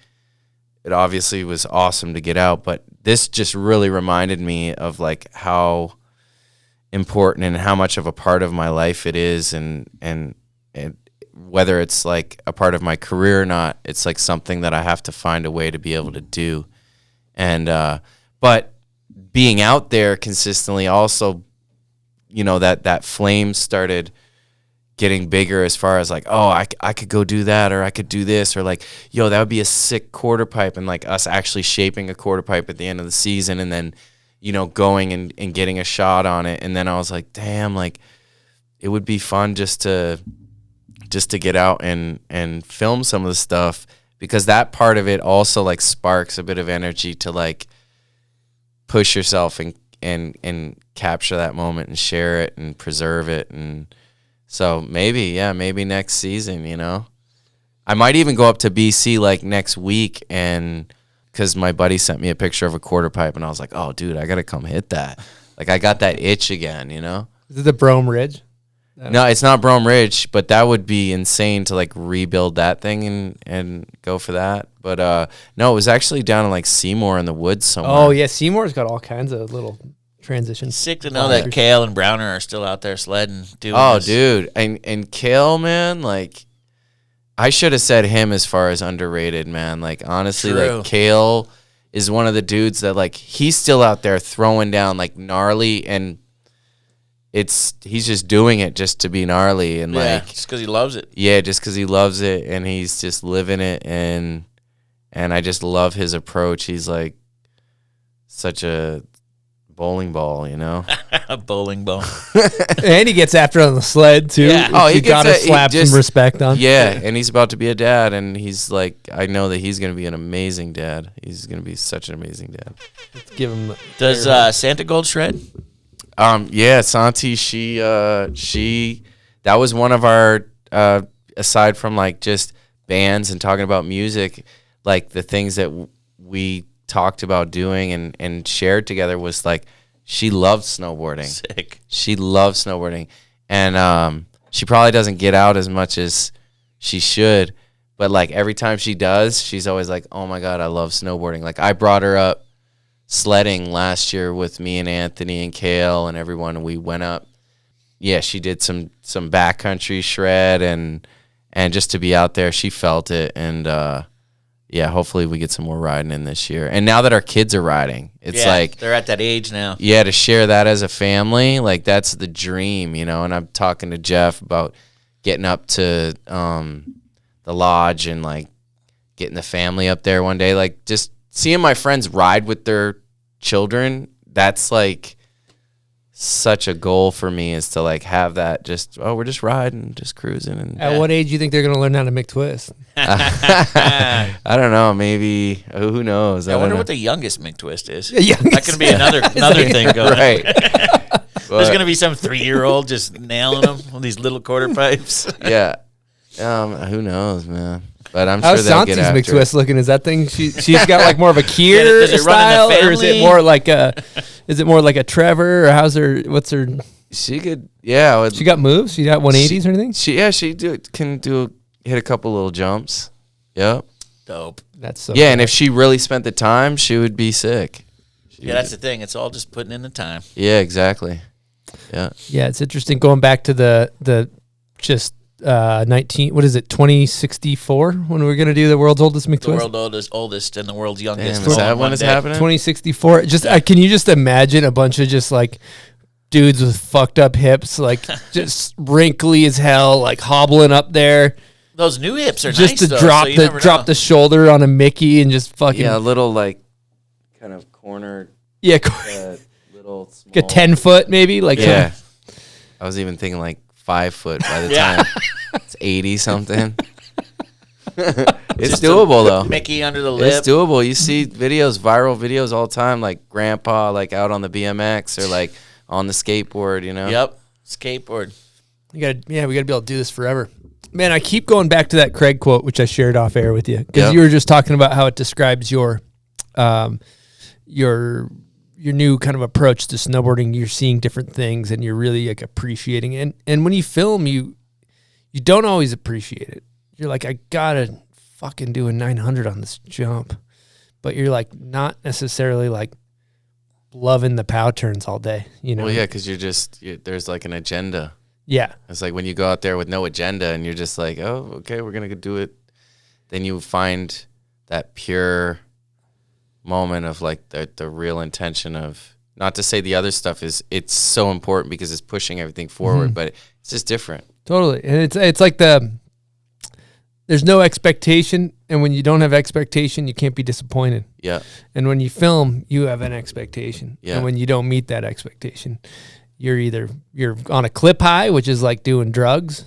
it obviously was awesome to get out, but this just really reminded me of like how important and how much of a part of my life it is and whether it's like a part of my career or not, it's like something that I have to find a way to be able to do. And but being out there consistently also, you know, that flame started getting bigger as far as like, oh, I could go do that or I could do this or like, yo, that would be a sick quarter pipe, and like us actually shaping a quarter pipe at the end of the season and then, you know, going and getting a shot on it. And then I was like, damn, like it would be fun just to get out and film some of the stuff, because that part of it also like sparks a bit of energy to like push yourself and capture that moment and share it and preserve it. And so maybe next season, you know, I might even go up to BC like next week, and because my buddy sent me a picture of a quarter pipe and I was like, oh dude, I gotta come hit that. Like I got that itch again, you know. Is it the Brome Ridge? No, it's not Brome Ridge, but that would be insane to like rebuild that thing and go for that. But no, it was actually down in like Seymour in the woods somewhere. Oh yeah, Seymour's got all kinds of little transitions. Sick to know that Kale and Browner are still out there sledding. Doing this. Dude, and Kale, man, like I should have said him as far as underrated, man. Like honestly, True. like Kale is one of the dudes that like he's still out there throwing down like gnarly, and he's just doing it just to be gnarly and like just because he loves it. Yeah, just because he loves it and he's just living it, and I just love his approach. He's like such a bowling ball, you know. A bowling ball. And he gets after on the sled too. Yeah. Oh, you gotta slap some respect on. Yeah, and he's about to be a dad, and he's like, I know that he's gonna be an amazing dad. He's gonna be such an amazing dad. Let's give him. Does Santigold shred? Yeah, Santi, she that was one of our aside from like just bands and talking about music, like the things that we talked about doing and shared together was like she loved snowboarding. Sick. She loves snowboarding, and she probably doesn't get out as much as she should, but like every time she does, she's always like, oh my god, I love snowboarding. Like I brought her up sledding last year with me and Anthony and Kale and everyone, and we went up. Yeah, she did some backcountry shred, and just to be out there, she felt it. And yeah, hopefully we get some more riding in this year. And now that our kids are riding, it's like they're at that age now. Yeah, to share that as a family, like that's the dream, you know. And I'm talking to Jeff about getting up to the lodge and like getting the family up there one day, like just seeing my friends ride with their children. That's like such a goal for me, is to like have that just, oh, we're just riding, just cruising. And At what age do you think they're going to learn how to McTwist? I don't know, maybe, who knows? I wonder what the youngest McTwist is. Yeah, that can be another thing going. Right. There's going to be some 3-year-old just nailing them on these little quarter pipes. Yeah. Who knows, man? But I'm How's sure they'll get Santi's after McTwist it. looking? Is that thing she's got like more of a Kier Does it run in style, the or is it family? more like a Trevor, or what's her? She could, yeah. She got moves. She got 180s or anything. She can hit a couple little jumps. Yep. Dope. That's so. Yeah, cool. and if she really spent the time, she would be sick. Yeah, that's the thing. It's all just putting in the time. Yeah, exactly. Yeah. Yeah, it's interesting going back to the just 2064 when we're gonna do the world's oldest McTwist. The world's oldest and the world's youngest. Damn, is that when it's happening? 2064. Just can you just imagine a bunch of just like dudes with fucked up hips, like just wrinkly as hell, like hobbling up there. Those new hips are just nice, to though, drop so you drop the shoulder on a Mickey and just fucking Yeah, a little like kind of corner. Yeah, little small. like a 10-foot maybe. Like yeah. I was even thinking like 5 foot by the time it's 80 something. It's Just doable though. Mickey under the lip. It's doable. You see viral videos all the time, like grandpa like out on the BMX or like on the skateboard, you know? Yep. Skateboard. we gotta be able to do this forever. Man, I keep going back to that Craig quote, which I shared off air with you, because you were just talking about how it describes your new kind of approach to snowboarding. You're seeing different things and you're really like appreciating it. And when you film, you don't always appreciate it. You're like, I gotta fucking do a 900 on this jump, but you're like not necessarily like loving the pow turns all day, you know? Well, yeah, because there's like an agenda. Yeah. It's like when you go out there with no agenda and you're just like, oh, okay, we're going to do it. Then you find that pure moment of like the real intention of, not to say the other stuff it's so important because it's pushing everything forward, but it's just different. Totally. And it's like there's no expectation. And when you don't have expectation, you can't be disappointed. Yeah. And when you film, you have an expectation. Yeah. And when you don't meet that expectation, you're on a clip high, which is like doing drugs,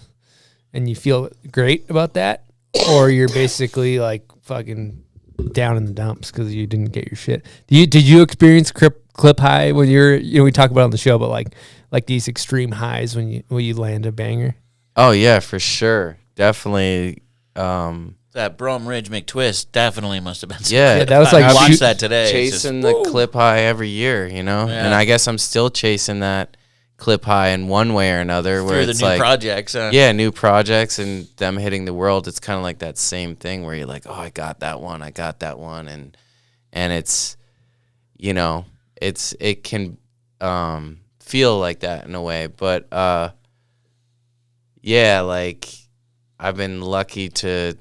and you feel great about that, or you're basically like fucking down in the dumps because you didn't get your shit. Did you experience clip high when we talk about it on the show, but like these extreme highs when you land a banger? Oh yeah, for sure, definitely. That Brom Ridge McTwist definitely must have been. Yeah, that was like I watched that today. Chasing the clip high every year, you know, and I guess I'm still chasing that clip high in one way or another. Where through it's the new like projects. Yeah, new projects and them hitting the world. It's kind of like that same thing where you're like, oh, I got that one, and it's, you know, it can feel like that in a way, but yeah, like I've been lucky to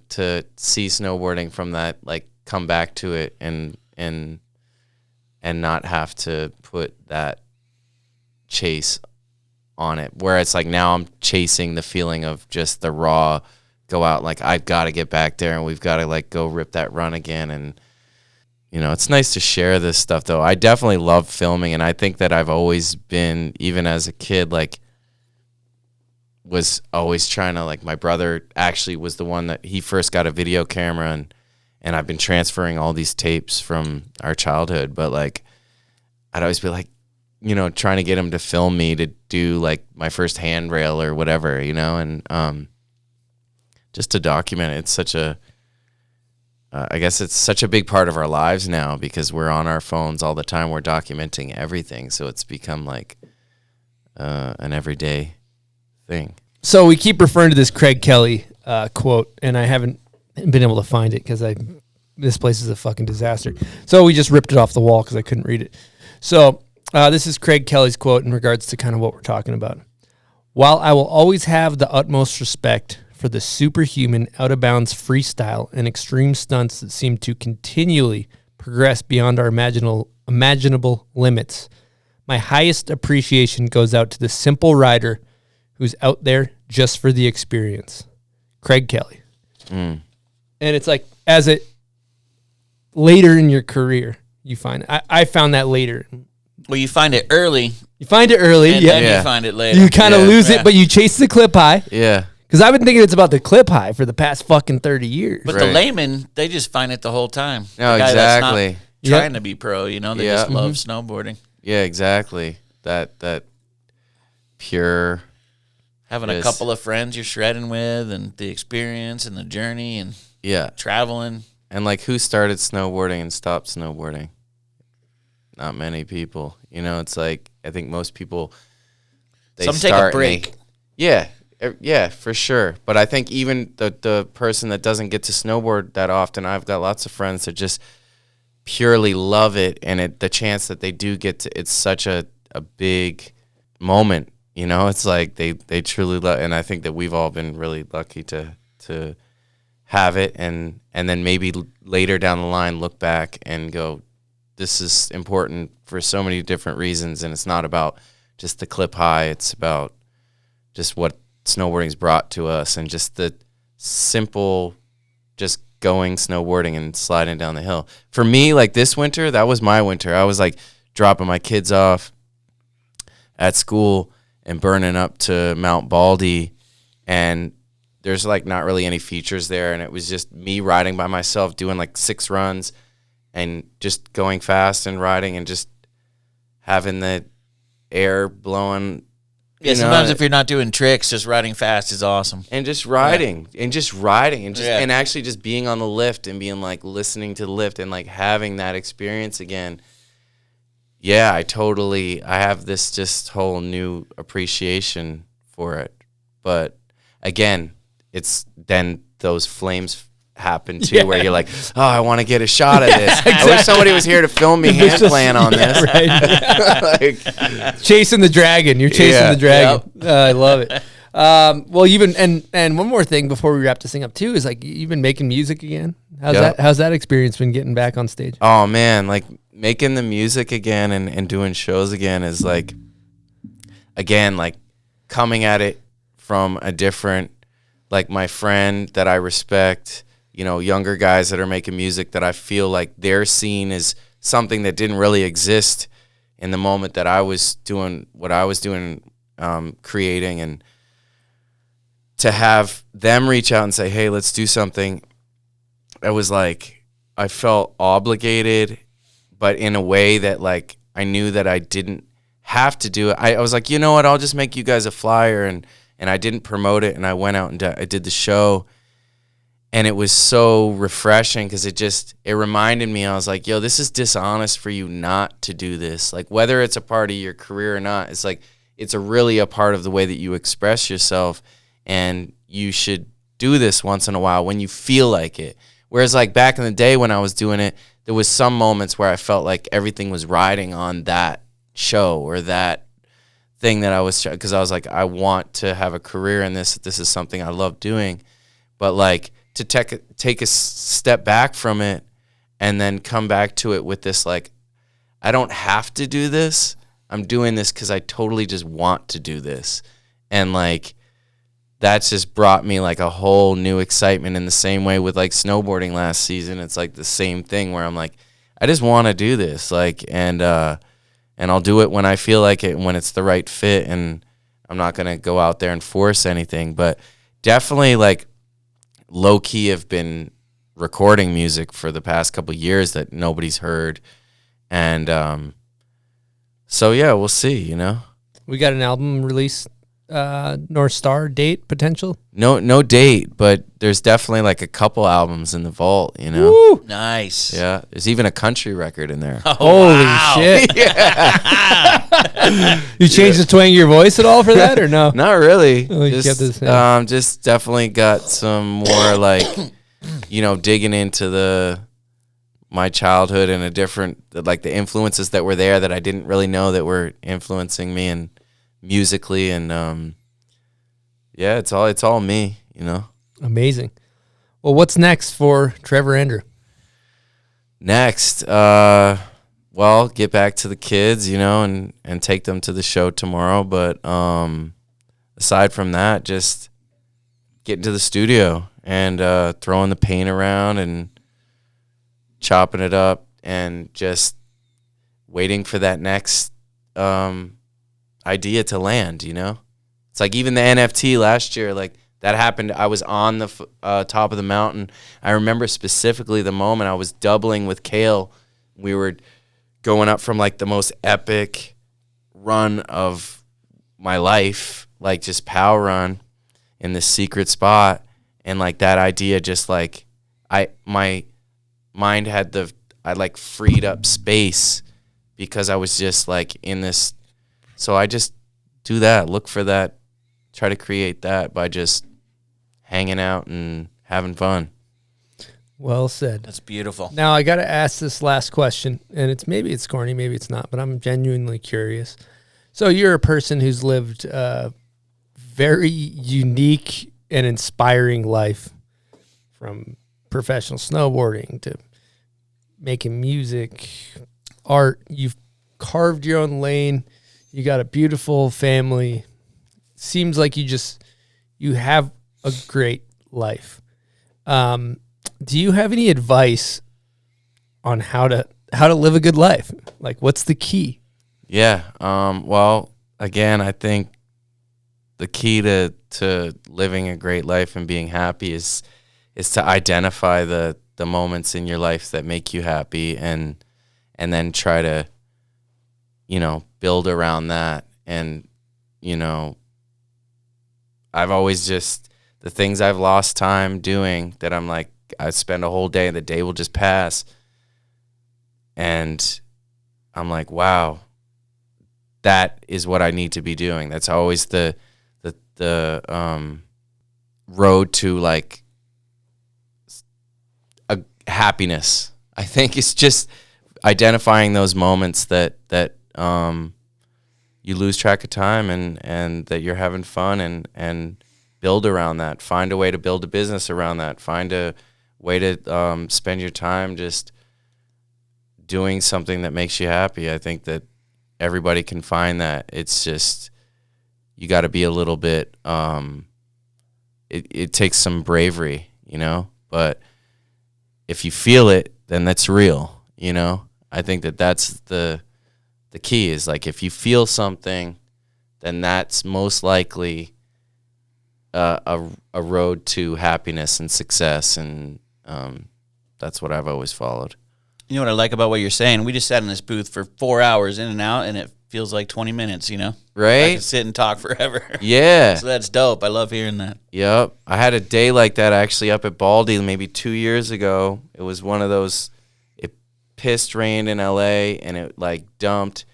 see snowboarding from that, like come back to it and not have to put that chase on it, where it's like now I'm chasing the feeling of just the raw go out, like I've got to get back there and we've got to like go rip that run again. And you know, it's nice to share this stuff though. I definitely love filming, and I think that I've always been, even as a kid, like was always trying to, like, my brother actually was the one that he first got a video camera, and I've been transferring all these tapes from our childhood, but like I'd always be like, you know, trying to get him to film me to do like my first handrail or whatever, you know, and just to document it. It's such a I guess it's such a big part of our lives now because we're on our phones all the time. We're documenting everything, so it's become like an everyday thing. So we keep referring to this Craig Kelly quote, and I haven't been able to find it because this place is a fucking disaster. So we just ripped it off the wall because I couldn't read it. So this is Craig Kelly's quote in regards to kind of what we're talking about. While I will always have the utmost respect for the superhuman, out-of-bounds freestyle and extreme stunts that seem to continually progress beyond our imaginable limits, my highest appreciation goes out to the simple rider who's out there just for the experience. Craig Kelly. And it's like, as it later in your career, you find, I found that later. Well, you find it early. You find it early, and then you find it later. You kind of lose it, but you chase the clip high. Yeah. Because I've been thinking it's about the clip high for the past fucking 30 years. But the layman, they just find it the whole time. No, the guy exactly. That's not trying to be pro, you know, they just love snowboarding. Yeah, exactly. That pure. Having a couple of friends you're shredding with, and the experience and the journey and traveling. And like, who started snowboarding and stopped snowboarding? Not many people. You know, it's like, I think most people they Some start take a and break. yeah, for sure. But I think even the person that doesn't get to snowboard that often, I've got lots of friends that just purely love it, and the chance that they do get to, it's such a big moment, you know. It's like they truly love, and I think that we've all been really lucky to have it, and then maybe later down the line look back and go, this is important for so many different reasons, and it's not about just the clip high, it's about just what snowboarding's brought to us, and just the simple just going snowboarding and sliding down the hill. For me, like this winter, that was my winter. I was like dropping my kids off at school and burning up to Mount Baldy, and there's like not really any features there, and it was just me riding by myself doing like 6 runs and just going fast and riding and just having the air blowing. Yeah, sometimes if you're not doing tricks, just riding fast is awesome. And just riding and actually just being on the lift and being like listening to the lift and like having that experience again. Yeah, I have this just whole new appreciation for it. But again, it's then those flames happen too, where you're like, oh, I want to get a shot of this. Exactly. I wish somebody was here to film me hand playing on this. Right. Chasing the dragon. You're chasing the dragon. Yep. I love it. Well, and one more thing before we wrap this thing up too is like you've been making music again. How's that experience been getting back on stage? Oh man, like making the music again and doing shows again is like, again, like coming at it from a different, like my friend that I respect, you know, younger guys that are making music that I feel like their scene is something that didn't really exist in the moment that I was doing what I was doing, creating, and to have them reach out and say, hey, let's do something. It was like, I felt obligated, but in a way that like, I knew that I didn't have to do it. I was like, you know what, I'll just make you guys a flyer, and I didn't promote it, and I went out and I did the show. And it was so refreshing because it reminded me, I was like, yo, this is dishonest for you not to do this. Like, whether it's a part of your career or not, it's like, it's really a part of the way that you express yourself. And you should do this once in a while when you feel like it. Whereas like back in the day when I was doing it, there was some moments where I felt like everything was riding on that show or that thing that I was, because I was like, I want to have a career in this. This is something I love doing. But like, to take a step back from it and then come back to it with this, like, I don't have to do this. I'm doing this because I totally just want to do this. And, like, that's just brought me, like, a whole new excitement in the same way with, like, snowboarding last season. It's, like, the same thing where I'm like, I just want to do this. Like, and I'll do it when I feel like it and when it's the right fit. And I'm not going to go out there and force anything. But definitely, like, low-key have been recording music for the past couple of years that nobody's heard. And so, yeah, we'll see, you know. We got an album release, North Star date potential? No date, but there's definitely like a couple albums in the vault, you know. Woo! Nice. Yeah, there's even a country record in there. Oh, holy shit. You changed the twang of your voice at all for that or no? Not really. Oh, Just definitely got some more like, you know, digging into my childhood and a different, like the influences that were there that I didn't really know that were influencing me and musically, and yeah, it's all me, you know. Amazing. Well, what's next for Trevor Andrew? Next, well, get back to the kids, you know, and take them to the show tomorrow. But aside from that, just get into the studio and throwing the paint around and chopping it up and just waiting for that next idea to land, you know. It's like even the NFT last year, like that happened. I was on the top of the mountain. I remember specifically the moment I was doubling with Kale. We were going up from like the most epic run of my life, like just power run in this secret spot. And like that idea, just like my mind had I like freed up space because I was just like in this. So I just do that. Look for that. Try to create that by just hanging out and having fun. Well said. That's beautiful. Now I got to ask this last question, and maybe it's corny, maybe it's not, but I'm genuinely curious. So you're a person who's lived a very unique and inspiring life, from professional snowboarding to making music, art. You've carved your own lane. You got a beautiful family. Seems like you have a great life. Do you have any advice on how to live a good life? Like, what's the key? Yeah. Well, again, I think the key to living a great life and being happy is to identify the moments in your life that make you happy, and then try to, build around that. And, I've always the things I've lost time doing that I'm like, I spend a whole day and the day will just pass. And I'm like, wow, that is what I need to be doing. That's always the road to like a happiness. I think it's just identifying those moments that you lose track of time and that you're having fun and build around that. Find a way to build a business around that. Find a way to spend your time just doing something that makes you happy. I think that everybody can find that. It's just, you got to be a little bit, it takes some bravery, but if you feel it, then that's real, I think that's the key is like, if you feel something, then that's most likely a road to happiness and success. And that's what I've always followed. You know what I like about what you're saying? We just sat in this booth for 4 hours in and out, and it feels like 20 minutes, Right? I could sit and talk forever. Yeah. So that's dope. I love hearing that. Yep. I had a day like that actually up at Baldy maybe 2 years ago. It was one of those, it pissed rained in LA and it like dumped,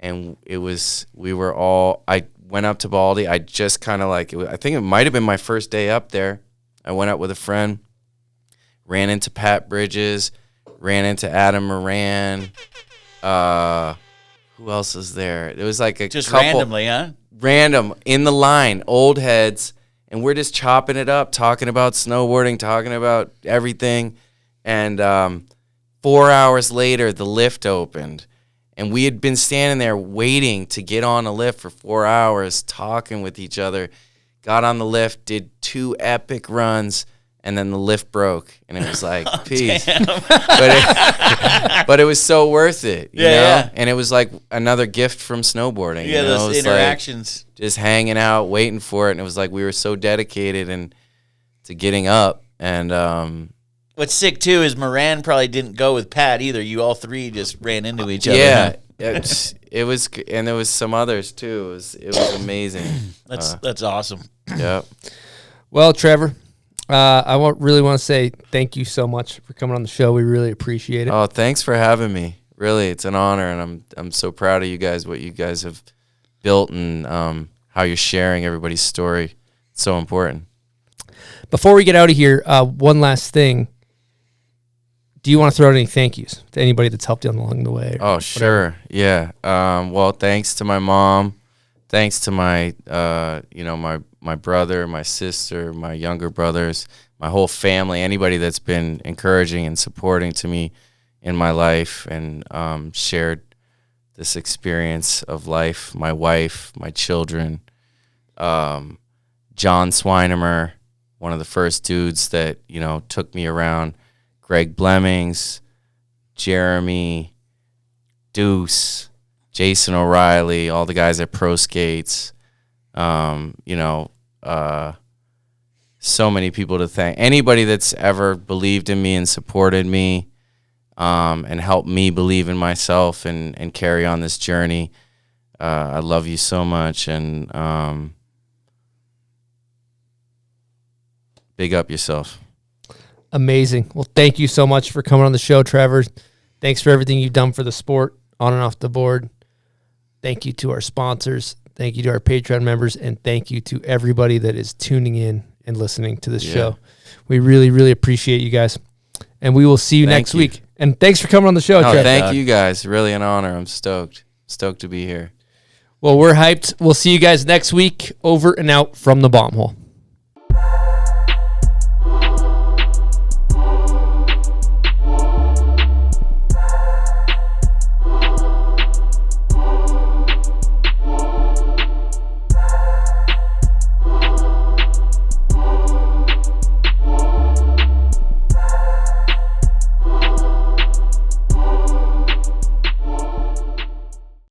and I went up to Baldy. I just kind of like, I think it might have been my first day up there. I went up with a friend, ran into Pat Bridges, ran into Adam Moran. Who else is there? It was like just couple, randomly, huh? Random in the line, old heads, and we're just chopping it up, talking about snowboarding, talking about everything. And 4 hours later, the lift opened, and we had been standing there waiting to get on a lift for 4 hours, talking with each other. Got on the lift, did 2 epic runs, and then the lift broke, and it was like, peace. But it was so worth it, you know? Yeah. And it was like another gift from snowboarding. Yeah, those interactions. Like just hanging out, waiting for it, and it was like we were so dedicated to getting up. And what's sick, too, is Moran probably didn't go with Pat either. You all three just ran into each other. Yeah, it was, and there was some others, too. It was amazing. That's awesome. Yep. Well, Trevor, I really want to say thank you so much for coming on the show. We really appreciate it. Oh, thanks for having me. Really, it's an honor, and I'm so proud of you guys, what you guys have built, and how you're sharing everybody's story. It's so important. Before we get out of here, one last thing. Do you want to throw out any thank yous to anybody that's helped you along the way? Oh, sure. Yeah. Well, thanks to my mom. Thanks to my, my brother, my sister, my younger brothers, my whole family, anybody that's been encouraging and supporting to me in my life and shared this experience of life, my wife, my children, John Swinemer, one of the first dudes that, took me around, Greg Blemmings, Jeremy, Deuce, Jason O'Reilly, all the guys at Pro Skates, so many people to thank. Anybody that's ever believed in me and supported me, and helped me believe in myself and carry on this journey. I love you so much, and big up yourself. Amazing. Well, thank you so much for coming on the show, Trevor. Thanks for everything you've done for the sport on and off the board. Thank you to our sponsors. Thank you to our Patreon members, and thank you to everybody that is tuning in and listening to this show. We really, really appreciate you guys. And we will see you next week. And thanks for coming on the show, Trevor. Thank you guys. Really an honor. I'm stoked. Stoked to be here. Well, we're hyped. We'll see you guys next week. Over and out from the bomb hole.